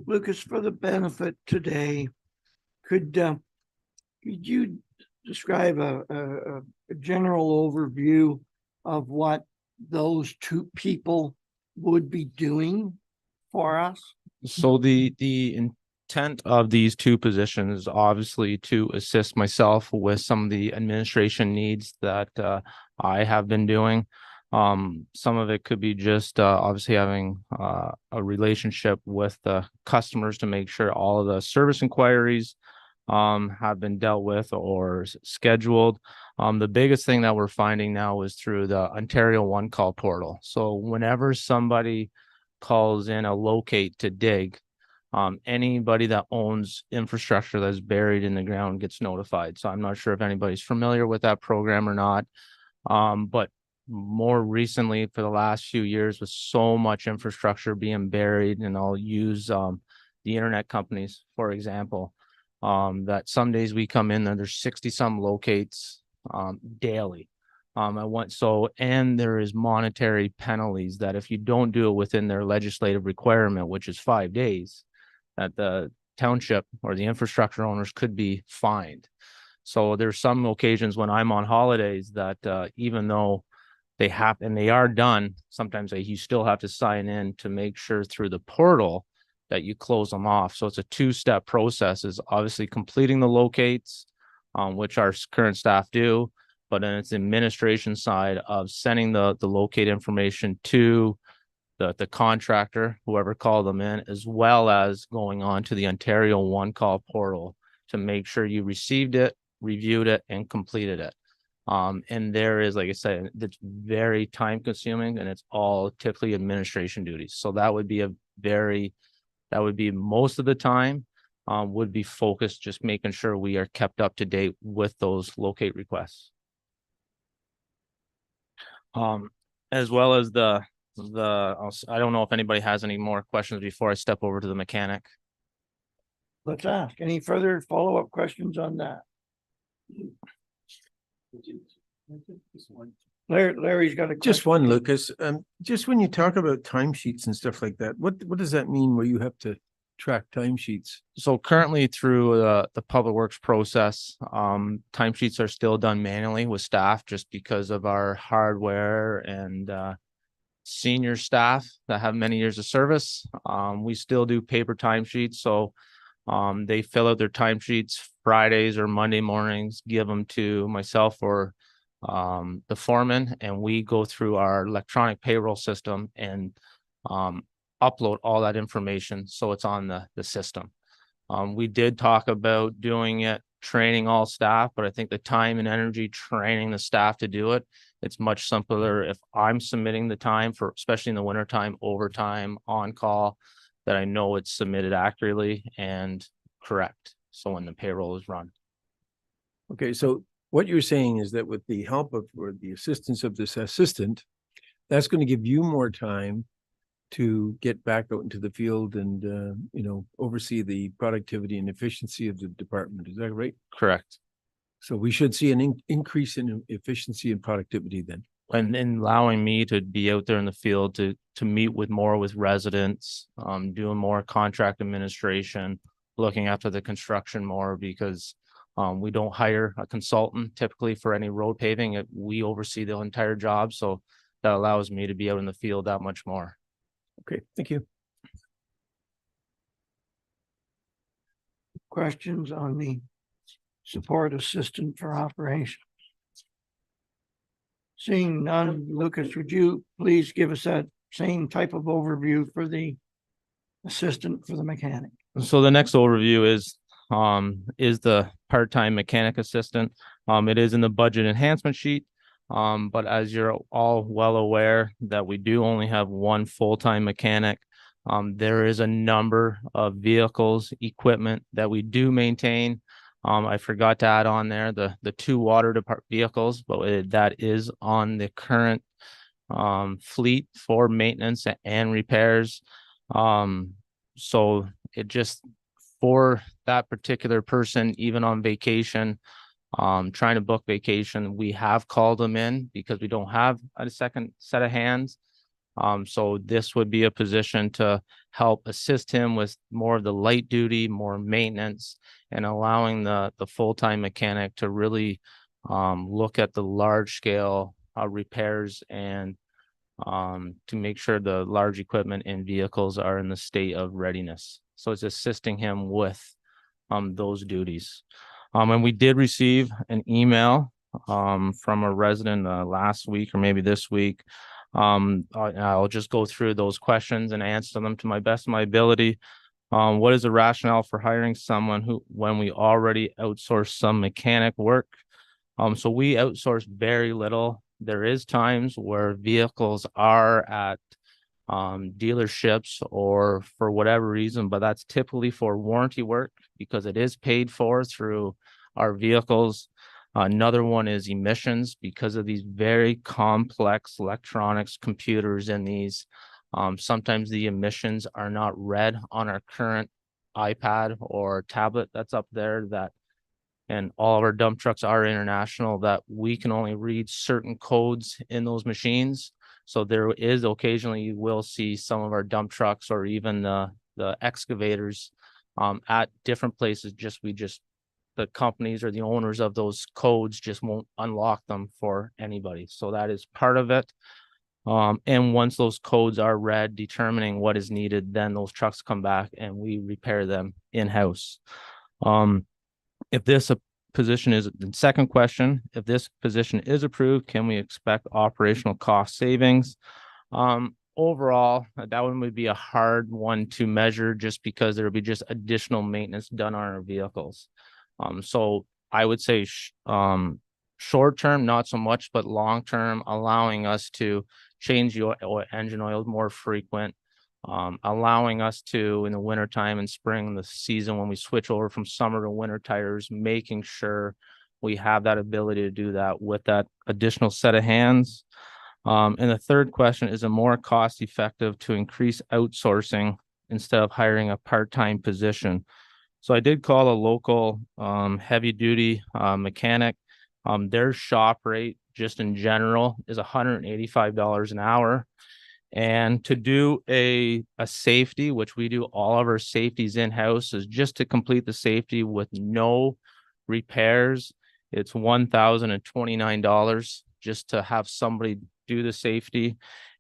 Lucas, for the benefit today, could you describe a general overview of what those two people would be doing for us? So the intent of these two positions is obviously to assist myself with some of the administration needs that I have been doing. Some of it could be just obviously having a relationship with the customers to make sure all of the service inquiries have been dealt with or scheduled. The biggest thing that we're finding now is through the Ontario One Call portal. So whenever somebody calls in a locate to dig, anybody that owns infrastructure that's buried in the ground gets notified. So I'm not sure if anybody's familiar with that program or not. But more recently, for the last few years, with so much infrastructure being buried, and I'll use the internet companies, for example, that some days we come in and there's 60 some locates daily. And there is monetary penalties that if you don't do it within their legislative requirement, which is 5 days, that the township or the infrastructure owners could be fined. So there's some occasions when I'm on holidays that even though they have, and they are done, sometimes you still have to sign in to make sure through the portal that you close them off. So it's a two-step process, is obviously completing the locates, which our current staff do, but then it's the administration side of sending the locate information to the contractor, whoever called them in, as well as going on to the Ontario One Call portal to make sure you received it, reviewed it, and completed it. And there is, like I said, it's very time consuming, and it's all typically administration duties. So that would be most of the time would be focused just making sure we are kept up to date with those locate requests. As well as I don't know if anybody has any more questions before I step over to the mechanic. Let's ask. Any further follow-up questions on that? Larry's got a Just question. one, Lucas. Just when you talk about timesheets and stuff like that, what does that mean where you have to track timesheets? So currently through the public works process, timesheets are still done manually with staff just because of our hardware and senior staff that have many years of service. We still do paper timesheets. So they fill out their timesheets Fridays or Monday mornings, give them to myself or the foreman, and we go through our electronic payroll system and upload all that information so it's on the system. We did talk about doing it, training all staff, but I think the time and energy training the staff to do it, it's much simpler if I'm submitting the time for, especially in the wintertime, overtime, on call, that I know it's submitted accurately and correct. So when the payroll is run. Okay, so what you're saying is that with the help of, or the assistance of this assistant, that's going to give you more time to get back out into the field and, oversee the productivity and efficiency of the department. Is that right? Correct. So we should see an increase in efficiency and productivity then. And allowing me to be out there in the field to meet with residents, doing more contract administration, looking after the construction more, because we don't hire a consultant typically for any road paving. We oversee the entire job. So that allows me to be out in the field that much more. Okay, thank you. Questions on the support assistant for operations? Seeing none, Lucas, would you please give us that same type of overview for the assistant for the mechanic? So the next overview is the part-time mechanic assistant. It is in the budget enhancement sheet. But as you're all well aware that we do only have one full-time mechanic. There is a number of vehicles, equipment that we do maintain. I forgot to add on there the two water department vehicles, but that is on the current fleet for maintenance and repairs. So it just, for that particular person, even on vacation, trying to book vacation, we have called them in because we don't have a second set of hands. So this would be a position to help assist him with more of the light duty, more maintenance, and allowing the full-time mechanic to really look at the large scale repairs and to make sure the large equipment and vehicles are in the state of readiness. So it's assisting him with those duties. And we did receive an email from a resident last week or maybe this week. I'll just go through those questions and answer them to my best of my ability. What is the rationale for hiring someone when we already outsource some mechanic work? So we outsource very little. There is times where vehicles are at dealerships or for whatever reason, but that's typically for warranty work because it is paid for through our vehicles. Another one is emissions because of these very complex electronics computers in these. Sometimes the emissions are not read on our current iPad or tablet that's up there, and all of our dump trucks are international, that we can only read certain codes in those machines. So there is occasionally you will see some of our dump trucks or even the excavators at different places. The companies or the owners of those codes just won't unlock them for anybody. So that is part of it. And once those codes are read, determining what is needed, then those trucks come back and we repair them in-house. If this position is the second question, if this position is approved, can we expect operational cost savings? Overall, that one would be a hard one to measure just because there would be just additional maintenance done on our vehicles. So I would say short term, not so much, but long term, allowing us to change your engine oil more frequent, allowing us to, in the wintertime and spring, the season when we switch over from summer to winter tires, making sure we have that ability to do that with that additional set of hands. And the third question, is it more cost effective to increase outsourcing instead of hiring a part-time position? So I did call a local heavy duty mechanic. Their shop rate just in general is $185 an hour. And to do a safety, which we do all of our safeties in-house, is just to complete the safety with no repairs. It's $1,029 just to have somebody do the safety.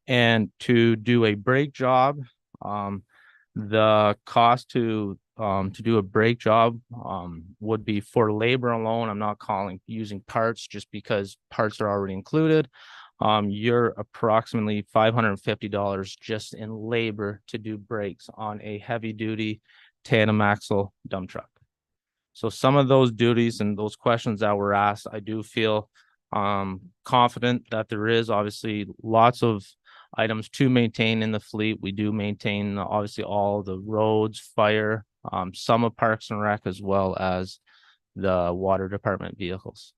And to do a brake job, the cost to do a brake job would be for labor alone. I'm not using parts just because parts are already included. You're approximately $550 just in labor to do brakes on a heavy duty tandem axle dump truck. So some of those duties and those questions that were asked, I do feel confident that there is obviously lots of items to maintain in the fleet. We do maintain obviously all the roads, fire, some of Parks and Rec, as well as the water department vehicles.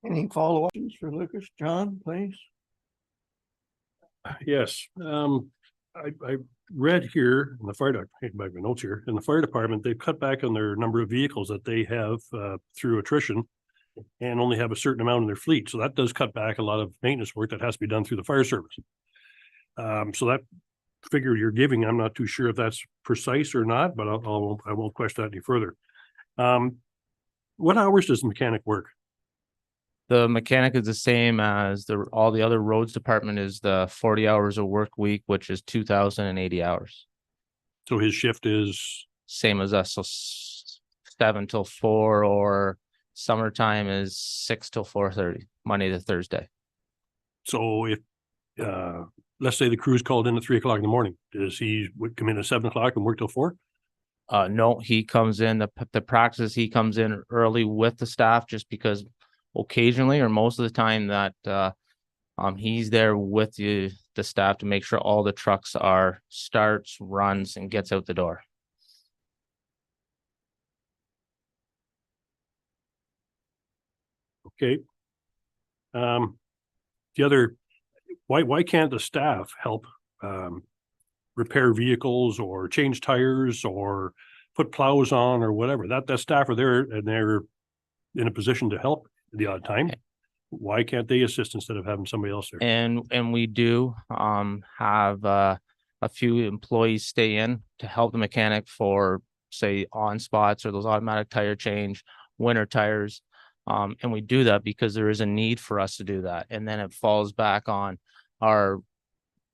Any follow-ups for Lucas? John, please. Yes, I read here in the fire department, back my notes here, in the fire department, they've cut back on their number of vehicles that they have through attrition and only have a certain amount in their fleet. So that does cut back a lot of maintenance work that has to be done through the fire service. So that figure you're giving, I'm not too sure if that's precise or not, but I won't question that any further. What hours does the mechanic work? The mechanic is the same as all the other roads department, is the 40 hours a work week, which is 2,080 hours. So his shift is Same as us. So 7 till 4, or summertime is 6 till 4:30, Monday to Thursday. so if let's say the crew's called in at 3 o'clock in the morning, does he would come in at 7 o'clock and work till 4? No, he comes in, the practice, he comes in early with the staff just because occasionally or most of the time that he's there with the staff to make sure all the trucks starts, runs, and gets out the door. Okay. The other, why can't the staff help repair vehicles or change tires or put plows on or whatever? That staff are there and they're in a position to help the odd time. Why can't they assist instead of having somebody else there? And we do have a few employees stay in to help the mechanic for, say, on spots or those automatic tire change, winter tires. And we do that because there is a need for us to do that. And then it falls back on our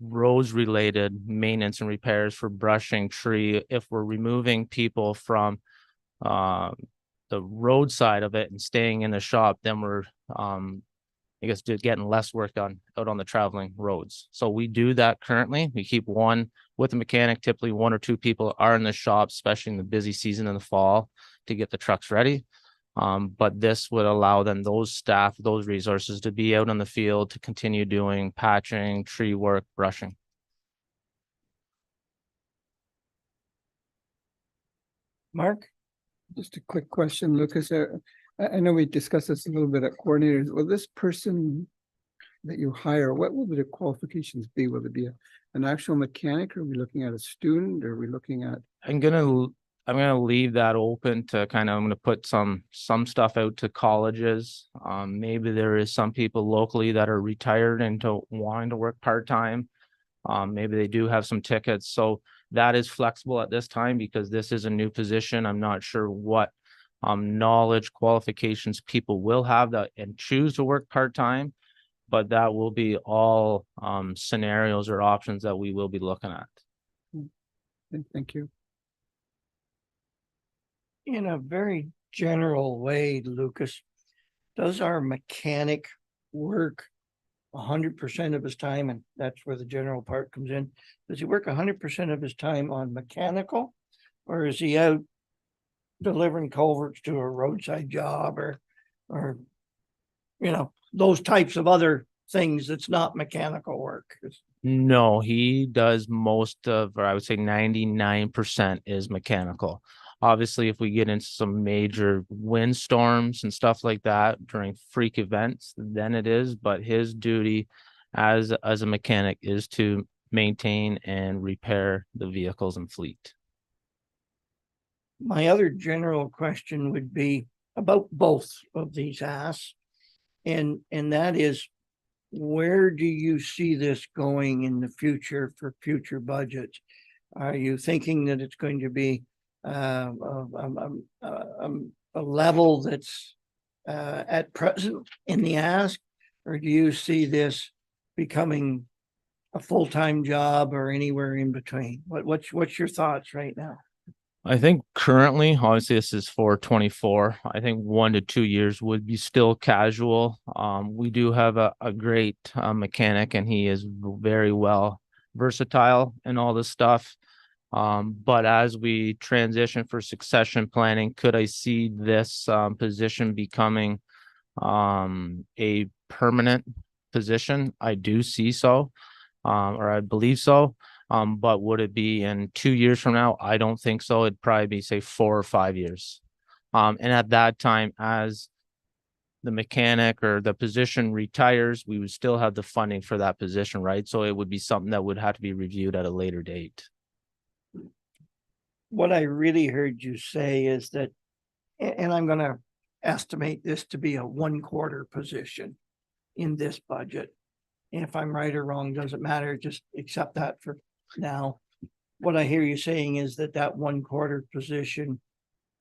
roads related maintenance and repairs for brushing, tree. If we're removing people from the road side of it and staying in the shop, then we're I guess getting less work done out on the traveling roads. So we do that currently. We keep one with a mechanic. Typically 1 or 2 people are in the shop, especially in the busy season in the fall, to get the trucks ready. But this would allow then those staff, those resources to be out in the field to continue doing patching, tree work, brushing. Mark? Just a quick question, Lucas. I know we discussed this a little bit at coordinators. Will this person that you hire, what will the qualifications be? Will it be an actual mechanic? Are we looking at a student? Are we looking at? I'm gonna leave that open to I'm gonna put some stuff out to colleges. Maybe there is some people locally that are retired and wanting to work part-time. Maybe they do have some tickets. So that is flexible at this time because this is a new position. I'm not sure what knowledge qualifications people will have that and choose to work part-time, but that will be all scenarios or options that we will be looking at. Thank you. In a very general way, Lucas, does our mechanic work 100% of his time? And that's where the general part comes in. Does he work 100% of his time on mechanical, or is he out delivering culverts to a roadside job or those types of other things that's not mechanical work? No, he does most of, or I would say 99% is mechanical. Obviously, if we get into some major windstorms and stuff like that during freak events, then it is, but his duty as a mechanic is to maintain and repair the vehicles and fleet. My other general question would be about both of these asks. And that is, where do you see this going in the future for future budgets? Are you thinking that it's going to be a level that's at present in the ask, or do you see this becoming a full-time job or anywhere in between? What's your thoughts right now? I think currently, obviously this is for 24. I think 1 to 2 years would be still casual. We do have a great mechanic, and he is very well versatile in all this stuff. But as we transition for succession planning, could I see this position becoming a permanent position? I do see so, or I believe so. But would it be in 2 years from now? I don't think so. It'd probably be, say, 4 or 5 years. And at that time, as the mechanic or the position retires, we would still have the funding for that position, right? So it would be something that would have to be reviewed at a later date. What I really heard you say is that, and I'm going to estimate this to be a 1/4 position in this budget. And if I'm right or wrong, doesn't matter, just accept that for now. What I hear you saying is that 1/4 position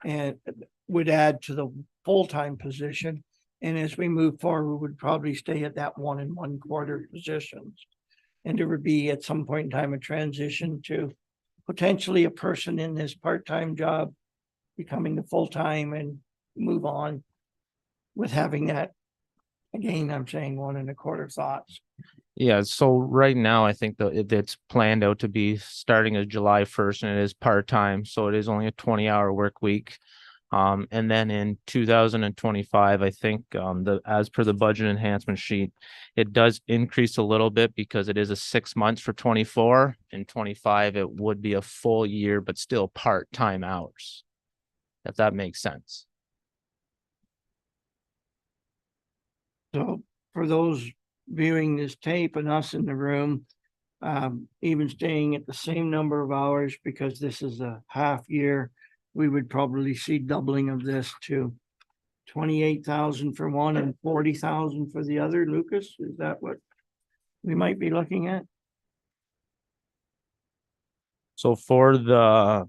and would add to the full-time position. And as we move forward, we would probably stay at that 1 1/4 positions. And there would be at some point in time a transition to potentially a person in this part-time job becoming the full-time and move on with having that. Again, I'm saying 1 1/4 thoughts. Yeah, so right now I think it's planned out to be starting as July 1st, and it is part-time, so it is only a 20-hour work week. And then in 2025, I think as per the budget enhancement sheet, it does increase a little bit because it is a 6 months for 24. In 25, it would be a full year, but still part-time hours, if that makes sense. So for those viewing this tape and us in the room, even staying at the same number of hours, because this is a half year, we would probably see doubling of this to 28,000 for one and 40,000 for the other. Lucas, is that what we might be looking at? So for the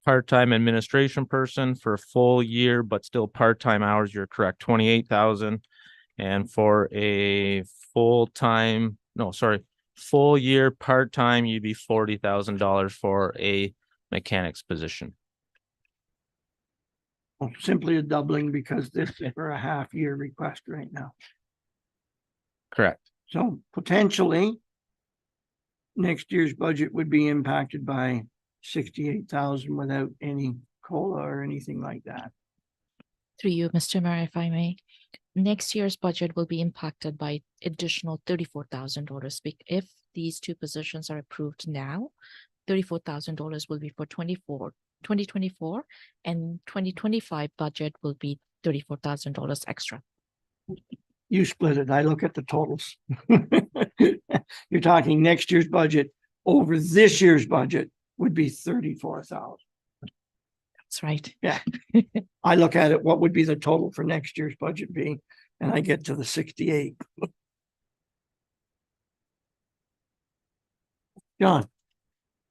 part-time administration person for a full year, but still part-time hours, you're correct, 28,000. And for a full year part-time, you'd be $40,000 for a mechanic's position. Well, simply a doubling because this is for a half-year request right now. Correct. So potentially next year's budget would be impacted by 68,000 without any COLA or anything like that. Through you, Mr. Mayor, if I may. Next year's budget will be impacted by additional $34,000. If these two positions are approved now, $34,000 will be for 2024, and 2025 budget will be $34,000 extra. You split it. I look at the totals. You're talking next year's budget over this year's budget would be 34,000. That's right. Yeah. I look at it, what would be the total for next year's budget be? And I get to the 68. John,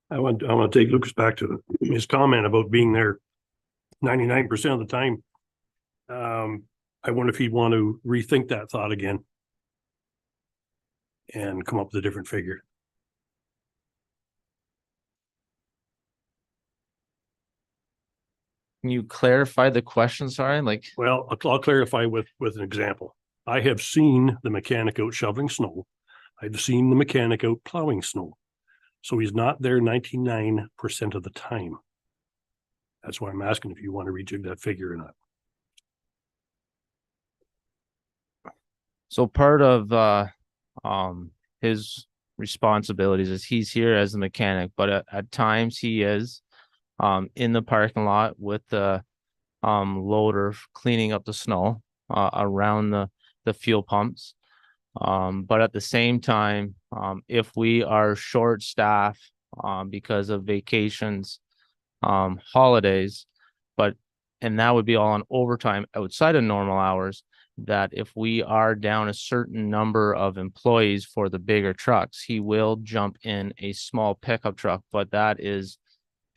I want to take Lucas back to his comment about being there 99% of the time. I wonder if he'd want to rethink that thought again and come up with a different figure. Can you clarify the question? Sorry, like, Well, I'll clarify with an example. I have seen the mechanic out shoveling snow. I've seen the mechanic out plowing snow. So he's not there 99% of the time. That's why I'm asking if you want to rejig that figure or not. so part of his responsibilities is he's here as a mechanic, but at times he is in the parking lot with the loader cleaning up the snow around the fuel pumps. But at the same time, if we are short staff because of vacations, holidays, and that would be all on overtime outside of normal hours, that if we are down a certain number of employees for the bigger trucks, he will jump in a small pickup truck, but that is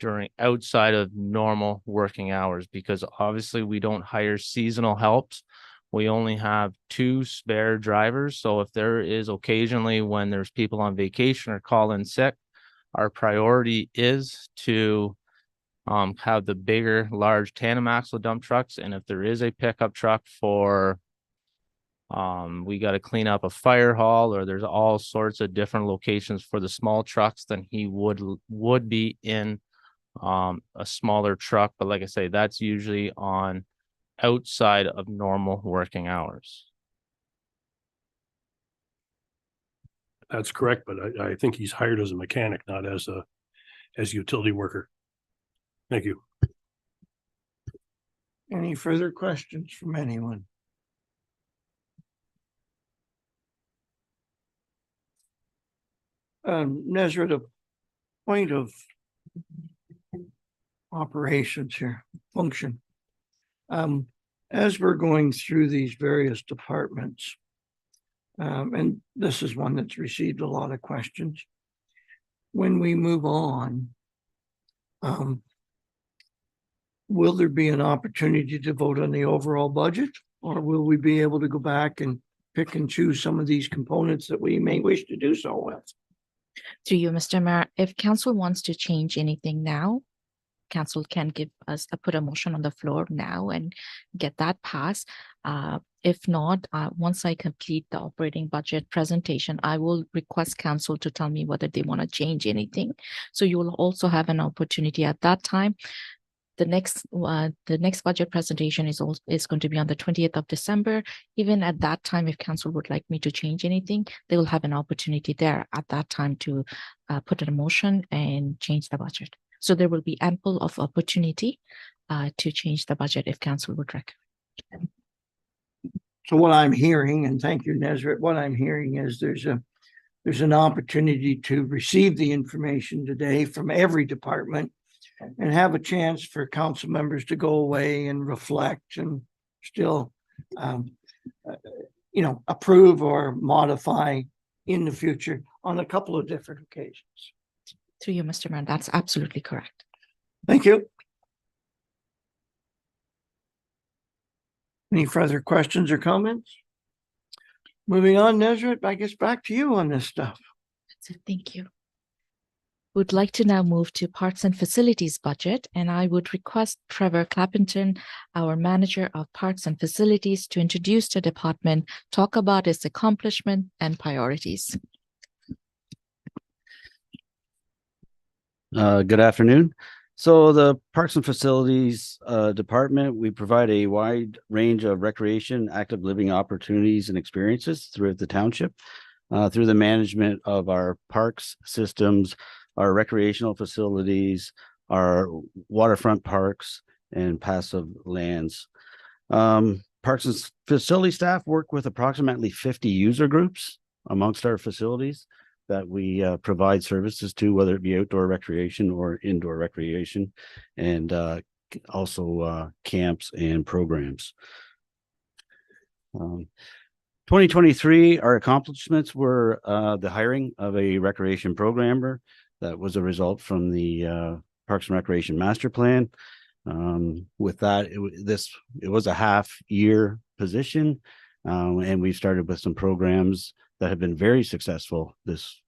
during outside of normal working hours, because obviously we don't hire seasonal helps. We only have 2 spare drivers. So if there is occasionally when there's people on vacation or call in sick, our priority is to have the bigger, large tandem axle dump trucks. And if there is a pickup truck for we got to clean up a fire hall, or there's all sorts of different locations for the small trucks, then he would be in a smaller truck. But like I say, that's usually on outside of normal working hours. That's correct, but I think he's hired as a mechanic, not as a utility worker. Thank you. any further questions from anyone? Nezra, a point of operations here, function. As we're going through these various departments, and this is one that's received a lot of questions. When we move on, will there be an opportunity to vote on the overall budget? Or will we be able to go back and pick and choose some of these components that we may wish to do so with? To you, Mr. Mayor, if council wants to change anything now, council can give us put a motion on the floor now and get that passed. If not, once I complete the operating budget presentation, I will request council to tell me whether they want to change anything. So you will also have an opportunity at that time. The next budget presentation is going to be on the 20th of December. Even at that time, if council would like me to change anything, they will have an opportunity there at that time to put in a motion and change the budget. So there will be ample of opportunity to change the budget if council would recommend. So what I'm hearing, and thank you, Nezra, what I'm hearing is there's an opportunity to receive the information today from every department and have a chance for council members to go away and reflect and still, approve or modify in the future on a couple of different occasions. To you, Mr. Mayor, that's absolutely correct. Thank you. Any further questions or comments? Moving on, Nezra, I guess back to you on this stuff. So thank you. Would like to now move to Parks and Facilities budget, and I would request Trevor Clapperton, our Manager of Parks and Facilities, to introduce the department, talk about its accomplishment and priorities. Good afternoon. So the Parks and Facilities Department, we provide a wide range of recreation, active living opportunities and experiences throughout the township through the management of our parks systems, our recreational facilities, our waterfront parks, and passive lands. Parks and Facility staff work with approximately 50 user groups amongst our facilities that we provide services to, whether it be outdoor recreation or indoor recreation, and also camps and programs. 2023, our accomplishments were the hiring of a recreation programmer. That was a result from the Parks and Recreation Master Plan. With that, it was a half-year position, and we've started with some programs that have been very successful this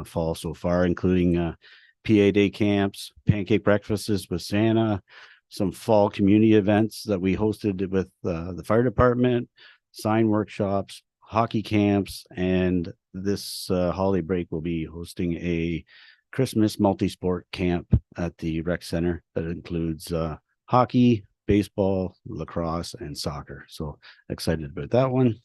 fall so far, including PA day camps, pancake breakfasts with Santa, some fall community events that we hosted with the fire department, sign workshops, hockey camps, and this holiday break we'll be hosting a Christmas multi-sport camp at the rec center that includes hockey, baseball, lacrosse, and soccer. So excited about that one.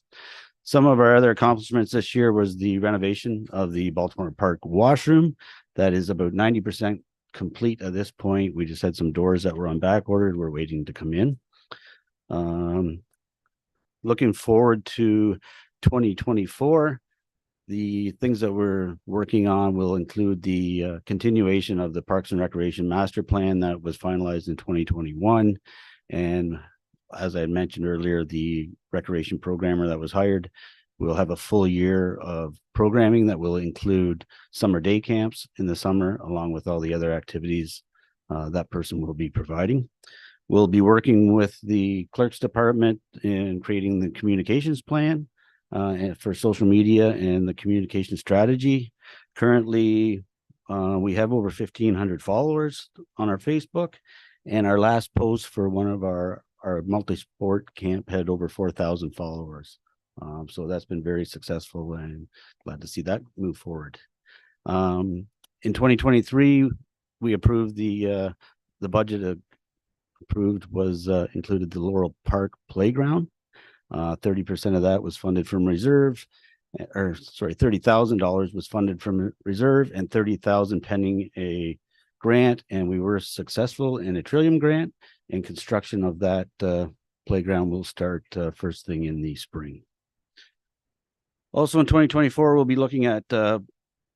Some of our other accomplishments this year was the renovation of the Baltimore Park washroom. That is about 90% complete at this point. We just had some doors that were on back ordered. We're waiting to come in. Looking forward to 2024. The things that we're working on will include the continuation of the Parks and Recreation Master Plan that was finalized in 2021. And as I had mentioned earlier, the recreation programmer that was hired will have a full year of programming that will include summer day camps in the summer, along with all the other activities that person will be providing. We'll be working with the clerk's department in creating the communications plan and for social media and the communication strategy. Currently, we have over 1,500 followers on our Facebook, and our last post for one of our multi-sport camp had over 4,000 followers. So that's been very successful, and glad to see that move forward. In 2023, we approved the budget approved was included the Laurel Park Playground. 30% of that was funded from reserve, or sorry, $30,000 was funded from reserve, and 30,000 pending a grant, and we were successful in a Trillium grant, and construction of that playground will start first thing in the spring. Also in 2024, we'll be looking at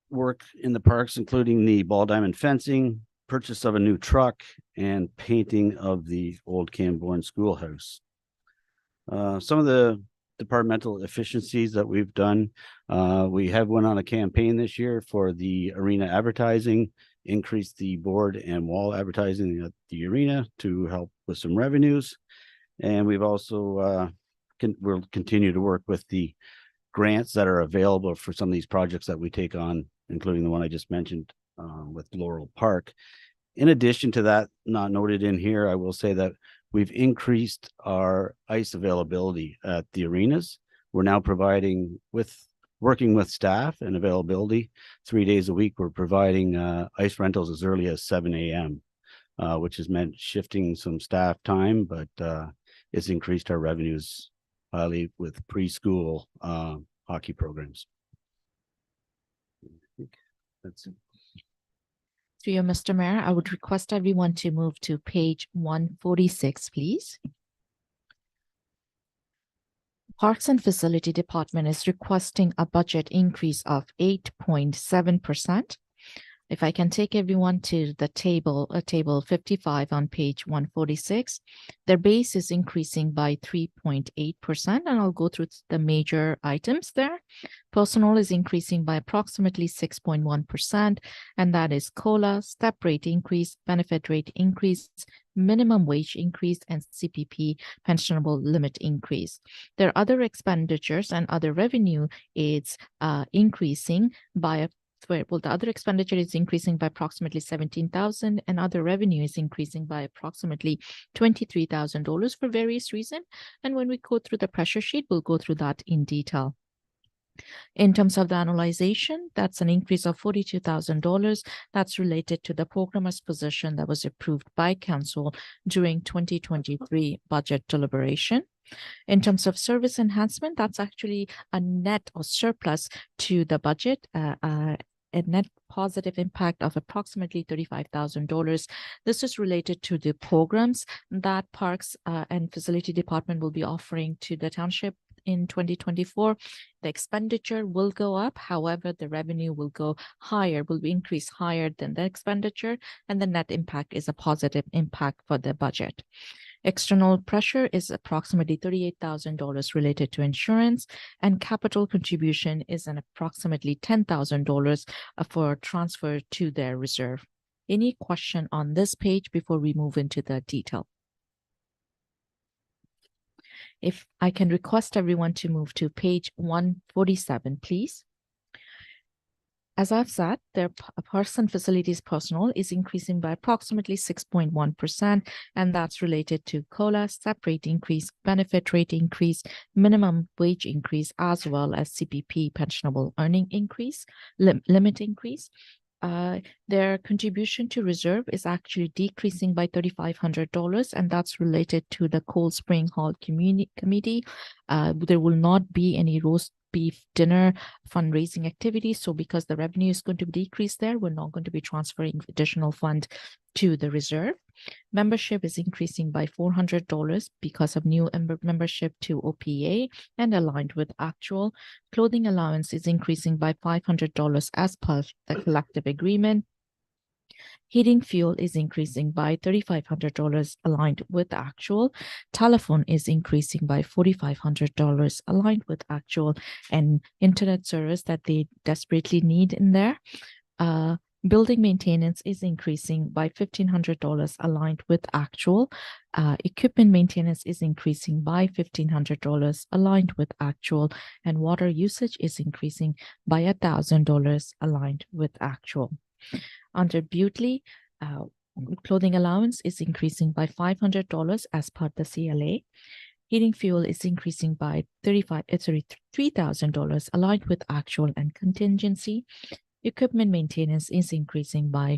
work in the parks, including the ball diamond fencing, purchase of a new truck, and painting of the old Camborne schoolhouse. Some of the departmental efficiencies that we've done, we have went on a campaign this year for the arena advertising, increase the board and wall advertising at the arena to help with some revenues. And we've also we'll continue to work with the grants that are available for some of these projects that we take on, including the one I just mentioned with Laurel Park. In addition to that, not noted in here, I will say that we've increased our ice availability at the arenas. We're now providing, working with staff and availability 3 days a week. We're providing ice rentals as early as 7 a.m., which has meant shifting some staff time, but it's increased our revenues highly with preschool hockey programs. I think that's it. Through you, Mr. Mayor, I would request everyone to move to page 146, please. Parks and Facility Department is requesting a budget increase of 8.7%. If I can take everyone to the table, table 55 on page 146, their base is increasing by 3.8%, and I'll go through the major items there. Personnel is increasing by approximately 6.1%, and that is COLA, step rate increase, benefit rate increase, minimum wage increase, and CPP pensionable limit increase. There are other expenditures and other revenue aids increasing by well, the other expenditure is increasing by approximately 17,000 and other revenue is increasing by approximately $23,000 for various reasons. And when we go through the pressure sheet, we'll go through that in detail. In terms of the annualization, that's an increase of $42,000. That's related to the programmer's position that was approved by council during 2023 budget deliberation. In terms of service enhancement, that's actually a net or surplus to the budget, a net positive impact of approximately $35,000. This is related to the programs that Parks and Facility Department will be offering to the township in 2024. The expenditure will go up. However, the revenue will go higher, will increase higher than the expenditure, and the net impact is a positive impact for the budget. External pressure is approximately $38,000 related to insurance, and capital contribution is an approximately $10,000 for transfer to their reserve. Any question on this page before we move into the detail? If I can request everyone to move to page 147, please. As I've said, their person facilities personnel is increasing by approximately 6.1%, and that's related to COLA, STEP rate increase, benefit rate increase, minimum wage increase, as well as CPP pensionable earning increase, limit increase. Their contribution to reserve is actually decreasing by $3,500, and that's related to the Cold Spring Hall Committee. There will not be any roast beef dinner fundraising activities. So because the revenue is going to decrease there, we're not going to be transferring additional fund to the reserve. Membership is increasing by $400 because of new membership to OPA and aligned with actual. Clothing allowance is increasing by $500 as per the collective agreement. Heating fuel is increasing by $3,500 aligned with actual. Telephone is increasing by $4,500 aligned with actual, and internet service that they desperately need in there. Building maintenance is increasing by $1,500 aligned with actual. Equipment maintenance is increasing by $1,500 aligned with actual, and water usage is increasing by $1,000 aligned with actual. Under Butley, clothing allowance is increasing by $500 as per the CLA. Heating fuel is increasing by $3,000 aligned with actual and contingency. Equipment maintenance is increasing by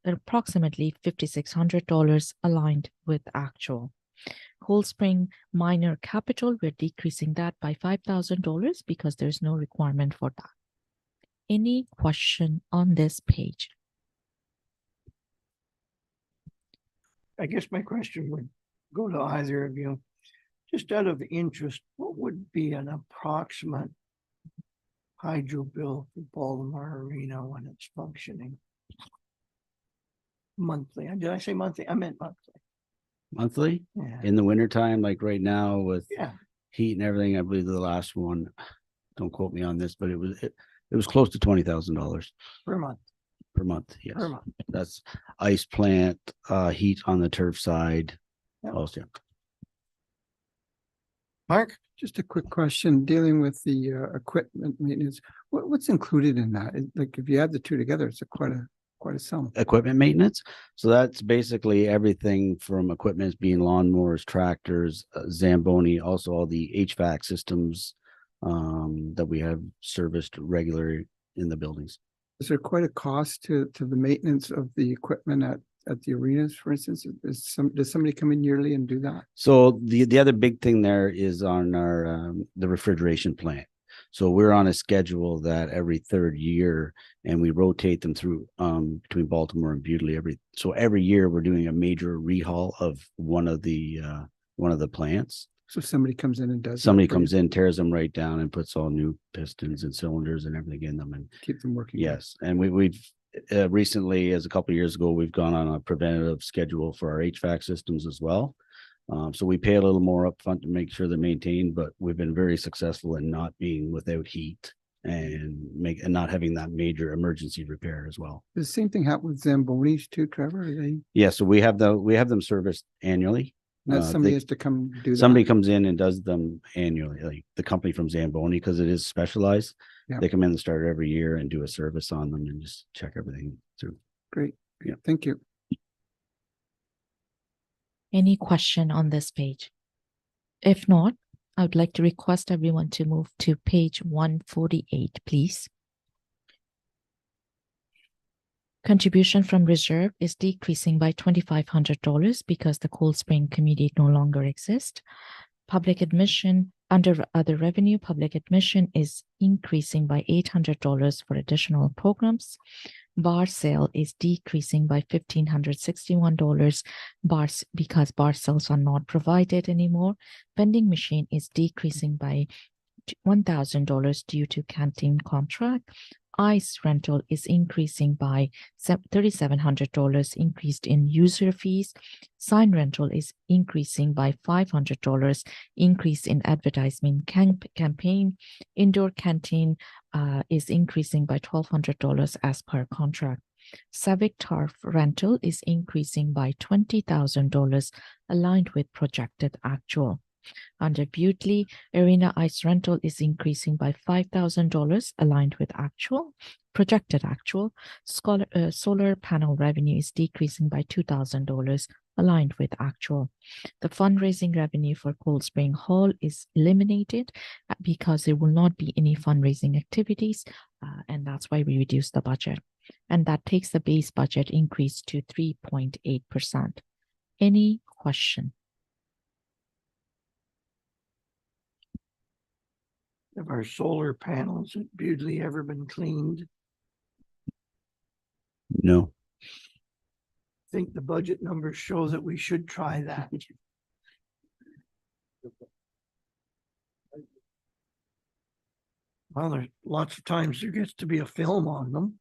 approximately $5,600 aligned with actual. Cold Spring minor capital, we're decreasing that by $5,000 because there's no requirement for that. Any question on this page? I guess my question would go to either of you. Just out of interest, what would be an approximate hydro bill for Baltimore Arena when it's functioning? Monthly. Did I say monthly? I meant monthly. Monthly Yeah. in the wintertime, like right now with Yeah. heat and everything. I believe the last one, don't quote me on this, but it was close to $20,000 Per month. per month. Yes, Per month. that's ice plant, heat on the turf side. Yeah. Also, Mark? Just a quick question, dealing with the equipment maintenance, what's included in that? Like, if you add the two together, it's quite a sum. equipment maintenance. So that's basically everything from equipment being lawnmowers, tractors, Zamboni, also all the HVAC systems that we have serviced regularly in the buildings. Is there quite a cost to the maintenance of the equipment at the arenas, for instance? Does somebody come in yearly and do that? So the other big thing there is on our the refrigeration plant. So we're on a schedule that every third year, and we rotate them through between Baltimore and Butley every year we're doing a major rehaul of one of the plants. So somebody comes in and does. Somebody comes in, tears them right down, and puts all new pistons and cylinders and everything in them, and Keep them working. yes, and we've recently, as a couple of years ago, we've gone on a preventative schedule for our HVAC systems as well. So we pay a little more upfront to make sure they're maintained, but we've been very successful in not being without heat and not having that major emergency repair as well. The same thing happened with Zambonis too, Trevor? Are they? Yeah, so we have them serviced annually. That somebody they- has to come do that. Somebody comes in and does them annually, like the company from Zamboni, because it is specialized. Yeah. They come in and start every year and do a service on them and just check everything through. Great. Yeah. Thank you. Any question on this page? If not, I would like to request everyone to move to page 148, please. Contribution from reserve is decreasing by $2,500 because the Cold Spring community no longer exists. Public admission under other revenue, public admission is increasing by $800 for additional programs. Bar sale is decreasing by $1,561 bars because bar sales are not provided anymore. Vending machine is decreasing by $1,000 due to canteen contract. Ice rental is increasing by $3,700 increased in user fees. Sign rental is increasing by $500 increase in advertisement campaign. Indoor canteen is increasing by $1,200 as per contract. Civic turf rental is increasing by $20,000 aligned with projected actual. Under Butley, arena ice rental is increasing by $5,000 aligned with actual, projected actual. Solar panel revenue is decreasing by $2,000 aligned with actual. The fundraising revenue for Cold Spring Hall is eliminated because there will not be any fundraising activities, and that's why we reduced the budget. And that takes the base budget increase to 3.8%. Any question? Have our solar panels at Bewdley ever been cleaned? No, I think the budget numbers show that we should try that. Well, there's lots of times there gets to be a film on them.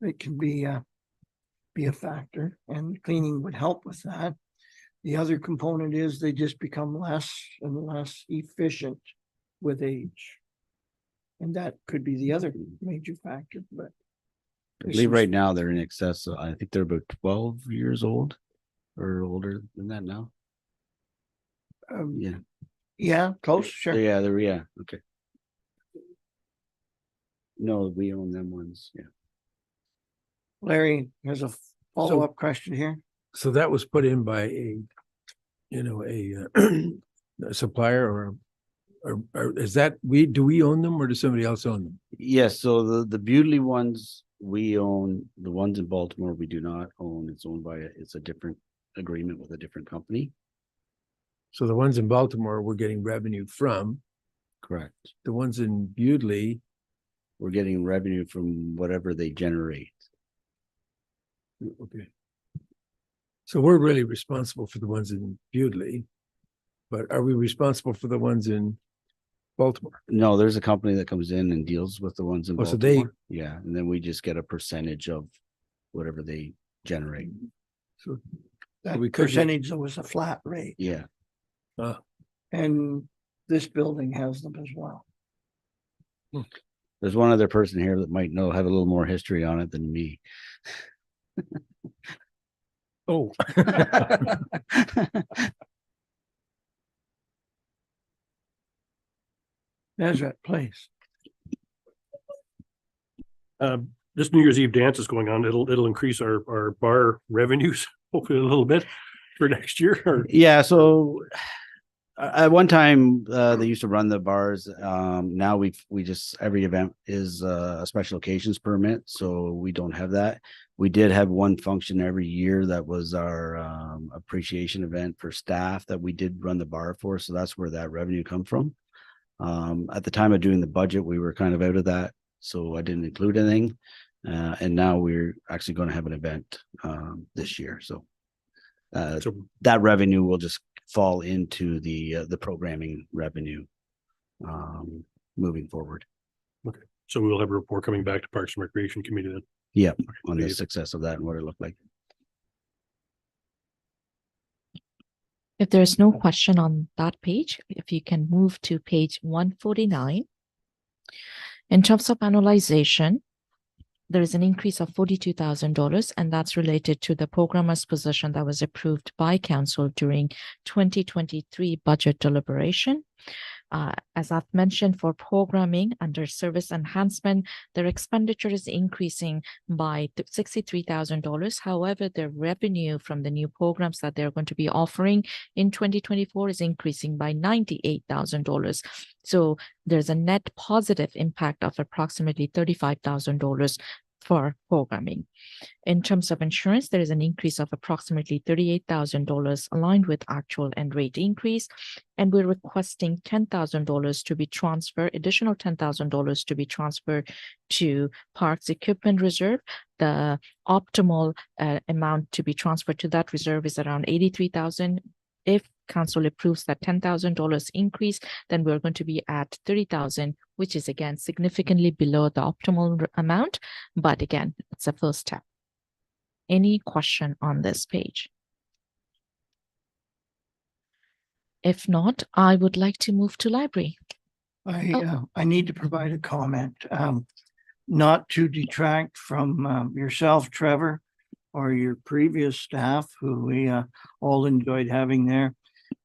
It can be a factor, and cleaning would help with that. The other component is they just become less and less efficient with age. And that could be the other major factor, but. I believe right now they're in excess. I think they're about 12 years old or older than that now. Yeah. Yeah, close, sure. Yeah, okay. No, we own them ones, yeah. Larry, there's a follow-up question here. So that was put in by a supplier or is that, do we own them or does somebody else own them? Yes, so the Bewdley ones, we own. The ones in Baltimore, we do not own. It's owned by, it's a different agreement with a different company. So the ones in Baltimore, we're getting revenue from. Correct. The ones in Bewdley, We're getting revenue from whatever they generate. okay. So we're really responsible for the ones in Bewdley, but are we responsible for the ones in Baltimore? No, there's a company that comes in and deals with the ones in Oh, so Baltimore. Yeah, and then we just get a percentage of whatever they generate. So That we could get- percentage was a flat rate, Yeah, and this building has them as well. there's one other person here that might have a little more history on it than me. oh, Deseret Place. This New Year's Eve dance is going on. It'll increase our bar revenues hopefully a little bit for next year. Or Yeah, so at one time, they used to run the bars. Now we just, every event is a special occasions permit, so we don't have that. We did have one function every year that was our appreciation event for staff that we did run the bar for, so that's where that revenue come from. At the time of doing the budget, we were kind of out of that, so I didn't include anything. And now we're actually going to have an event this year, so so that revenue will just fall into the programming revenue moving forward. so we'll have a report coming back to Parks and Recreation Committee then. Yeah, on the Thank you. success of that and what it looked like. If there's no question on that page, if you can move to page 149. In terms of analyzation, there is an increase of $42,000, and that's related to the programmer's position that was approved by council during 2023 budget deliberation. As I've mentioned, for programming under service enhancement, their expenditure is increasing by $63,000. However, their revenue from the new programs that they're going to be offering in 2024 is increasing by $98,000. So there's a net positive impact of approximately $35,000 for programming. In terms of insurance, there is an increase of approximately $38,000 aligned with actual and rate increase. And we're requesting $10,000 to be transferred, additional $10,000 to be transferred to Parks Equipment Reserve. The optimal amount to be transferred to that reserve is around $83,000. If council approves that $10,000 increase, then we're going to be at $30,000, which is again significantly below the optimal amount. But again, it's a first step. Any question on this page? If not, I would like to move to library. I need to provide a comment, not to detract from yourself, Trevor, or your previous staff who we all enjoyed having there.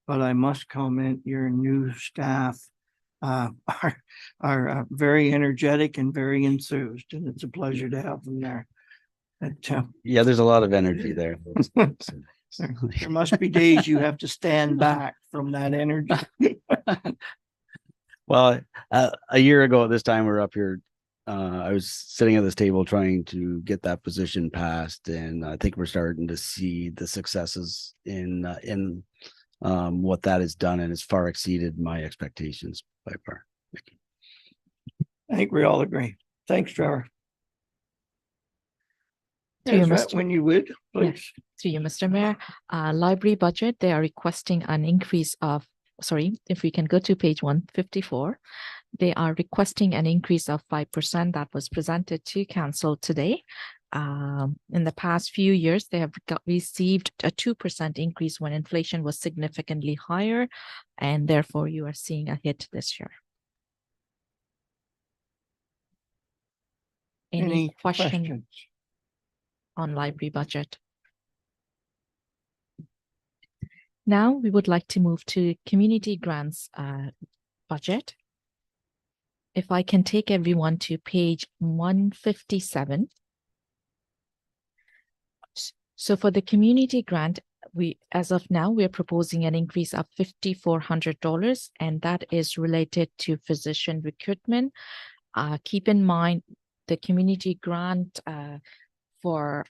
But I must comment, your new staff are very energetic and very enthused, and it's a pleasure to have them there. Yeah, there's a lot of energy there. There must be days you have to stand back from that energy. Well, a year ago at this time, we were up here. I was sitting at this table trying to get that position passed, and I think we're starting to see the successes in what that has done, and it's far exceeded my expectations by far. I think we all agree. Thanks, Trevor. Through you, Yes, Mr. when you would, please. Through you, Mr. Mayor, library budget, they are requesting an increase of, sorry, if we can go to page 154. They are requesting an increase of 5% that was presented to council today. In the past few years, they have received a 2% increase when inflation was significantly higher, and therefore you are seeing a hit this year. Any questions on library budget? Now we would like to move to community grants budget. If I can take everyone to page 157. So for the community grant, as of now, we're proposing an increase of $5,400, and that is related to physician recruitment. Keep in mind the community grant for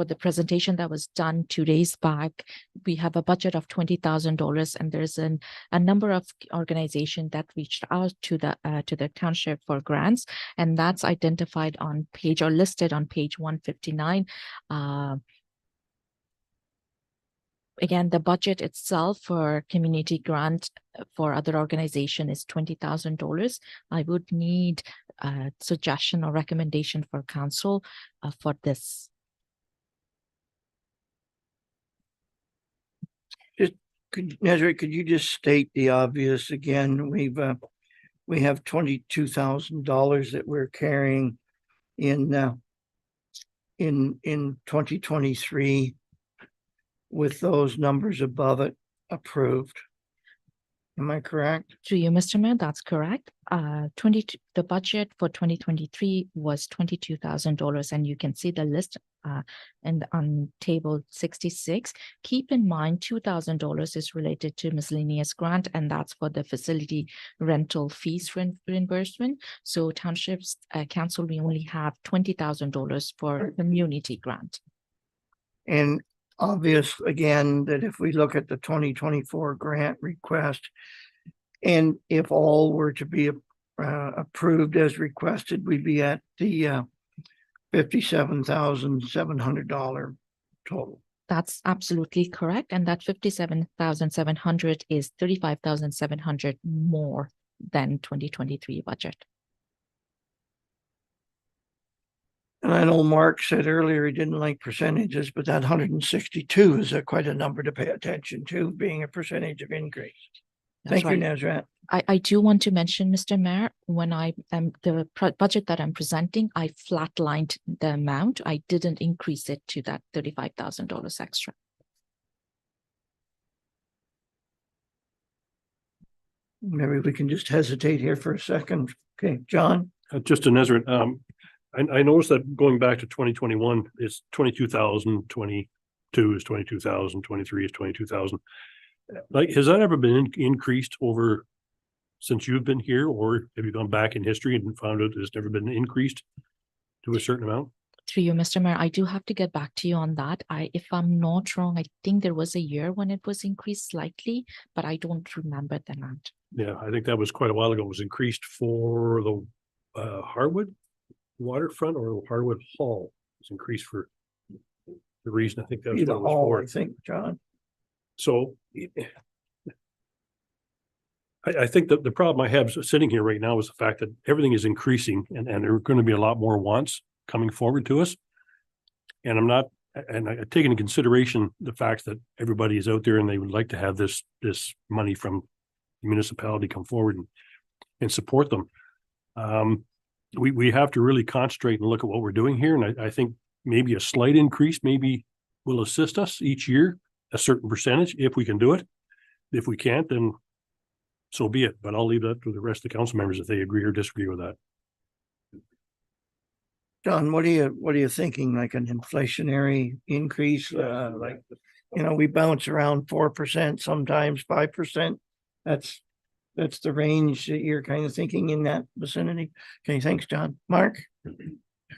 the presentation that was done 2 days back, we have a budget of $20,000, and there's a number of organizations that reached out to the township for grants, and that's identified on page or listed on page 159. Again, the budget itself for community grant for other organization is $20,000. I would need a suggestion or recommendation for council for this. Nezra, could you just state the obvious again? We have $22,000 that we're carrying in 2023 with those numbers above it approved. Am I correct? To you, Mr. Mayor, that's correct. The budget for 2023 was $22,000, and you can see the list on table 66. Keep in mind, $2,000 is related to miscellaneous grant, and that's for the facility rental fees reimbursement. So townships council, we only have $20,000 for community grant. And obvious again that if we look at the 2024 grant request, and if all were to be approved as requested, we'd be at the $57,700 total. That's absolutely correct, and that $57,700 is $35,700 more than 2023 budget. And I know Mark said earlier he didn't like percentages, but that 162 is quite a number to pay attention to, being a percentage of increase. Thank you, right. Nazrat. I do want to mention, Mr. Mayor, when I am the budget that I'm presenting, I flatlined the amount. I didn't increase it to that $35,000 extra. Maybe we can just hesitate here for a second. Okay, John? Just a Nazareth, I noticed that going back to 2021 is 22,000, 22 is 22,000, 23 is 22,000. Like, has that ever been increased over since you've been here, or have you gone back in history and found out it's never been increased to a certain amount? Through you, Mr. Mayor, I do have to get back to you on that. If I'm not wrong, I think there was a year when it was increased slightly, but I don't remember the amount. Yeah, I think that was quite a while ago. It was increased for the Harwood waterfront or Harwood Hall. It was increased for the reason I think that's what Either it was hall, for. I think, John. So I think that the problem I have sitting here right now is the fact that everything is increasing and there are going to be a lot more wants coming forward to us. And I'm not, and I take into consideration the fact that everybody is out there and they would like to have this money from the municipality come forward and support them. We have to really concentrate and look at what we're doing here. And I think maybe a slight increase maybe will assist us each year, a certain percentage, if we can do it. If we can't, then so be it. But I'll leave that to the rest of the council members if they agree or disagree with that. John, what are you thinking? Like an inflationary increase? Like, we bounce around 4%, sometimes 5%. That's the range that you're kind of thinking in that vicinity. Okay, thanks, John. Mark?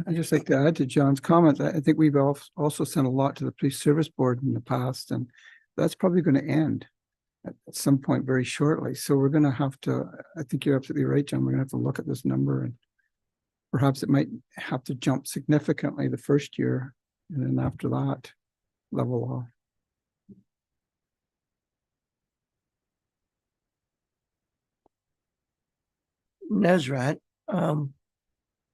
I'd just like to add to John's comment. I think we've also sent a lot to the police service board in the past, and that's probably going to end at some point very shortly. So we're going to have to, I think you're absolutely right, John. We're going to have to look at this number, and perhaps it might have to jump significantly the first year, and then after that, level off. Nazrat,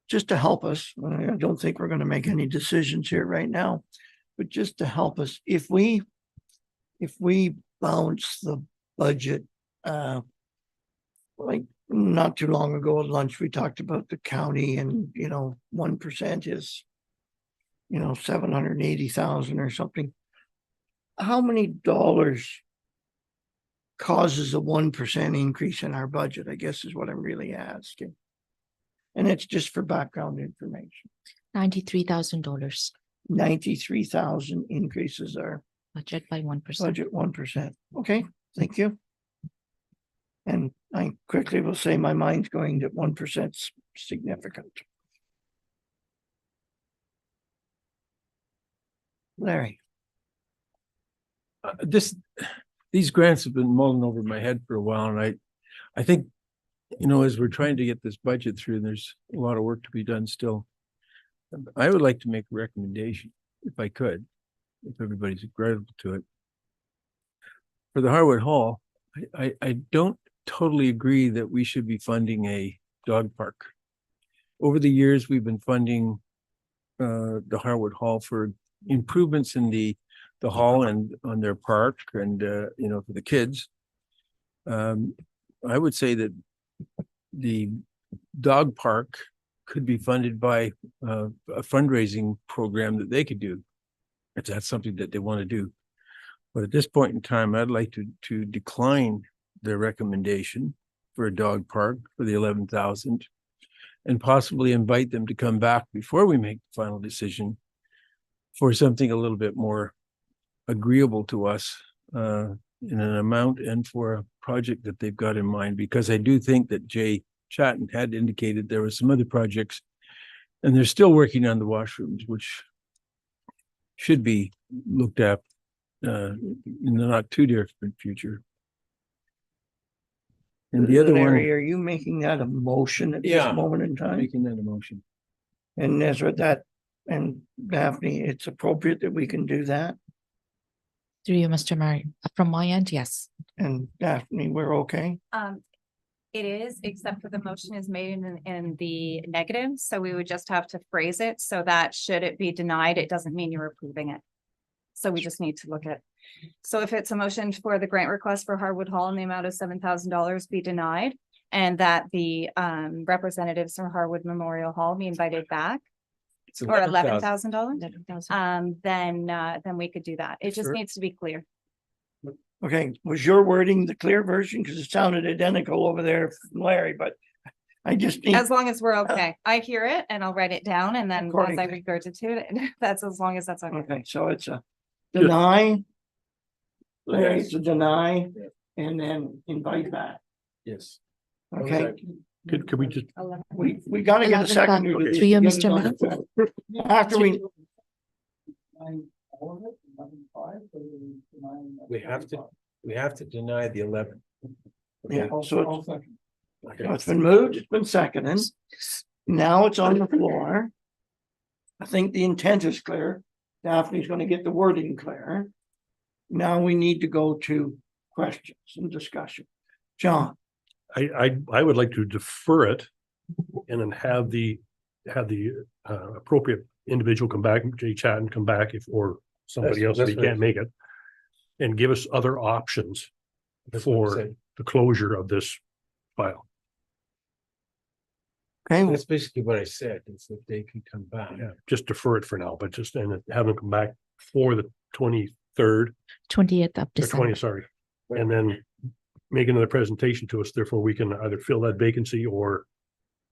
just to help us, I don't think we're going to make any decisions here right now, but just to help us, if we bounce the budget, like not too long ago at lunch, we talked about the county and, 1% is, 780,000 or something. How many dollars causes a 1% increase in our budget, I guess is what I'm really asking. And it's just for background information. $93,000 93,000 increases our budget by 1%. budget 1%. Okay, thank you. And I quickly will say my mind's going that 1% is significant. Larry. These grants have been mulling over my head for a while, and I think, as we're trying to get this budget through, there's a lot of work to be done still. I would like to make a recommendation, if I could, if everybody's agreeable to it. For the Harwood Hall, I don't totally agree that we should be funding a dog park. Over the years, we've been funding the Harwood Hall for improvements in the hall and on their park and, for the kids. I would say that the dog park could be funded by a fundraising program that they could do, if that's something that they want to do. But at this point in time, I'd like to decline their recommendation for a dog park for the 11,000 and possibly invite them to come back before we make the final decision for something a little bit more agreeable to us in an amount and for a project that they've got in mind, because I do think that Jay Chatton had indicated there were some other projects and they're still working on the washrooms, which should be looked at in the not too different future. And the other one, Larry, are you making that a motion at Yeah. this moment in time? making that a motion. And Ezra, that, and Daphne, it's appropriate that we can do that? Through you, Mr. Mayor. From my end, yes. And Daphne, we're okay? It is, except for the motion is made in the negative, so we would just have to phrase it so that should it be denied, it doesn't mean you're approving it. So we just need to look at, So if it's a motion for the grant request for Harwood Hall in the amount of $7,000 be denied, and that the representatives from Harwood Memorial Hall be invited back, It's or $11,000, then we could do that. It just Sure. needs to be clear. Okay, was your wording the clear version? Because it sounded identical over there from Larry, but I just need, As long as we're okay. I hear it and I'll write it down, and then once I Accordingly. regurgitate it, that's as long as that's okay. okay, so it's a deny. Larry, it's a deny, and then invite back. Yes. Okay, Could we just, we gotta get a second. To you, Mr. Mayor. After we. We have to deny the 11. Yeah, so it's been moved, it's been seconded. Now it's on the floor. I think the intent is clear. Daphne's gonna get the wording clear. Now we need to go to questions and discussion. John, I would like to defer it and then have the appropriate individual come back, Jay Chatton come back or somebody else if he can't make it. And give us other options for the closure of this file. okay, That's basically what I said, is that they can come back. Yeah, just defer it for now, but just and have them come back for the 23rd 20th of or December. 20th, sorry. And then make another presentation to us, therefore we can either fill that vacancy or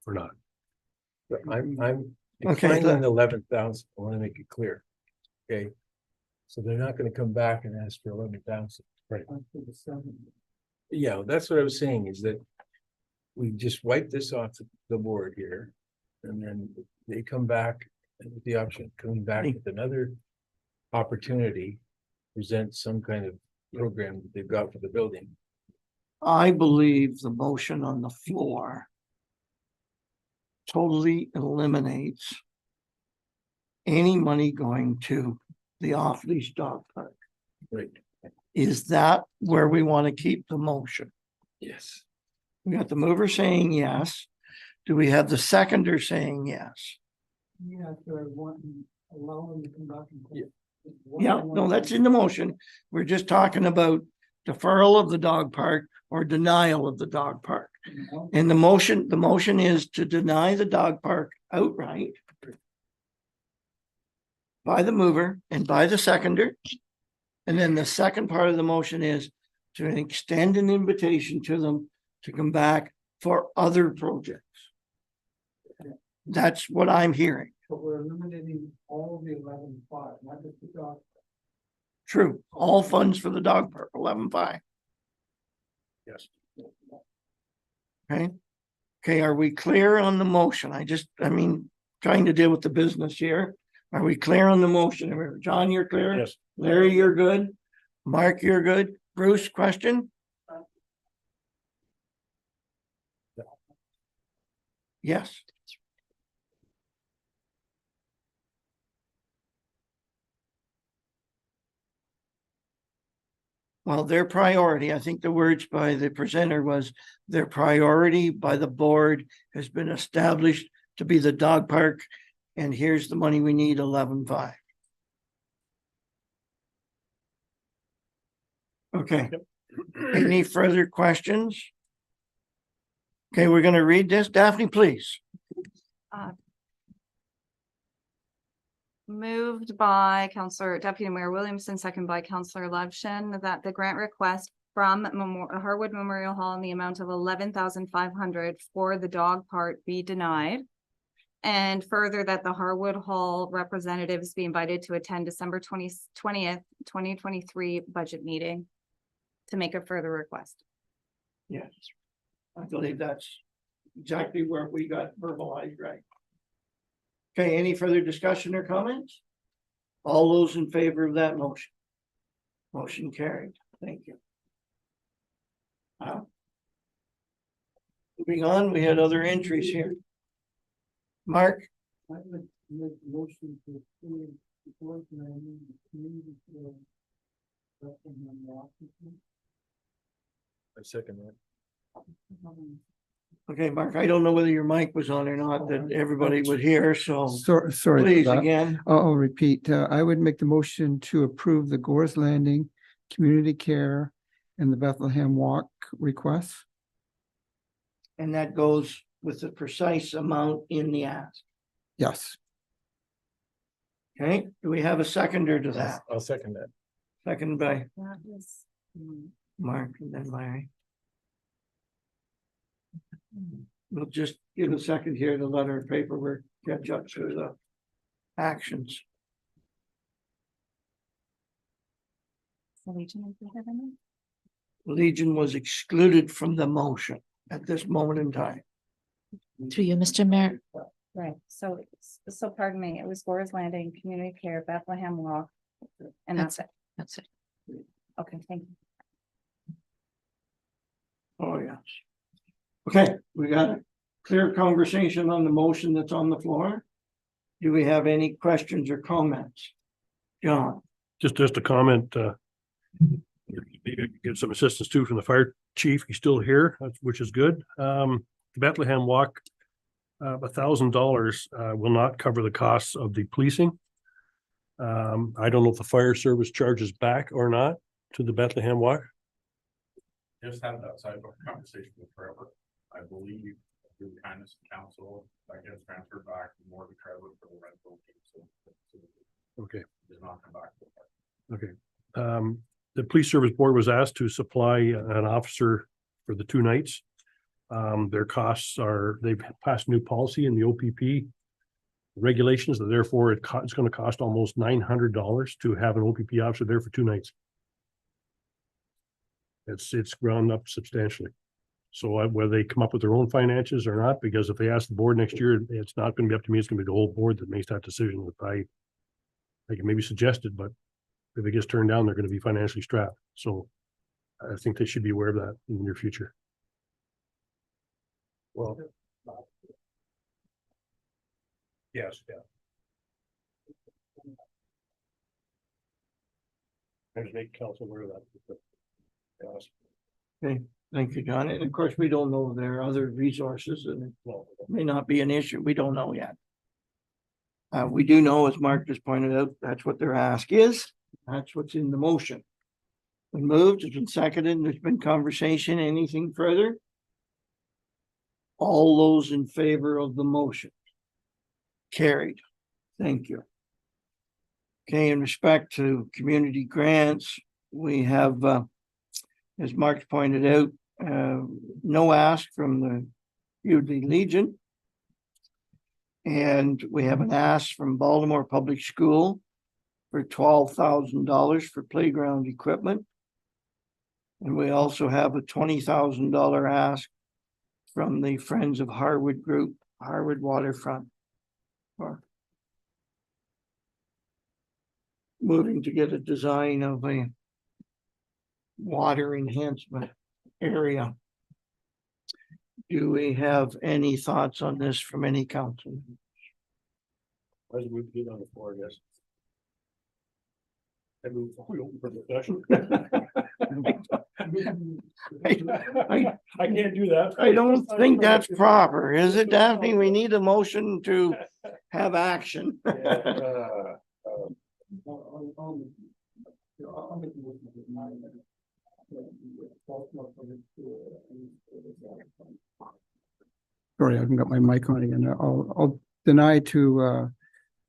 not. But I'm Okay, declining the 11,000. I want to make it clear. Okay. So they're not going to come back and ask for 11,000. Right. Yeah, that's what I was saying, is that we just wipe this off the board here. And then they come back with the option, of coming back with another opportunity, present some kind of program that they've got for the building. I believe the motion on the floor totally eliminates any money going to the off-leash dog park. Right. Is that where we want to keep the motion? Yes. We got the mover saying yes. Do we have the seconder saying yes? Yeah, allow them to come back and. Yeah, no, that's in the motion. We're just talking about deferral of the dog park or denial of the dog park. And the motion is to deny the dog park outright by the mover and by the seconder. And then the second part of the motion is to extend an invitation to them to come back for other projects. That's what I'm hearing. But we're eliminating all of the 11.5, not just the dog. True, all funds for the dog park, 11.5. Yes. Okay. Okay, are we clear on the motion? I mean, trying to deal with the business here. Are we clear on the motion? John, you're clear? Yes. Larry, you're good? Mark, you're good? Bruce, question? Yes. Well, their priority, I think the words by the presenter was their priority by the board has been established to be the dog park. And here's the money we need, 11.5. Okay. Any further questions? Okay, we're gonna read this. Daphne, please. Moved by Counselor Deputy Mayor Williamson, second by Counselor Levshin, that the grant request from Harwood Memorial Hall in the amount of 11,500 for the dog park be denied. And further, that the Harwood Hall representatives be invited to attend December 20th, 2023 budget meeting to make a further request. Yes. I believe that's exactly where we got verbalized, right? Okay, any further discussion or comments? All those in favor of that motion? Motion carried. Thank you. Moving on, we had other entries here. Mark? I would make a motion to approve the board member, the community for recommend the applicant. I second that. Okay, Mark, I don't know whether your mic was on or not, that everybody would hear, so Sorry. please again. I'll repeat. I would make the motion to approve the Gore's Landing community care, and the Bethlehem Walk requests. And that goes with the precise amount in the ask. Yes. Okay, do we have a seconder to that? I'll second that. Second by That is, Mark and then Larry. We'll just give a second here to let our paperwork catch up to the actions. Legion, if you have any? Legion was excluded from the motion at this moment in time. Through you, Mr. Mayor. Right, so pardon me, it was Gore's Landing, Community Care, Bethlehem Walk, and that's it. That's it. Okay, thank you. Oh, yes. Okay, we got a clear conversation on the motion that's on the floor. Do we have any questions or comments? John? Just a comment, maybe I could get some assistance too from the fire chief. He's still here, which is good. The Bethlehem Walk, $1,000 will not cover the costs of the policing. I don't know if the fire service charges back or not to the Bethlehem Walk. Just had that sidebar conversation with Trevor. I believe through the kindness of council, that gets transferred back more to Trevor for the rental. Okay. Does not come back. Okay. The police service board was asked to supply an officer for the 2 nights. Their costs are, they've passed new policy in the OPP regulations, that therefore it's going to cost almost $900 to have an OPP officer there for 2 nights. It's ground up substantially. So whether they come up with their own finances or not, because if they ask the board next year, it's not going to be up to me, it's going to be the whole board that makes that decision. If I can maybe suggest it, but if it gets turned down, they're going to be financially strapped. So I think they should be aware of that in the near future. Well, yes, yeah. I just make council aware of that. Yes. Okay, thank you, John. And of course, we don't know if there are other resources and it may not be an issue. We don't know yet. We do know, as Mark just pointed out, that's what their ask is. That's what's in the motion. Been moved, it's been seconded, there's been conversation. Anything further? All those in favor of the motion? Carried. Thank you. Okay, in respect to community grants, we have, as Mark pointed out, no ask from the Utley Legion. And we have an ask from Baltimore Public School for $12,000 for playground equipment. And we also have a $20,000 ask from the Friends of Harwood Group, Harwood Waterfront. Or moving to get a design of a water enhancement area. Do we have any thoughts on this from any council? Why is it get on the floor, I guess? I move, we open for discussion. I can't do that. I don't think that's proper, is it, Daphne? We need a motion to have action. Sorry, I haven't got my mic on again. I'll deny to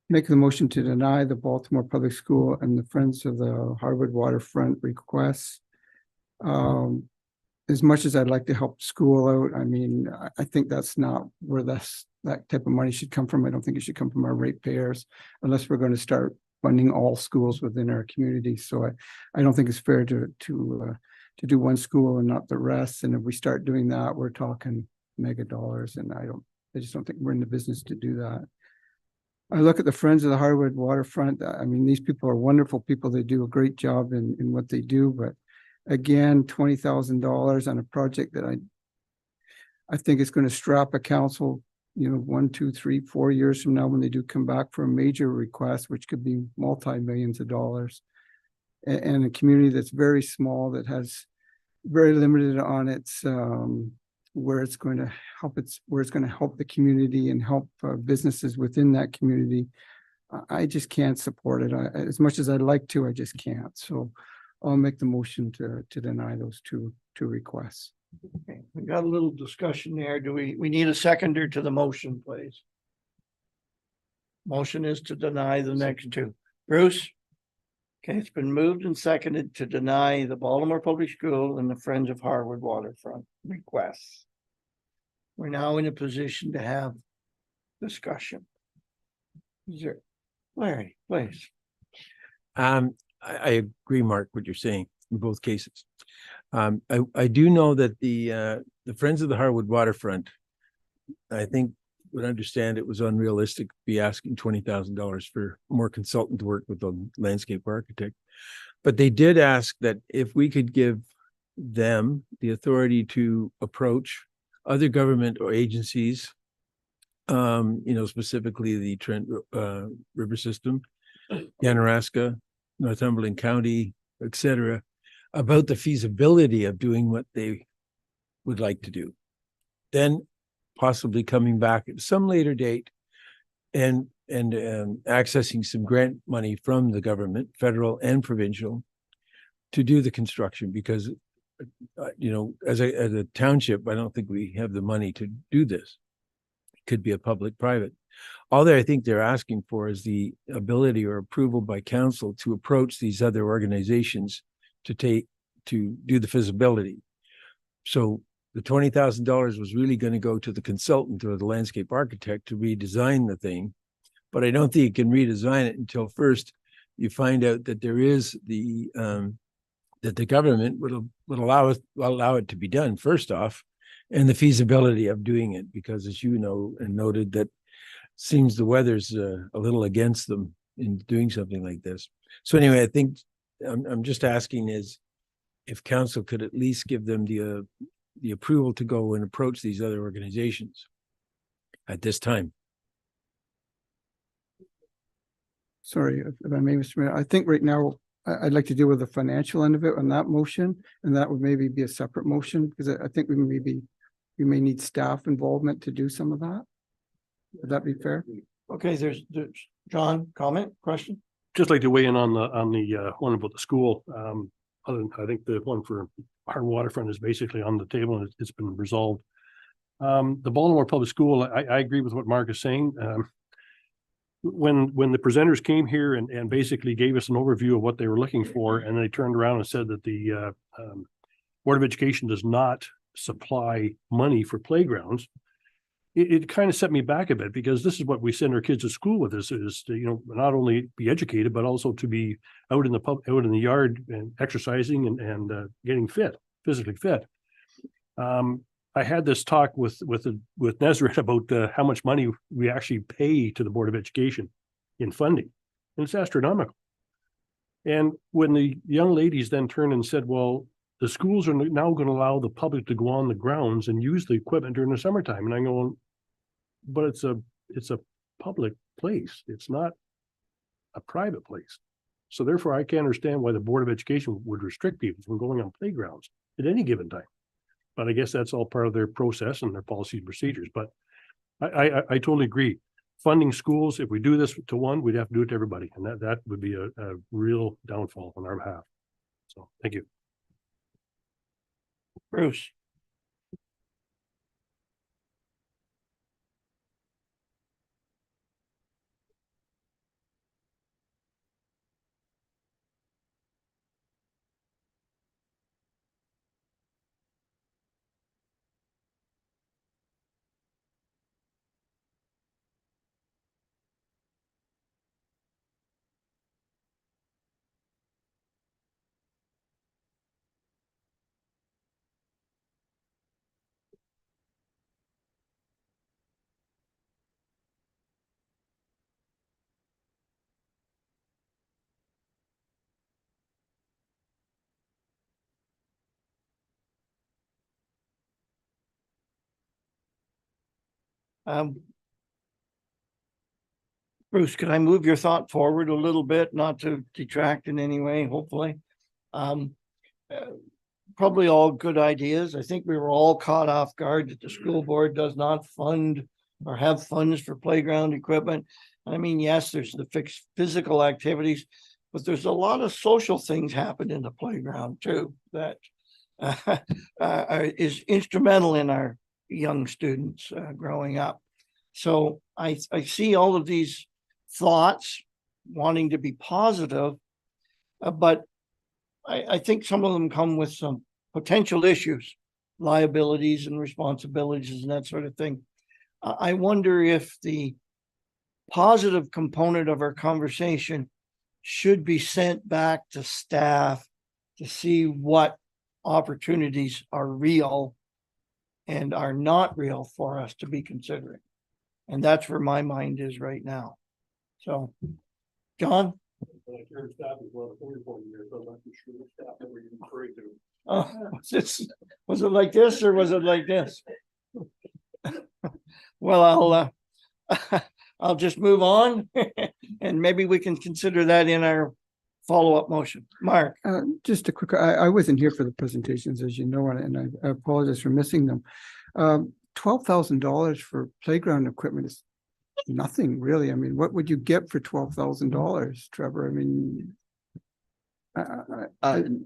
make the motion to deny the Baltimore Public School and the Friends of the Harwood Waterfront requests. As much as I'd like to help school out, I mean, I think that's not where that type of money should come from. I don't think it should come from our ratepayers unless we're going to start funding all schools within our community. So I don't think it's fair to do one school and not the rest. And if we start doing that, we're talking mega dollars, and I just don't think we're in the business to do that. I look at the Friends of the Harwood Waterfront. I mean, these people are wonderful people. They do a great job in what they do, but again, $20,000 on a project that I think is going to strap a council, 1, 2, 3, 4 years from now when they do come back for a major request, which could be multi-millions of dollars, and a community that's very small, that has very limited on its where it's going to help the community and help businesses within that community. I just can't support it. As much as I'd like to, I just can't. So I'll make the motion to deny those two requests. Okay, we got a little discussion there. Do we need a seconder to the motion, please? Motion is to deny the next two. Bruce? Okay, it's been moved and seconded to deny the Baltimore Public School and the Friends of Harwood Waterfront requests. We're now in a position to have discussion. Is there, Larry, please. I agree, Mark, what you're saying in both cases. I do know that the Friends of the Harwood Waterfront, I think, would understand it was unrealistic to be asking $20,000 for more consultant work with the landscape architect. But they did ask that if we could give them the authority to approach other government or agencies, specifically the Trent River System, Yanaraska, Northumberland County, etc., about the feasibility of doing what they would like to do. Then possibly coming back at some later date and accessing some grant money from the government, federal and provincial, to do the construction, because as a township, I don't think we have the money to do this. It could be a public-private. All that I think they're asking for is the ability or approval by council to approach these other organizations to do the feasibility. So the $20,000 was really going to go to the consultant or the landscape architect to redesign the thing. But I don't think you can redesign it until first you find out that there is that the government would allow it to be done first off, and the feasibility of doing it, because as you know and noted, that seems the weather's a little against them in doing something like this. So anyway, I think I'm just asking is if council could at least give them the approval to go and approach these other organizations at this time. Sorry, if I may, Mr. Mayor, I think right now I'd like to deal with the financial end of it on that motion, and that would maybe be a separate motion, because I think we may need staff involvement to do some of that. Would that be fair? Okay, there's John, comment, question? Just like to weigh in on the one about the school. I think the one for our waterfront is basically on the table and it's been resolved. The Baltimore Public School, I agree with what Mark is saying. When the presenters came here and basically gave us an overview of what they were looking for, and they turned around and said that the Board of Education does not supply money for playgrounds, it kind of set me back a bit, because this is what we send our kids to school with, is to, not only be educated, but also to be out in the yard and exercising and getting physically fit. I had this talk with Nesret about how much money we actually pay to the Board of Education in funding, and it's astronomical. And when the young ladies then turned and said, well, the schools are now going to allow the public to go on the grounds and use the equipment during the summertime, and I'm going, but it's a public place. It's not a private place. So therefore, I can't understand why the Board of Education would restrict people from going on playgrounds at any given time. But I guess that's all part of their process and their policy and procedures. But I totally agree. Funding schools, if we do this to one, we'd have to do it to everybody. And that would be a real downfall on our behalf. So thank you. Bruce? Bruce, can I move your thought forward a little bit, not to detract in any way, hopefully? Probably all good ideas. I think we were all caught off guard that the school board does not fund or have funds for playground equipment. I mean, yes, there's the fixed physical activities, but there's a lot of social things happen in the playground too that is instrumental in our young students growing up. So I see all of these thoughts wanting to be positive, but I think some of them come with some potential issues, liabilities and responsibilities and that sort of thing. I wonder if the positive component of our conversation should be sent back to staff to see what opportunities are real and are not real for us to be considering. And that's where my mind is right now. So, John? Oh, was it like this or was it like this? Well, I'll just move on and maybe we can consider that in our follow-up motion. Mark? Just a quick, I wasn't here for the presentations, as you know, and I apologize for missing them. $12,000 for playground equipment is nothing really. I mean, what would you get for $12,000, Trevor? I mean,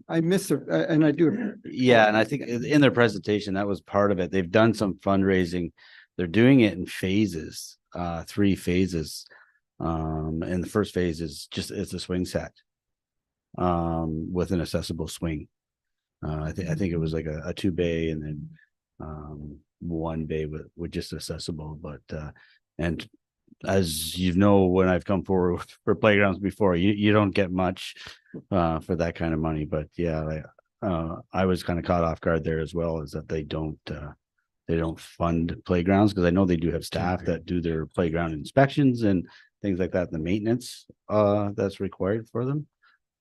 I miss it, and I do. Yeah, and I think in their presentation, that was part of it. They've done some fundraising. They're doing it in phases, 3 phases. And the first phase is just, it's a swing set with an accessible swing. I think it was like a 2-bay and then 1 bay with just accessible, but and as you know, when I've come forward for playgrounds before, you don't get much for that kind of money. But yeah, I was kind of caught off guard there as well, is that they don't fund playgrounds, because I know they do have staff that do their playground inspections and things like that, the maintenance that's required for them,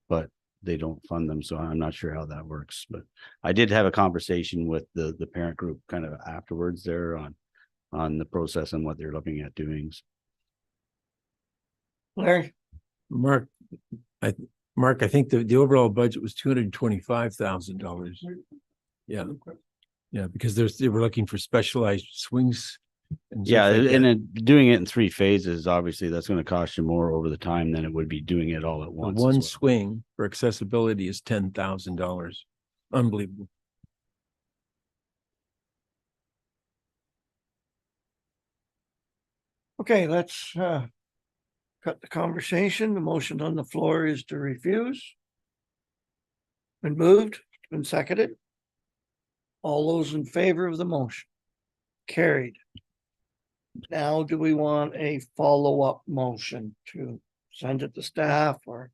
but they don't fund them. So I'm not sure how that works, but I did have a conversation with the parent group kind of afterwards there on the process and what they're looking at doing. Larry? Mark, I think the overall budget was $225,000. Yeah. Yeah, because they were looking for specialized swings. And Yeah, stuff like and that. then doing it in 3 phases, obviously that's going to cost you more over the time than it would be doing it all at The once. as one well. swing for accessibility is $10,000. Unbelievable. Okay, let's cut the conversation. The motion on the floor is to refuse. Been moved, been seconded. All those in favor of the motion? Carried. Now, do we want a follow-up motion to send it to staff or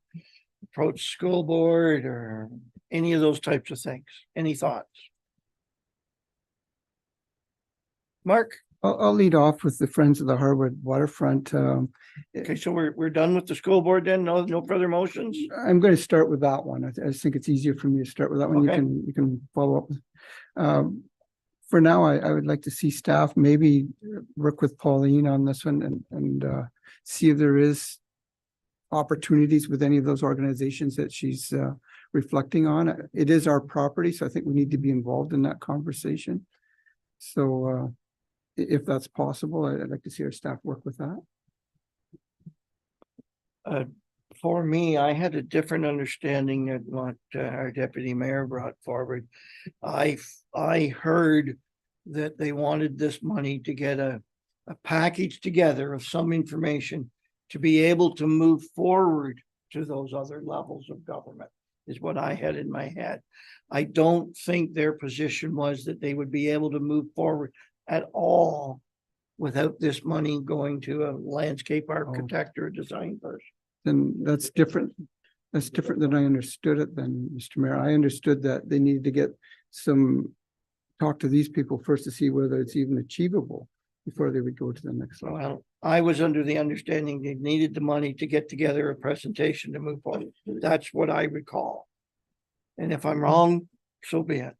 approach school board or any of those types of things? Any thoughts? Mark? I'll lead off with the Friends of the Harwood Waterfront. Okay, so we're done with the school board then? No further motions? I'm going to start with that one. I just think it's easier for me to start with that one. Okay. You can follow up. For now, I would like to see staff maybe work with Pauline on this one and see if there is opportunities with any of those organizations that she's reflecting on. It is our property, so I think we need to be involved in that conversation. So if that's possible, I'd like to see our staff work with that. For me, I had a different understanding than what our deputy mayor brought forward. I heard that they wanted this money to get a package together of some information to be able to move forward to those other levels of government, is what I had in my head. I don't think their position was that they would be able to move forward at all without this money going to a landscape architect or a design person. Then that's different. That's different than I understood it then, Mr. Mayor. I understood that they needed to get talk to these people first to see whether it's even achievable before they would go to the next level. Well, I was under the understanding they needed the money to get together a presentation to move forward. That's what I recall. And if I'm wrong, so be it.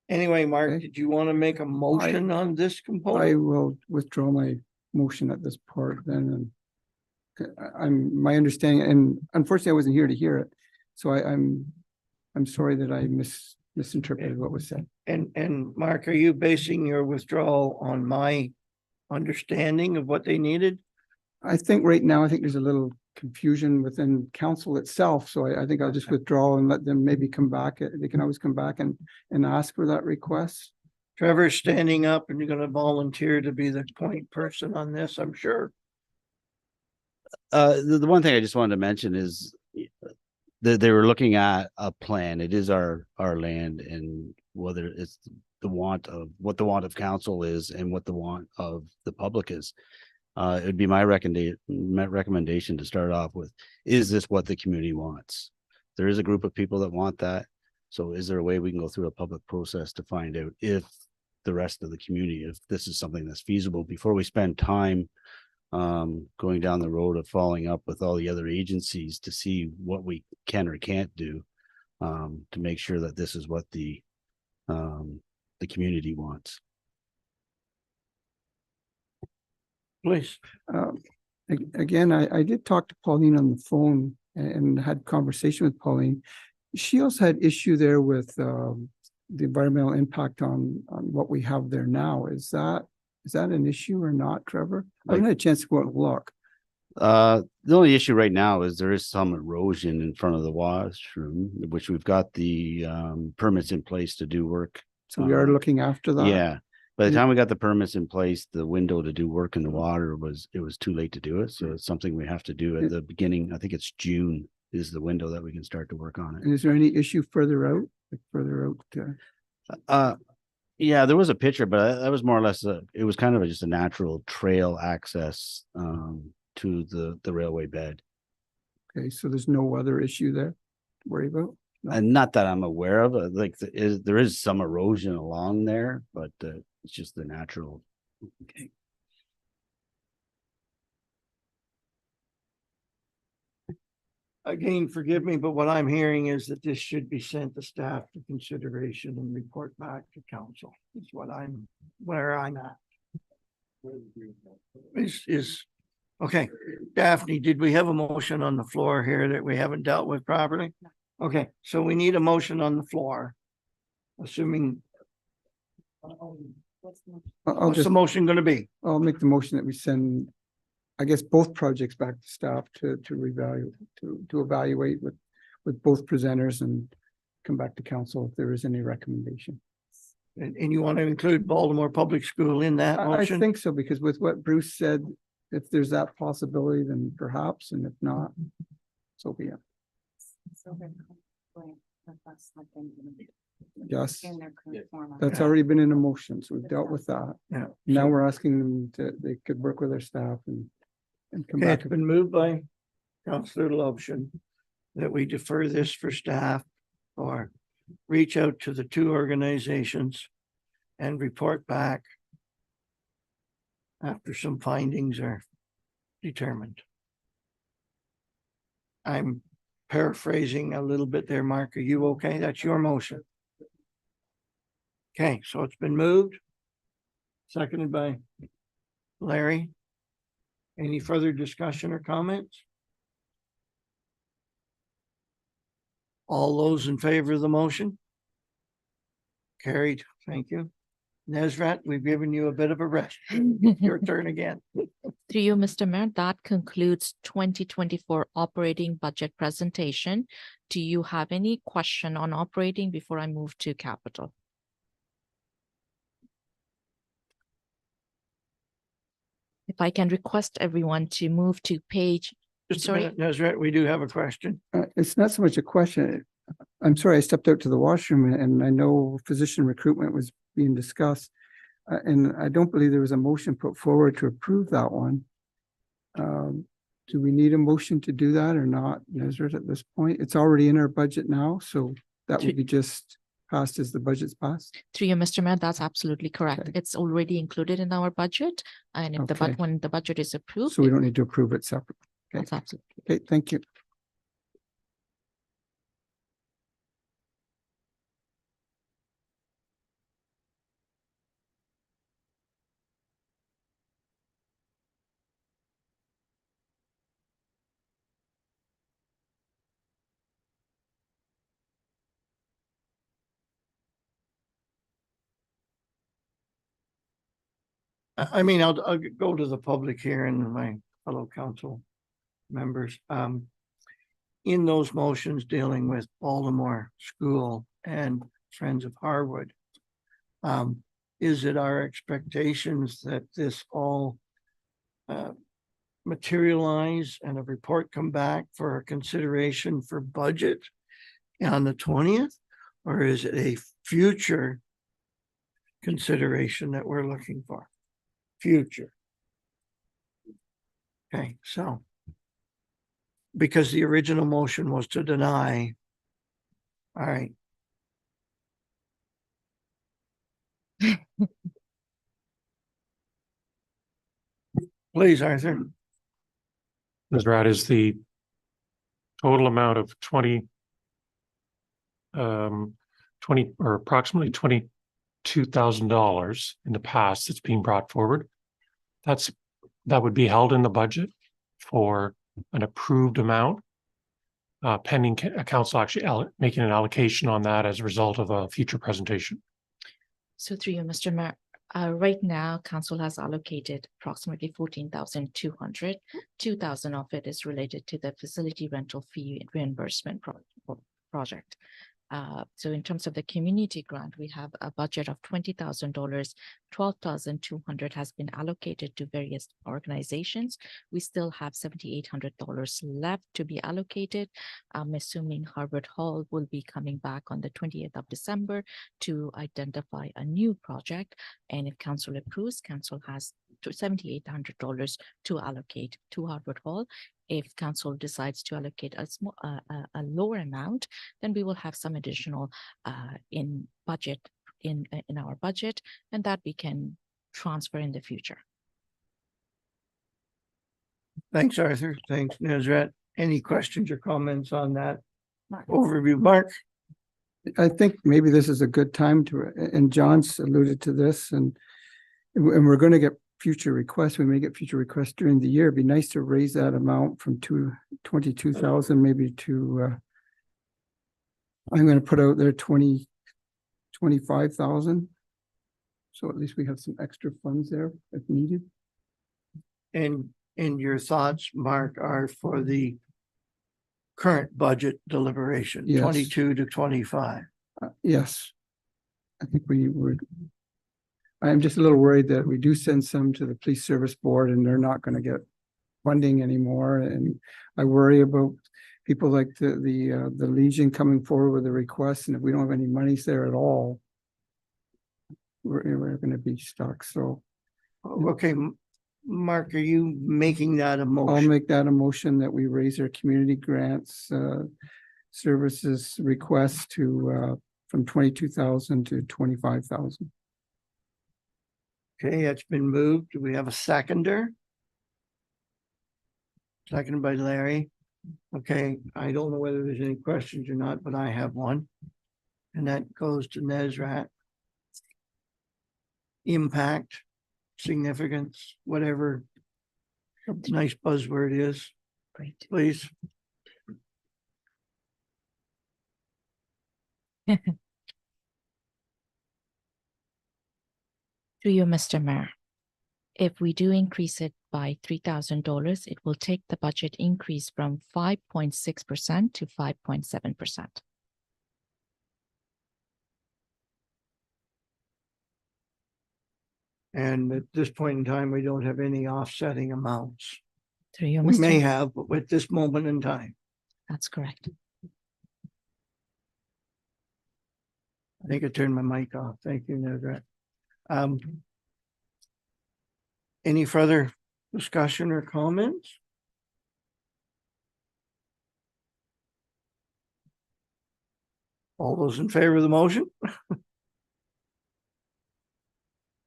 Anyway, Mark, Okay. did you want to make a motion on this I component? will withdraw my motion at this part then. And my understanding, and unfortunately I wasn't here to hear it. So I'm sorry that I misinterpreted what was said. And Mark, are you basing your withdrawal on my understanding of what they needed? I think right now, I think there's a little confusion within council itself, so I think I'll just withdraw and let them maybe come back. They can always come back and ask for that request. Trevor's standing up and you're gonna volunteer to be the point person on this, I'm sure. The one thing I just wanted to mention is that they were looking at a plan. It is our land, and whether it's the want of what the want of council is and what the want of the public is. It would be my recommendation to start off with, is this what the community wants? There is a group of people that want that. So is there a way we can go through a public process to find out if the rest of the community, if this is something that's feasible before we spend time going down the road of following up with all the other agencies to see what we can or can't do to make sure that this is what the community wants. Please. Again, I did talk to Pauline on the phone and had conversation with Pauline. She also had issue there with the environmental impact on what we have there now. Is that an issue or not, Trevor? I haven't had a chance to go out and look. The only issue right now is there is some erosion in front of the washroom, which we've got the permits in place to do work. So we are looking after that. Yeah. By the time we got the permits in place, the window to do work in the water was too late to do it. So it's something we have to do at the beginning. I think it's June is the window that we can start to work on it. And is there any issue further out? Like further out? Yeah, there was a picture, but that was more or less it was kind of just a natural trail access to the railway bed. Okay, so there's no other issue there to worry about? And not that I'm aware of, like there is some erosion along there, but it's just the natural. Okay. Again, forgive me, but what I'm hearing is that this should be sent to staff for consideration and report back to council. Is where I'm at. Okay, Daphne, did we have a motion on the floor here that we haven't dealt with properly? Okay, so we need a motion on the floor. Assuming. What's the motion gonna be? I'll make the motion that we send, I guess, both projects back to staff to evaluate with both presenters and come back to council if there is any recommendation. And you want to include Baltimore Public School in that I motion? think so, because with what Bruce said, if there's that possibility, then perhaps, and if not, so be it. Yes, that's already been in a motion, so we've dealt with that. Yeah. Now we're asking them they could work with their staff and come Okay, back. it's been moved by Councillor Lobson that we defer this for staff or reach out to the two organizations and report back after some findings are determined. I'm paraphrasing a little bit there, Mark. Are you okay? That's your motion. Okay, so it's been moved. Seconded by Larry. Any further discussion or comments? All those in favor of the motion? Carried, thank you. Nezrat, we've given you a bit of a rest. Your turn again. Through you, Mr. Mayor, that concludes 2024 operating budget presentation. Do you have any question on operating before I move to capital? If I can request everyone to move to page, Just a Sorry? minute, Nezrat, we do have a question. It's not so much a question. I'm sorry, I stepped out to the washroom and I know physician recruitment was being discussed. And I don't believe there was a motion put forward to approve that one. Do we need a motion to do that or not, Nezrat, at this point? It's already in our budget now, so that would be just passed as the budget's passed. through you, Mr. Mayor, that's absolutely correct. Okay. It's already included in our budget. And if Okay. when the budget is approved, So we don't need to approve it separately. Okay, that's absolutely. okay, thank you. I mean, I'll go to the public here in my fellow council members. In those motions dealing with Baltimore School and Friends of Harwood, is it our expectations that this all materialize and a report come back for a consideration for budget on the 20th? Or is it a future consideration that we're looking for? Future. Okay, so because the original motion was to deny. All right. Please, Arthur. Ms. Rad, is the total amount of 20 or approximately $22,000 in the past that's being brought forward. That would be held in the budget for an approved amount, pending council actually making an allocation on that as a result of a future presentation. So through you, Mr. Mayor, right now, council has allocated approximately 14,200. 2,000 of it is related to the facility rental fee reimbursement project. So in terms of the community grant, we have a budget of $20,000. 12,200 has been allocated to various organizations. We still have $7,800 left to be allocated. I'm assuming Harvard Hall will be coming back on the 20th of December to identify a new project. And if council approves, council has $7,800 to allocate to Harvard Hall. If council decides to allocate a lower amount, then we will have some additional in budget in our budget, and that we can transfer in the future. Thanks, Arthur. Thanks, Nazrat. Any questions or comments on that overview, Mark? I think maybe this is a good time to, and John's alluded to this, and we're going to get future requests. We may get future requests during the year. It'd be nice to raise that amount from 22,000 maybe to I'm going to put out there 25,000. So at least we have some extra funds there if needed. And your thoughts, Mark, are for the current budget deliberation, Yes. 22 to 25. Yes. I think we would. I'm just a little worried that we do send some to the police service board and they're not going to get funding anymore. And I worry about people like the Legion coming forward with a request. And if we don't have any monies there at all, we're going to be stuck. So. Okay, Mark, are you making that a I'll motion? make that a motion that we raise our community grants services request to from 22,000 to 25,000. Okay, it's been moved. Do we have a seconder? Seconded by Larry. Okay, I don't know whether there's any questions or not, but I have one. And that goes to Nazrat. Impact, significance, whatever nice buzzword is, Great. please. To you, Mr. Mayor. If we do increase it by $3,000, it will take the budget increase from 5.6% to 5.7%. And at this point in time, we don't have any offsetting amounts. Through you, We Mr. may have, but at this moment in time, That's correct. I think I turned my mic off. Thank you, Nazrat. Any further discussion or comments? All those in favor of the motion?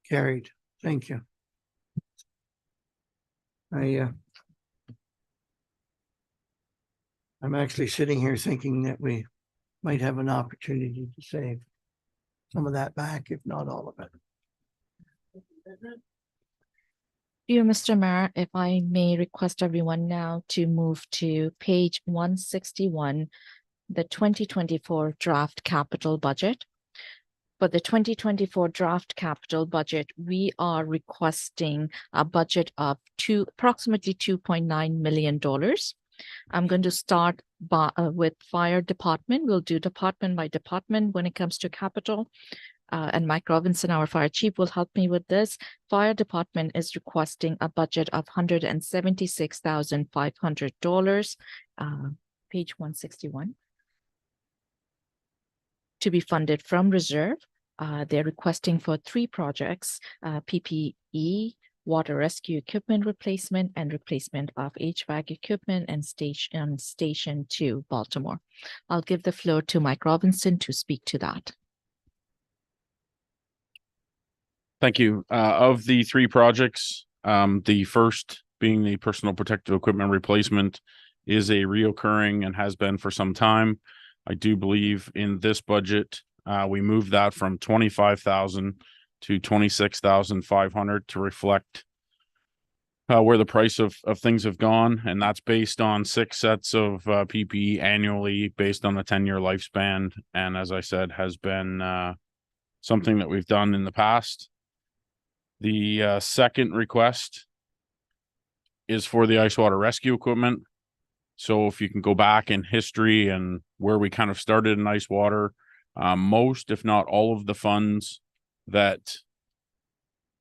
Carried. Thank you. I'm actually sitting here thinking that we might have an opportunity to save some of that back, if not all of it. Dear Mr. Mayor, if I may request everyone now to move to page 161, the 2024 draft capital budget. For the 2024 draft capital budget, we are requesting a budget of approximately $2.9 million. I'm going to start with fire department. We'll do department by department when it comes to capital. And Mike Robinson, our fire chief, will help me with this. Fire department is requesting a budget of $176,500, page 161. To be funded from reserve. They're requesting for 3 projects, PPE, water rescue equipment replacement, and replacement of HVAC equipment and Station 2, Baltimore. I'll give the floor to Mike Robinson to speak to that. Thank you. Of the 3 projects, the first being the personal protective equipment replacement is a reoccurring and has been for some time. I do believe in this budget, we moved that from 25,000 to 26,500 to reflect where the price of things have gone. And that's based on 6 sets of PPE annually based on the 10-year lifespan. And as I said, has been something that we've done in the past. The second request is for the ice water rescue equipment. So if you can go back in history and where we kind of started in ice water, most, if not all of the funds that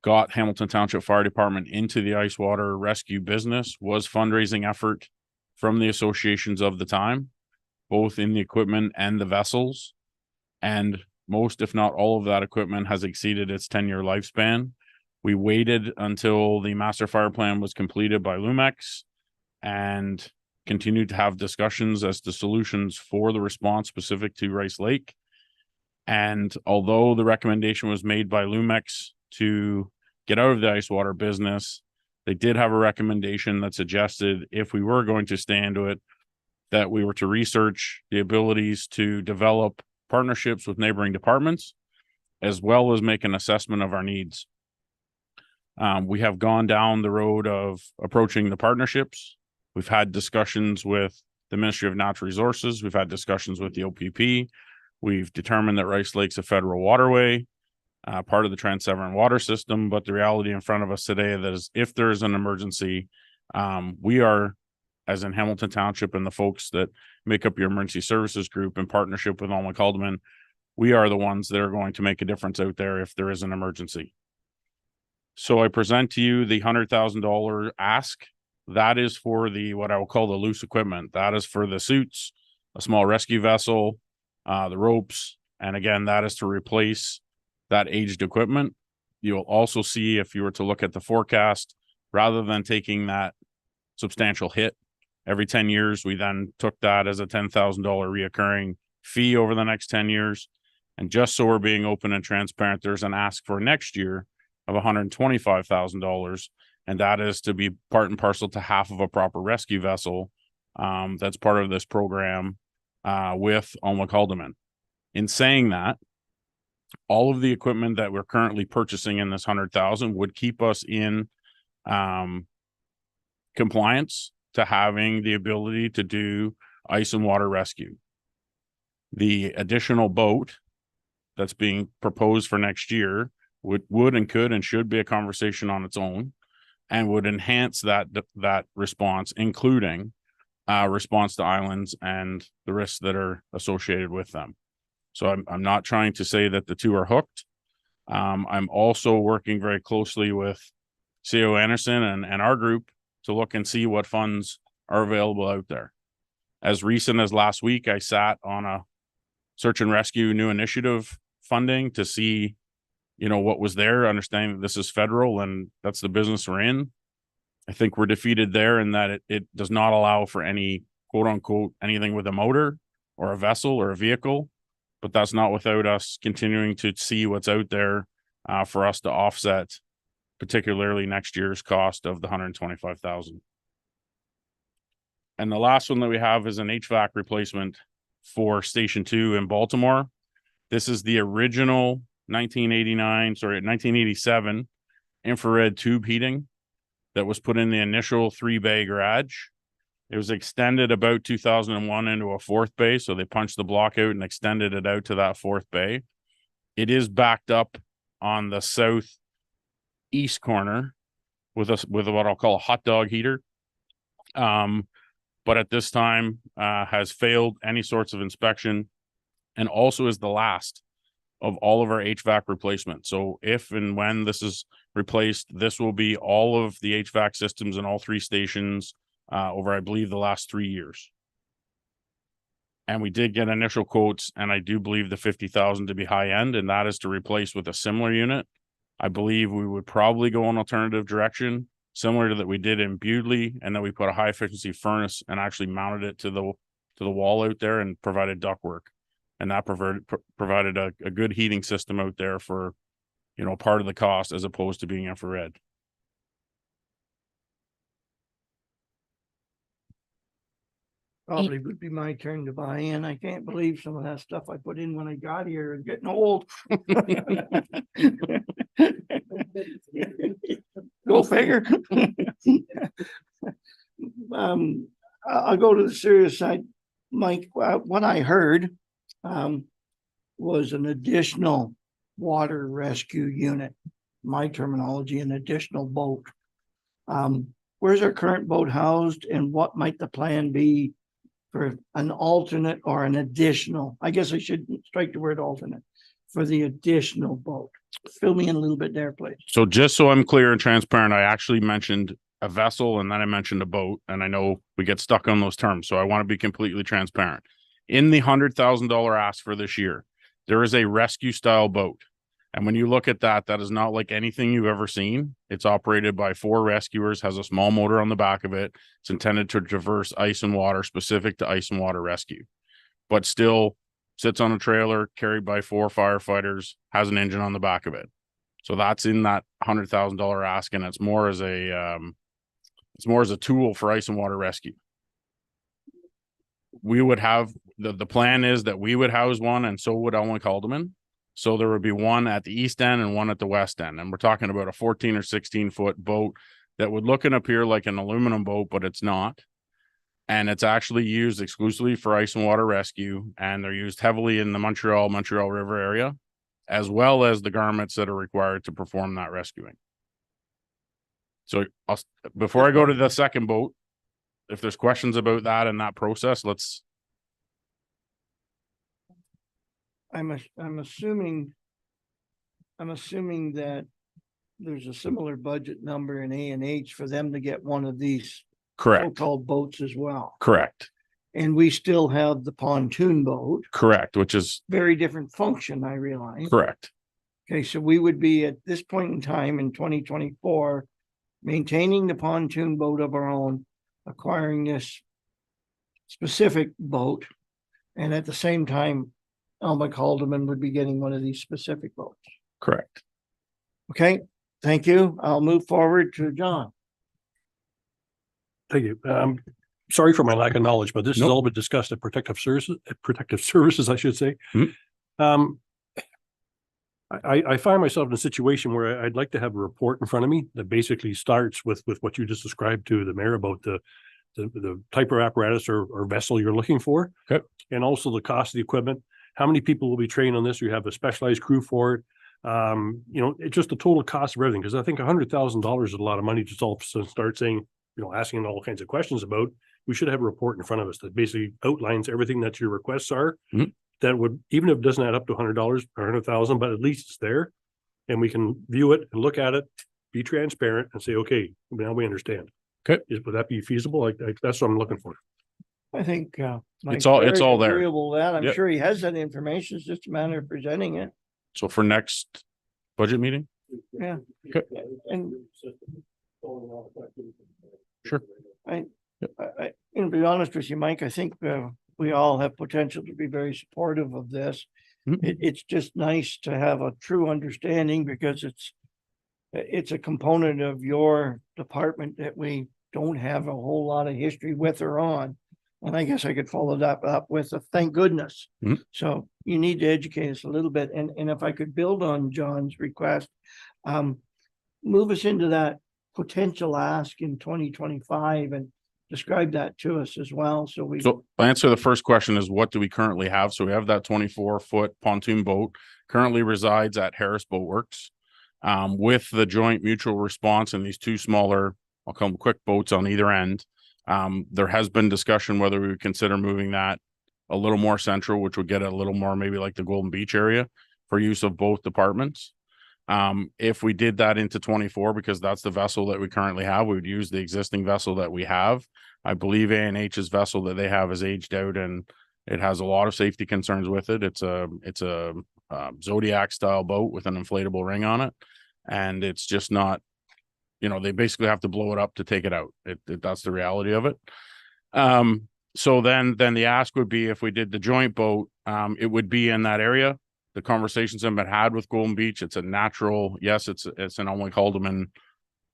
got Hamilton Township Fire Department into the ice water rescue business was fundraising effort from the associations of the time, both in the equipment and the vessels. And most, if not all of that equipment has exceeded its 10-year lifespan. We waited until the master fire plan was completed by Lumex and continued to have discussions as to solutions for the response specific to Rice Lake. And although the recommendation was made by Lumex to get out of the ice water business, they did have a recommendation that suggested if we were going to stay into it, that we were to research the abilities to develop partnerships with neighboring departments, as well as make an assessment of our needs. We have gone down the road of approaching the partnerships. We've had discussions with the Ministry of Natural Resources. We've had discussions with the OPP. We've determined that Rice Lake's a federal waterway, part of the Trans-Severn water system. But the reality in front of us today that is if there is an emergency, we are, as in Hamilton Township and the folks that make up your emergency services group in partnership with Alma Calderman, we are the ones that are going to make a difference out there if there is an emergency. So I present to you the $100,000 ask. That is for the, what I will call the loose equipment. That is for the suits, a small rescue vessel, the ropes. And again, that is to replace that aged equipment. You'll also see, if you were to look at the forecast, rather than taking that substantial hit every 10 years, we then took that as a $10,000 reoccurring fee over the next 10 years. And just so we're being open and transparent, there's an ask for next year of $125,000. And that is to be part and parcel to half of a proper rescue vessel. That's part of this program with Alma Calderman. In saying that, all of the equipment that we're currently purchasing in this 100,000 would keep us in compliance to having the ability to do ice and water rescue. The additional boat that's being proposed for next year would and could and should be a conversation on its own, and would enhance that response, including response to islands and the risks that are associated with them. So I'm not trying to say that the two are hooked. I'm also working very closely with CO Anderson and our group to look and see what funds are available out there. As recent as last week, I sat on a search and rescue new initiative funding to see, what was there, understanding that this is federal and that's the business we're in. I think we're defeated there in that it does not allow for any quote unquote anything with a motor or a vessel or a vehicle, but that's not without us continuing to see what's out there for us to offset, particularly next year's cost of the $125,000. And the last one that we have is an HVAC replacement for Station 2 in Baltimore. This is the original 1987 infrared tube heating that was put in the initial 3-bay garage. It was extended about 2001 into a 4th bay. So they punched the block out and extended it out to that 4th bay. It is backed up on the southeast corner with what I'll call a hot dog heater. But at this time has failed any sorts of inspection, and also is the last of all of our HVAC replacement. So if and when this is replaced, this will be all of the HVAC systems in all 3 stations over, I believe, the last 3 years. And we did get initial quotes, and I do believe the 50,000 to be high end, and that is to replace with a similar unit. I believe we would probably go an alternative direction, similar to that we did in Bewdley, and then we put a high efficiency furnace and actually mounted it to the wall out there and provided ductwork. And that provided a good heating system out there for, you know, part of the cost as opposed to being infrared. Probably would be my turn to buy in. I can't believe some of that stuff I put in when I got here is getting old. Go figure. I'll go to the serious side. Mike, what I heard was an additional water rescue unit. My terminology, an additional boat. Where's our current boat housed, and what might the plan be for an alternate or an additional? I guess I should strike the word alternate for the additional boat. Fill me in a little bit there, please. So just so I'm clear and transparent, I actually mentioned a vessel and then I mentioned a boat, and I know we get stuck on those terms. So I want to be completely transparent. In the $100,000 ask for this year, there is a rescue style boat. And when you look at that, that is not like anything you've ever seen. It's operated by 4 rescuers, has a small motor on the back of it. It's intended to traverse ice and water, specific to ice and water rescue, but still sits on a trailer carried by 4 firefighters, has an engine on the back of it. So that's in that $100,000 ask, and it's more as a tool for ice and water rescue. We would have the plan is that we would house one, and so would Elmwood Calderman. So there would be one at the east end and one at the west end. And we're talking about a 14 or 16 foot boat that would look and appear like an aluminum boat, but it's not. And it's actually used exclusively for ice and water rescue. And they're used heavily in the Montreal River area, as well as the garments that are required to perform that rescuing. So before I go to the second boat, if there's questions about that and that process, let's. I'm assuming that there's a similar budget number in A&H for them to get one of these Correct. so-called boats as well. Correct. And we still have the pontoon boat. Correct, which is Very different function, I realize. correct. Okay, so we would be at this point in time in 2024, maintaining the pontoon boat of our own, acquiring this specific boat, and at the same time, Elmwood Calderman would be getting one of these specific boats. Correct. Okay, thank you. I'll move forward to John. Thank you. Sorry for my lack of knowledge, but this has Nope. all been discussed at Protective Services, I should say. Mhm. I find myself in a situation where I'd like to have a report in front of me that basically starts with what you just described to the mayor about the type of apparatus or vessel you're looking for. Okay. And also the cost of the equipment. How many people will be trained on this? You have a specialized crew for it. It's just the total cost of everything. Because I think $100,000 is a lot of money to all of a sudden start saying, asking all kinds of questions about. We should have a report in front of us that basically outlines everything that your requests are. Mhm. That would, even if it doesn't add up to $100 or 100,000, but at least it's there. And we can view it and look at it, be transparent and say, okay, now we understand. Okay. Would that be feasible? Like that's what I'm looking for. I think It's all there. agreeable to that. I'm Yep. sure he has that information. It's just a matter of presenting it. So for next budget meeting? Yeah. Okay. And Sure. I, to be honest with you, Mike, I think we all have potential to be very supportive of this. Mhm. It's just nice to have a true understanding because it's a component of your department that we don't have a whole lot of history with or on. And I guess I could follow that up with a thank goodness. Mhm. So you need to educate us a little bit. And if I could build on John's request, move us into that potential ask in 2025 and describe that to us as well, so we. So answer the first question is what do we currently have? So we have that 24-foot pontoon boat currently resides at Harris Boat Works. With the joint mutual response and these two smaller, I'll call them quick boats on either end. There has been discussion whether we would consider moving that a little more central, which would get a little more maybe like the Golden Beach area for use of both departments. If we did that into 24, because that's the vessel that we currently have, we would use the existing vessel that we have. I believe A&H's vessel that they have is aged out and it has a lot of safety concerns with it. It's a Zodiac style boat with an inflatable ring on it. And it's just not, you know, they basically have to blow it up to take it out. That's the reality of it. So then the ask would be if we did the joint boat, it would be in that area. The conversations have been had with Golden Beach. It's a natural, yes, it's an only Haldeman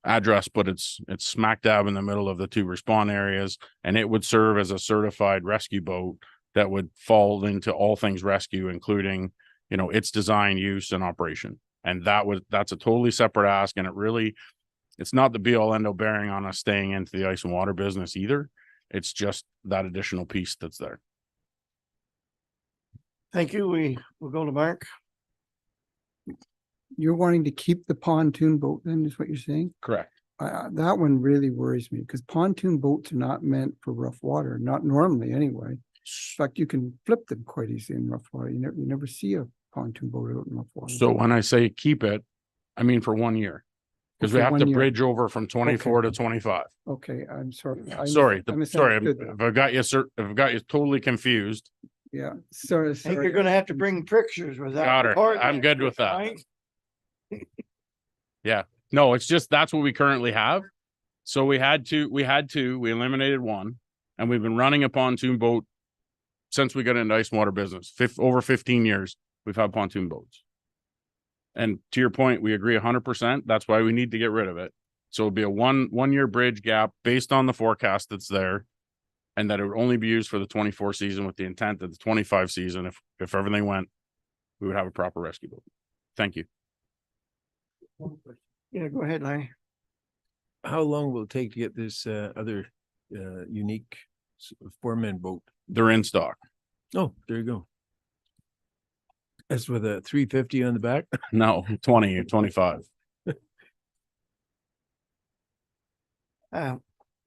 address, but it's smack dab in the middle of the two respawn areas, and it would serve as a certified rescue boat that would fall into all things rescue, including, you know, its design, use, and operation. And that's a totally separate ask, and it's not the be all end all bearing on us staying into the ice and water business either. It's just that additional piece that's there. Thank you. We will go to Mark. You're wanting to keep the pontoon boat then, is what you're saying? Correct. That one really worries me because pontoon boats are not meant for rough water, not normally anyway. In fact, you can flip them quite easily in rough water. You never see a pontoon boat out in rough water. So when I say keep it, I mean for 1 year. Because we Okay, have 1 to year. bridge over from 24 to 25. Okay, I'm sorry. Sorry, I sorry, misunderstood that. if I got you, sir, if I got you totally confused. Yeah, sorry, I think sorry. you're gonna have to bring pictures with that. Got her. report I'm then, good with that. right? No, it's just, that's what we currently have. So we eliminated one, and we've been running a pontoon boat since we got into ice and water business. Over 15 years, we've had pontoon boats. And to your point, we agree 100%. That's why we need to get rid of it. So it'll be a one year bridge gap based on the forecast that's there. And that it would only be used for the 24 season with the intent that the 25 season, if everything went, we would have a proper rescue boat. Thank you. Yeah, go ahead, Larry. How long will it take to get this other unique 4-man boat? They're in stock. Oh, there you go. That's with a 350 on the back. No, 20 or 25.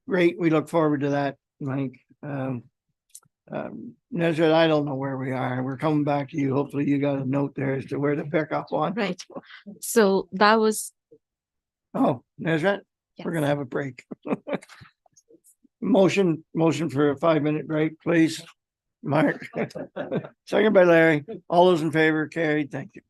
Great. We look forward to that, Mike. Nezra, I don't know where we are. We're coming back to you. Hopefully you got a note there as to where to pick up on. Right. So that was. Oh, Nezra, we're gonna have a break. Motion for a 5-minute break, please. Mark. Second by Larry. All those in favor, carried. Thank you.